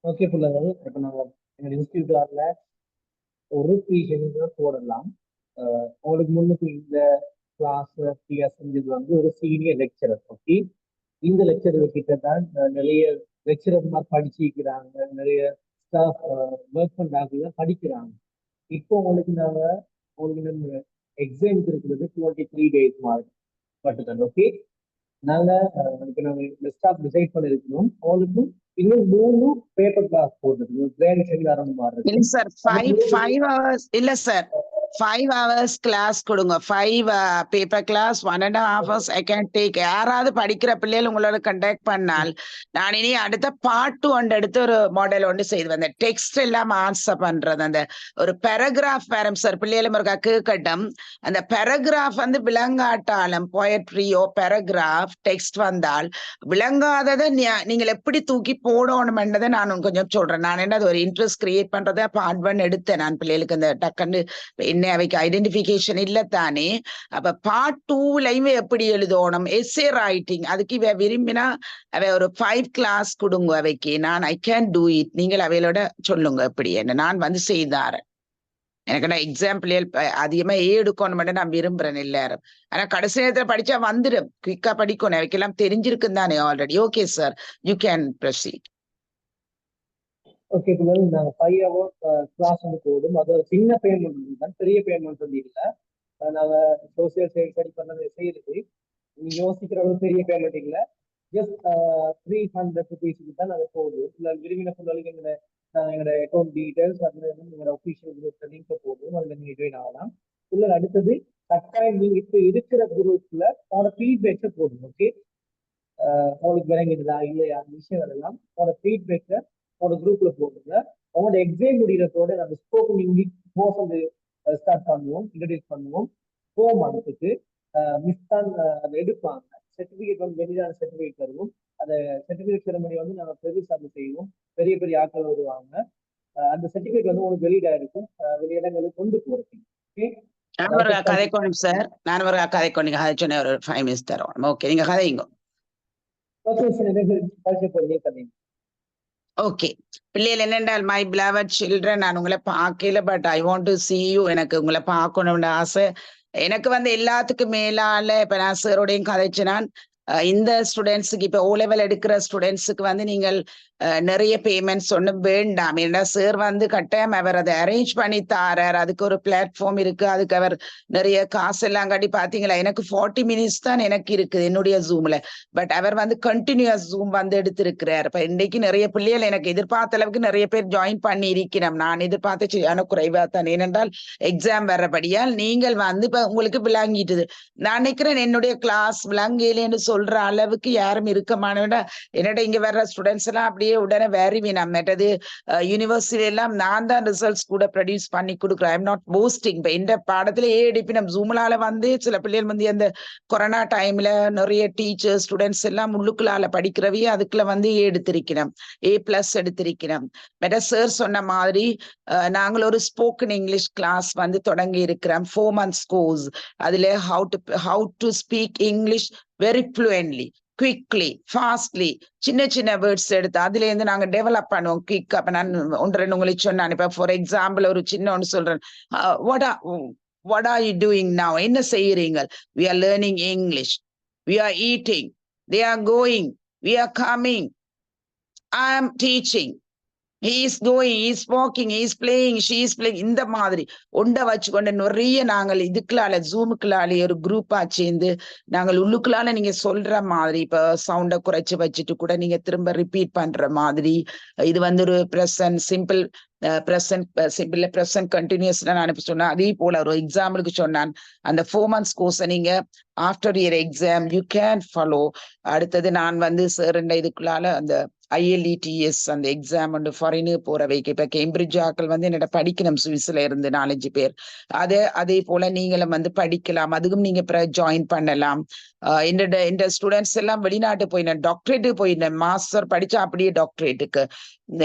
S1: ஓகே பிள்ளைகள், இப்போ நாங்கள் எங்கள் இன்ஸ்டியூட்ல ஒரு ப்ரீசென்ட் போடலாம். உங்களுக்கு முன்னுக்கு இந்த கிளாஸ் செஞ்சது வந்து ஒரு சீனியர் லெக்சரர். ஓகே, இந்த லெக்சரர் கிட்ட தான் நிறைய லெக்சரர்மார் படிச்சிருக்கிறாங்க, நிறைய ஸ்டாஃப் ஒர்க் பண்றாங்க, படிக்கிறாங்க. இப்போ உங்களுக்கு எக்ஸாம்ஸ் இருக்கிறது 23 days மாதிரி மட்டும்தான். ஓகே, இப்போ நாங்கள் இந்த ஸ்டாஃப் டிசைட் பண்ணிருக்கணும். அவங்களுக்கு இன்னும் 3 பேப்பர் கிளாஸ் போடுறது கிராண்ட் செமினார் மாதிரி.
S2: இல்ல சார், 5 hours இல்ல சார், 5 hours கிளாஸ் கொடுங்க. 5 paper class 1.5 hours I can take. யாராவது படிக்கிற பிள்ளைகள் உங்களோட கண்டக்ட் பண்ணால் நான் இனி அடுத்த பார்ட் 2 எடுத்து ஒரு மாடல் ஒன்று செய்து வந்தேன். டெக்ஸ்ட் எல்லாம் ஆன்சர் பண்றது, அந்த ஒரு பேராகிராஃப் வேறம் சார் பிள்ளைகளும் இருக்கா கேட்கட்டும். அந்த பேராகிராஃப் வந்து விளங்காட்டாலும் போயட்ரியோ பேராகிராஃப் டெக்ஸ்ட் வந்தால் விளங்காததை நீங்கள் எப்படி தூக்கி போடணும்ன்றதை நான் கொஞ்சம் சொல்றேன். நான் என்ன ஒரு இன்ட்ரெஸ்ட் கிரியேட் பண்றதை பார்ட் 1 எடுத்தேன் நான் பிள்ளைகளுக்கு. அந்த டக்குன்னு அவைக்கு ஐடென்டிபிகேஷன் இல்ல தானே. அப்ப பார்ட் 2லயும் எப்படி எழுதணும், எஸ்ஏ ரைட்டிங், அதுக்கு இவ விரும்பினா அவ ஒரு 5 கிளாஸ் கொடுங்க அவைக்கு. நான் ஐ கேன் டூ இட். நீங்கள் அவையோட சொல்லுங்க எப்படி என்ன. நான் வந்து செய்தாரேன். எனக்கு நான் எக்ஸாம்பிள் அதிகமா எடுக்கணும் நான் விரும்புறேன் எல்லாரும். ஆனா கடைசி நேரத்துல படிச்சா வந்துடும், குயிக்கா படிக்கணும், அவைக்கெல்லாம் தெரிஞ்சிருக்கும் தானே already. Okay sir, you can proceed.
S1: Okay, இப்போ நாங்கள் 5 hours கிளாஸ் வந்து போடும். அது ஒரு சின்ன பேமெண்ட் தான், பெரிய பேமெண்ட் வந்து இல்லை. நாங்கள் சோசியல் சயின்ஸ் படி பண்ணது செய்யுது. நீங்கள் யோசிக்கிற ஒரு பெரிய பேமெண்ட் இல்லை. ஜஸ்ட் 300 rupees தான் நாங்கள் போடுவோம். இல்லை விரும்பின பொருளுக்கு எங்களோட அக்கௌண்ட் டீட்டெயில்ஸ் அதில் வந்து எங்களோட ஒஃபிஷியல் குரூப்ல லிங்க் போடுவோம். அதில் நீங்கள் ஜாயின் ஆகலாம். இல்லை அடுத்தது கட்டாயம் நீங்கள் இப்போ இருக்கிற குரூப்ல அவனோட ஃபீட்பேக்கை போடுங்க. ஓகே, உங்களுக்கு விளங்கிடுதா இல்லையா விஷயம் எல்லாம் அவனோட ஃபீட்பேக்கை அவனோட குரூப்ல போடுங்க. அவனோட எக்ஸாம் முடிகிறதோட நம்ம ஸ்போக்கன் இங்கிலீஷ் கோர்ஸ் வந்து ஸ்டார்ட் பண்ணுவோம், இன்ட்ரடியூஸ் பண்ணுவோம். 4 months மிஸ் தான் அதை எடுப்பாங்க. சர்டிஃபிகேட் வந்து வெளியான சர்டிஃபிகேட் தருவோம். அந்த சர்டிஃபிகேட் செரமனி வந்து நாங்கள் பெருசாக செய்வோம். பெரிய பெரிய ஆட்கள் வருவாங்க. அந்த சர்டிஃபிகேட் வந்து உங்களுக்கு வெளியிட இருக்கும், வெளியிடங்களுக்கு கொண்டு போறதுக்கு. ஓகே,
S2: கதைக்கணும் சார். நான் ஒரு கதைக்கொண்டு சொன்ன ஒரு 5 minutes தரோம். ஓகே, நீங்க கதைங்க. ஓகே, பிள்ளைகள் என்னென்றால் மை பிலவட் சில்ட்ரன், நான் உங்களை பார்க்கல, but I want to see you. எனக்கு உங்களை பார்க்கணும்னு ஆசை. எனக்கு வந்து எல்லாத்துக்கும் மேலால இப்ப நான் சாரோடையும் கதைச்சு நான் இந்த ஸ்டூடெண்ட்ஸுக்கு இப்ப O level எடுக்கிற ஸ்டூடெண்ட்ஸுக்கு வந்து நீங்கள் நிறைய பேமெண்ட்ஸ் ஒன்றும் வேண்டாம். ஏன்னா சார் வந்து கட்டாயம் அவர் அதை அரேஞ்ச் பண்ணி தாரார். அதுக்கு ஒரு பிளாட்ஃபார்ம் இருக்கு, அதுக்கு அவர் நிறைய காசு எல்லாம் காட்டி. பாத்தீங்களா, எனக்கு 40 minutes தான் எனக்கு இருக்குது என்னுடைய ஜூம்ல, பட் அவர் வந்து கண்டினியூஸ் ஜூம் வந்து எடுத்திருக்கிறார். இப்ப இன்னைக்கு நிறைய பிள்ளைகள் எனக்கு எதிர்பார்த்த அளவுக்கு நிறைய பேர் ஜாயின் பண்ணி இருக்கிறோம். நான் எதிர்பார்த்து செய்யான குறைவா தான், ஏனென்றால் எக்ஸாம் வர்றபடியால் நீங்கள் வந்து இப்ப உங்களுக்கு விளங்கிட்டுது. நான் நினைக்கிறேன் என்னுடைய கிளாஸ் விளங்கலேன்னு சொல்ற அளவுக்கு யாரும் இருக்க மாட்டேன். என்னோட இங்க வர்ற ஸ்டூடெண்ட்ஸ் எல்லாம் அப்படியே செய்ய உடனே வருவேன். மற்றது யூனிவர்சிட்டி எல்லாம் நான் தான் ரிசல்ட்ஸ் கூட ப்ரொடியூஸ் பண்ணி கொடுக்குறேன். I'm not posting. இப்போ இந்த பாடத்துல எடுப்பி நம்ம ஜூம்லால வந்து சில பிள்ளைகள் வந்து அந்த கொரோனா டைம்ல நிறைய டீச்சர்ஸ் ஸ்டூடெண்ட்ஸ் எல்லாம் உள்ளுக்குள்ளால படிக்கிறவையே அதுக்குள்ள வந்து எடுத்திருக்கிறோம், A+ எடுத்திருக்கிறோம். மெட்ட சார் சொன்ன மாதிரி நாங்கள் ஒரு ஸ்போக்கன் இங்கிலீஷ் கிளாஸ் வந்து தொடங்கி இருக்கிறோம், 4 months கோர்ஸ். அதுல how to speak English very fluently, quickly, fastly, சின்ன சின்ன வேர்ட்ஸ் எடுத்து அதுல இருந்து நாங்க டெவலப் பண்ணுவோம் குவிக். அப்ப நான் ஒன்று ரெண்டு உங்களுக்கு சொன்னேன். இப்ப ஃபார் எக்ஸாம்பிள் ஒரு சின்ன ஒன்று சொல்றேன். what are you doing now? என்ன செய்யறீங்க? We are learning English. We are eating. They are going. We are coming. I am teaching. He is going, he is walking, he is playing, she is playing. இந்த மாதிரி ஒண்ட வச்சுக்கொண்டு நிறைய நாங்கள் இதுக்குள்ளால ஜூமுக்குள்ளாலே ஒரு குரூப்பா சேர்ந்து நாங்கள் உள்ளுக்குள்ளால நீங்க சொல்ற மாதிரி இப்ப சவுண்ட குறைச்சு வச்சுட்டு கூட நீங்க திரும்ப ரிப்பீட் பண்ற மாதிரி இது வந்து ஒரு பிரசன்ட் சிம்பிள் பிரசன்ட் கண்டினியூஸ் நான் சொன்னேன். அதே போல ஒரு எக்ஸாம்பிளுக்கு சொன்னான், அந்த 4 months கோர்ஸை நீங்க after year exam you can follow. அடுத்தது நான் வந்து சார் இதுக்குள்ளால அந்த IELTS அந்த எக்ஸாம் வந்து ஃபாரினு போற வைக்க இப்ப கேம்பிரிட்ஜ் ஆக்கள் வந்து என்னோட படிக்கணும், சுவிஸ்ல இருந்து 4-5 பேர். அதே போல நீங்களும் வந்து படிக்கலாம், அதுக்கும் நீங்க ஜாயின் பண்ணலாம். என்னோட ஸ்டூடெண்ட்ஸ் எல்லாம் வெளிநாட்டு போயினேன், டாக்டரேட்டு போயினேன், மாஸ்டர் படிச்சா அப்படியே டாக்டரேட்டுக்கு.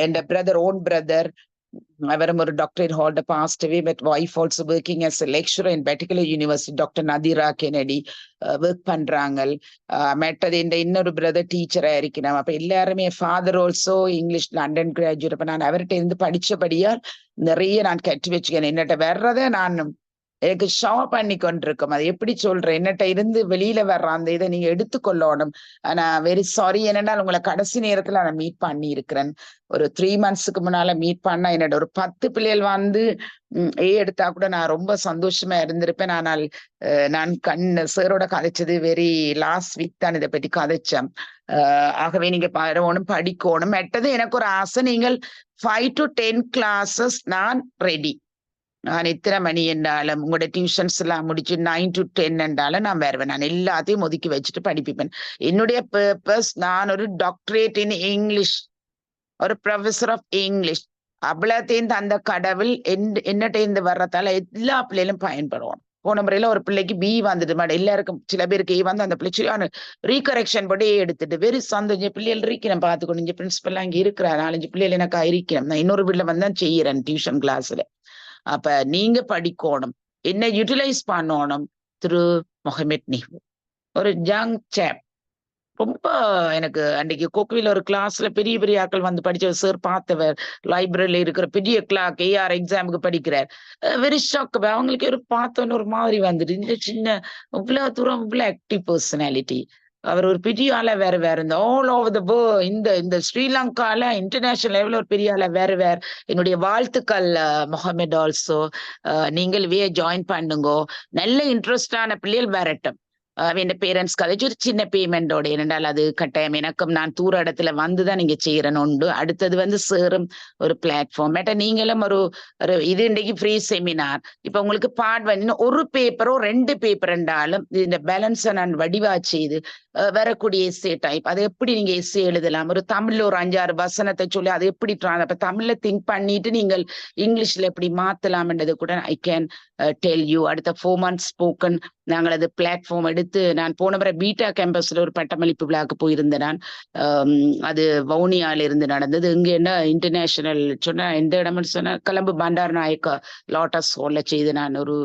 S2: என் ஓன் பிரதர் அவரும் ஒரு doctorate holder, passed away, but wife also working as a lecturer in particular university, Dr. Nadira Kennedy work பண்றாங்க. மெட்டது இன்னொரு பிரதர் டீச்சரா இருக்கிறோம். அப்ப எல்லாருமே father also English London graduate. அப்ப நான் அவர்கிட்ட இருந்து படிச்சபடியால் நிறைய நான் கற்று வச்சுக்கிறேன். என்னட்ட வர்றதை நான் எனக்கு ஷோ பண்ணி கொண்டிருக்கோம். அது எப்படி சொல்றேன், என்னட்ட இருந்து வெளியில வர்ற அந்த இதை நீங்க எடுத்துக்கொள்ளணும். ஆனா வெரி சாரி, என்னன்னா உங்களை கடைசி நேரத்துல நான் மீட் பண்ணி இருக்கிறேன். ஒரு 3 monthsக்கு முன்னால மீட் பண்ணா என்னோட ஒரு 10 பிள்ளைகள் வந்து எடுத்தா கூட நான் ரொம்ப சந்தோஷமா இருந்திருப்பேன். ஆனால் நான் சாரோட கதைச்சது வெரி லாஸ்ட் வீக் தான் இதை பற்றி கதைச்சேன். ஆகவே நீங்க பாருவோனும் படிக்கணும். மெட்டது எனக்கு ஒரு ஆசை, நீங்கள் 5 to 10 classes நான் ரெடி. நான் எத்தனை மணி என்றாலும் உங்களோட டியூஷன்ஸ் எல்லாம் முடிச்சு 9 to 10 என்றாலும் நான் வருவேன். நான் எல்லாத்தையும் ஒதுக்கி வச்சுட்டு படிப்பிப்பேன். என்னுடைய பர்பஸ், நான் ஒரு டாக்டரேட் இன் இங்கிலீஷ், ஒரு ப்ரொஃபஸர் ஆஃப் இங்கிலீஷ். அவ்வளோத்தையும் அந்த கடவுள் என்னட்ட இருந்து வர்றதால எல்லா பிள்ளைகளும் பயன்படுவோம். போன முறையில ஒரு பிள்ளைக்கு B வந்துட்டு மேடம், எல்லாருக்கும் சில பேருக்கு A வந்து அந்த பிள்ளை ரீகரெக்ஷன் படி எடுத்துட்டு வெரி சந்தோஷம். பிள்ளைகள் இருக்கிறேன் பார்த்துக்கணும். இங்க பிரின்சிபல் அங்கே இருக்கிற 4-5 பிள்ளைகள் எனக்கு இருக்கிறேன். நான் இன்னொரு வீட்டில் வந்து தான் செய்யறேன் டியூஷன் கிளாஸ்ல. அப்ப நீங்க படிக்கணும், என்ன யூட்டிலைஸ் பண்ணணும். திரு முகமது நிஹு ஒரு யங் சேப், ரொம்ப எனக்கு அன்றைக்கு கோக்குவில ஒரு கிளாஸ்ல பெரிய பெரிய ஆட்கள் வந்து படிச்சவர் சார் பார்த்தவர், லைப்ரரியில இருக்கிற பெரிய கிளாக் AR எக்ஸாமுக்கு படிக்கிறார். Very shock. அவங்களுக்கு ஒரு பார்த்தோன்னு ஒரு மாதிரி வந்துட்டு, இந்த சின்ன இவ்வளவு தூரம் இவ்வளவு ஆக்டிவ் பர்சனாலிட்டி. அவர் ஒரு பெரிய ஆளா வேற இந்த ஆல் ஓவர் த வேர்ல்ட், இந்த ஸ்ரீலங்கால இன்டர்நேஷனல் லெவல்ல ஒரு பெரிய ஆளா வேற. என்னுடைய வாழ்த்துக்கள் முகமது. ஆல்சோ நீங்கள் ஜாயின் பண்ணுங்க. நல்ல இன்ட்ரெஸ்டான பிள்ளைகள் வரட்டும். என் பேரண்ட்ஸ் கதைச்சு ஒரு சின்ன பேமெண்டோட, ஏனென்றால் அது கட்டாயம் எனக்கும் நான் தூர இடத்துல வந்துதான் நீங்க செய்யறேன்னு உண்டு. அடுத்தது வந்து சேரும் ஒரு பிளாட்ஃபார்ம். நீங்களும் ஒரு இது இன்றைக்கு ஃப்ரீ செமினார். இப்ப உங்களுக்கு பார்ட் வந்து ஒரு பேப்பரோ 2 பேப்பர் என்றாலும் இந்த பேலன்ஸை நான் வடிவா செய்து வரக்கூடிய எஸ்ஏ டைப், அதை எப்படி நீங்க எஸ்ஏ எழுதலாம், ஒரு தமிழ்ல ஒரு 5-6 வசனத்தை சொல்லி அதை எப்படி அப்ப தமிழ்ல திங்க் பண்ணிட்டு நீங்கள் இங்கிலீஷ்ல எப்படி மாத்தலாம்ன்றது கூட ஐ கேன் டெல் யூ. அடுத்த 4 months ஸ்போக்கன் நாங்கள் அது பிளாட்ஃபார்ம் எடுத்து, நான் போன முறை பீட்டா கேம்பஸ்ல ஒரு பட்டமளிப்பு விழாக்கு போயிருந்தேன். நான் அது வவுனியால இருந்து நடந்தது. இங்க என்ன இன்டர்நேஷனல் சொன்ன எந்த இடம்னு சொன்ன கொலம்பு பண்டார் நாயக்கா லாட்டஸ் ஹால்ல செய்து நான் ஒரு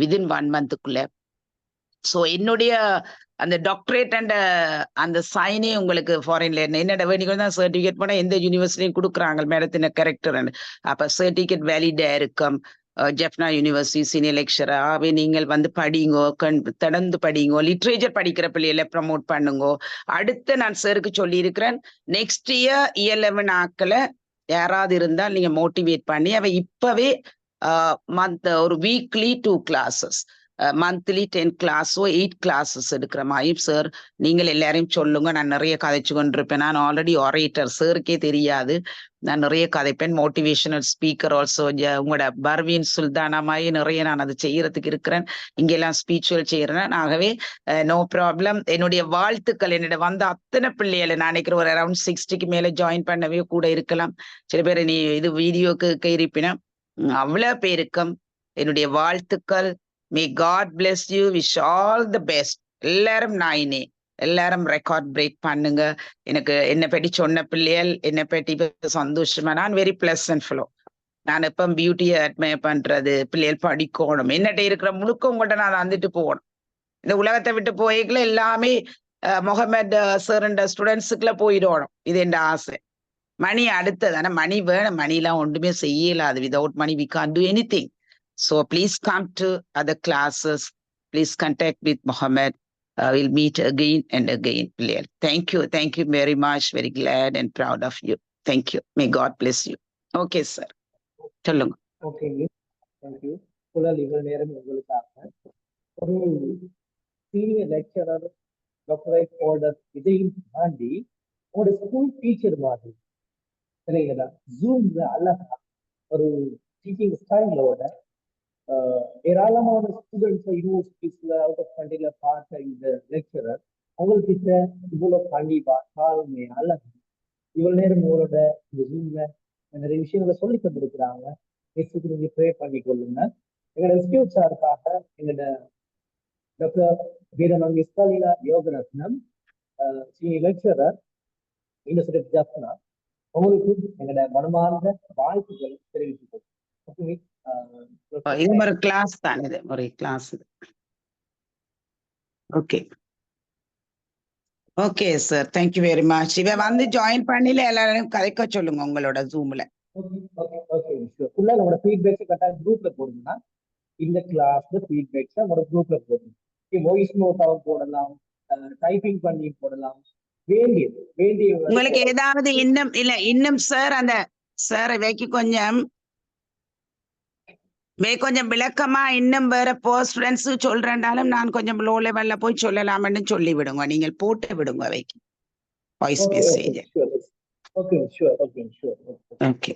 S2: விதின் 1 monthக்குள்ள. ஸோ என்னுடைய அந்த டாக்டரேட் அண்ட் அந்த சைனே உங்களுக்கு ஃபாரின்ல என்னோட வேண்டிக்கு தான் சர்டிஃபிகேட் போனால் எந்த யூனிவர்சிட்டியும் கொடுக்குறாங்க மேடத்தின கரெக்டர். அப்போ சர்டிஃபிகேட் வேலிடா இருக்கும். ஜெஃப்னா யூனிவர்சிட்டி சீனியர் லெக்சராகவே நீங்கள் வந்து படிங்கோ, தொடர்ந்து படிங்கோ. லிட்ரேச்சர் படிக்கிற பிள்ளைகளை ப்ரமோட் பண்ணுங்கோ. அடுத்து நான் சாருக்கு சொல்லி இருக்கிறேன், நெக்ஸ்ட் இயர் year 11 ஆக்களை யாராவது இருந்தால் நீங்க மோட்டிவேட் பண்ணி அவ இப்பவே ஒரு வீக்லி 2 classes மந்த்லி 10 கிளாஸோ 8 கிளாஸஸ் எடுக்கிற மாதிரி சார் நீங்கள் எல்லாரையும் சொல்லுங்க. நான் நிறைய கதைச்சு கொண்டிருப்பேன். நான் ஆல்ரெடி ஒரேட்டர், சாருக்கே தெரியாது. நான் நிறைய கதைப்பேன். Motivational speaker also. உங்களோட பர்வீன் சுல்தானா மாதிரி நிறைய நான் அது செய்யறதுக்கு இருக்கிறேன். இங்கெல்லாம் ஸ்பீச்சுவல் செய்யறேன். ஆகவே நோ ப்ராப்ளம். என்னுடைய வாழ்த்துக்கள். என்னோட வந்த அத்தனை பிள்ளைகளை நான் நினைக்கிற ஒரு அரௌண்ட் 60க்கு மேல ஜாயின் பண்ணவே கூட இருக்கலாம். சில பேர் நீ இது வீடியோக்கு இருப்பினா அவ்வளவு பேருக்கும் என்னுடைய வாழ்த்துக்கள். May God bless you. Wish all the best. எல்லாரும் நாயினே எல்லாரும் ரெக்கார்ட் பிரேக் பண்ணுங்க. எனக்கு என்னை பற்றி சொன்ன பிள்ளைகள் என்னை பற்றி சந்தோஷமா. நான் வெரி பிளசன்ட் ஃப்ளோ. நான் எப்ப பியூட்டியை அட்மையர் பண்றது, பிள்ளைகள் படிக்கணும், என்னட்ட இருக்கிற முழுக்க உங்கள்கிட்ட நான் வந்துட்டு போகணும். இந்த உலகத்தை விட்டு போய்க்குள்ள எல்லாமே முகமது சார் ஸ்டூடெண்ட்ஸுக்குள்ள போயிடணும். இது என் ஆசை. மணி அடுத்தது. ஆனா மணி வேணும். மணிலாம் ஒன்றுமே செய்யலாது. Without money we can't do anything. So please come to other classes. Please contact with Mohammed. We'll meet again and again. Thank you. Thank you very much. Very glad and proud of you. Thank you. May God bless you. Okay, sir. சொல்லுங்க.
S1: Okay miss, thank you. புலல் இவ்வளவு நேரம் உங்களுக்காக ஒரு senior lecturer doctorate holder இதையும் தாண்டி ஒரு school teacher மாதிரி சரிங்களா, ஜூம்ல அழகா ஒரு டீச்சிங் ஸ்டைலோட ஏராளமான ஸ்டூடெண்ட்ஸ் யூனிவர்சிட்டிஸ்ல அவுட் ஆஃப் கண்ட்ரில பார்த்த இந்த லெக்சரர் அவங்கக்கிட்ட இவ்வளவு கண்டிப்பா காலமே அழகு இவ்வளவு நேரம் உங்களோட இந்த ஜூம்ல நிறைய விஷயங்களை சொல்லி தந்திருக்கிறாங்க. நெக்ஸ்ட்டுக்கு நீங்க ப்ரே பண்ணி கொள்ளுங்க. எங்களோட இன்ஸ்டியூட் சார்பாக எங்களோட doctor Veeramangai Stalina Yogaratnam senior lecturer university of Jaffna உங்களுக்கு எங்களோட மனமார்ந்த வாழ்த்துக்கள் தெரிவித்துக் கொள்ளுங்க.
S2: இது ஒரு கிளாஸ் தான். இது ஒரு class. Okay okay sir, thank you very much. இவ வந்து ஜாயின் பண்ணல எல்லாரும் கதைக்க சொல்லுங்க உங்களோட ஜூம்ல.
S1: உங்களோட ஃபீட்பேக்ஸ் கரெக்டாக குரூப்ல போடுங்கன்னா இந்த கிளாஸ்ல ஃபீட்பேக்ஸ் உங்களோட குரூப்ல போடுங்க. வாய்ஸ் நோட்டாவும் போடலாம், டைப்பிங் பண்ணி போடலாம். வேண்டிய
S2: உங்களுக்கு ஏதாவது இன்னும் சார் அந்த சார் வைக்க கொஞ்சம் விளக்கமா இன்னும் வேற ஸ்டூடெண்ட்ஸ் சொல்றேன்டாலும் நான் கொஞ்சம் லோ லெவல்ல போய் சொல்லலாம்னு சொல்லி விடுங்க. நீங்கள் போட்டு விடுங்க வைக்க voice message.
S1: Okay sure.
S2: Okay.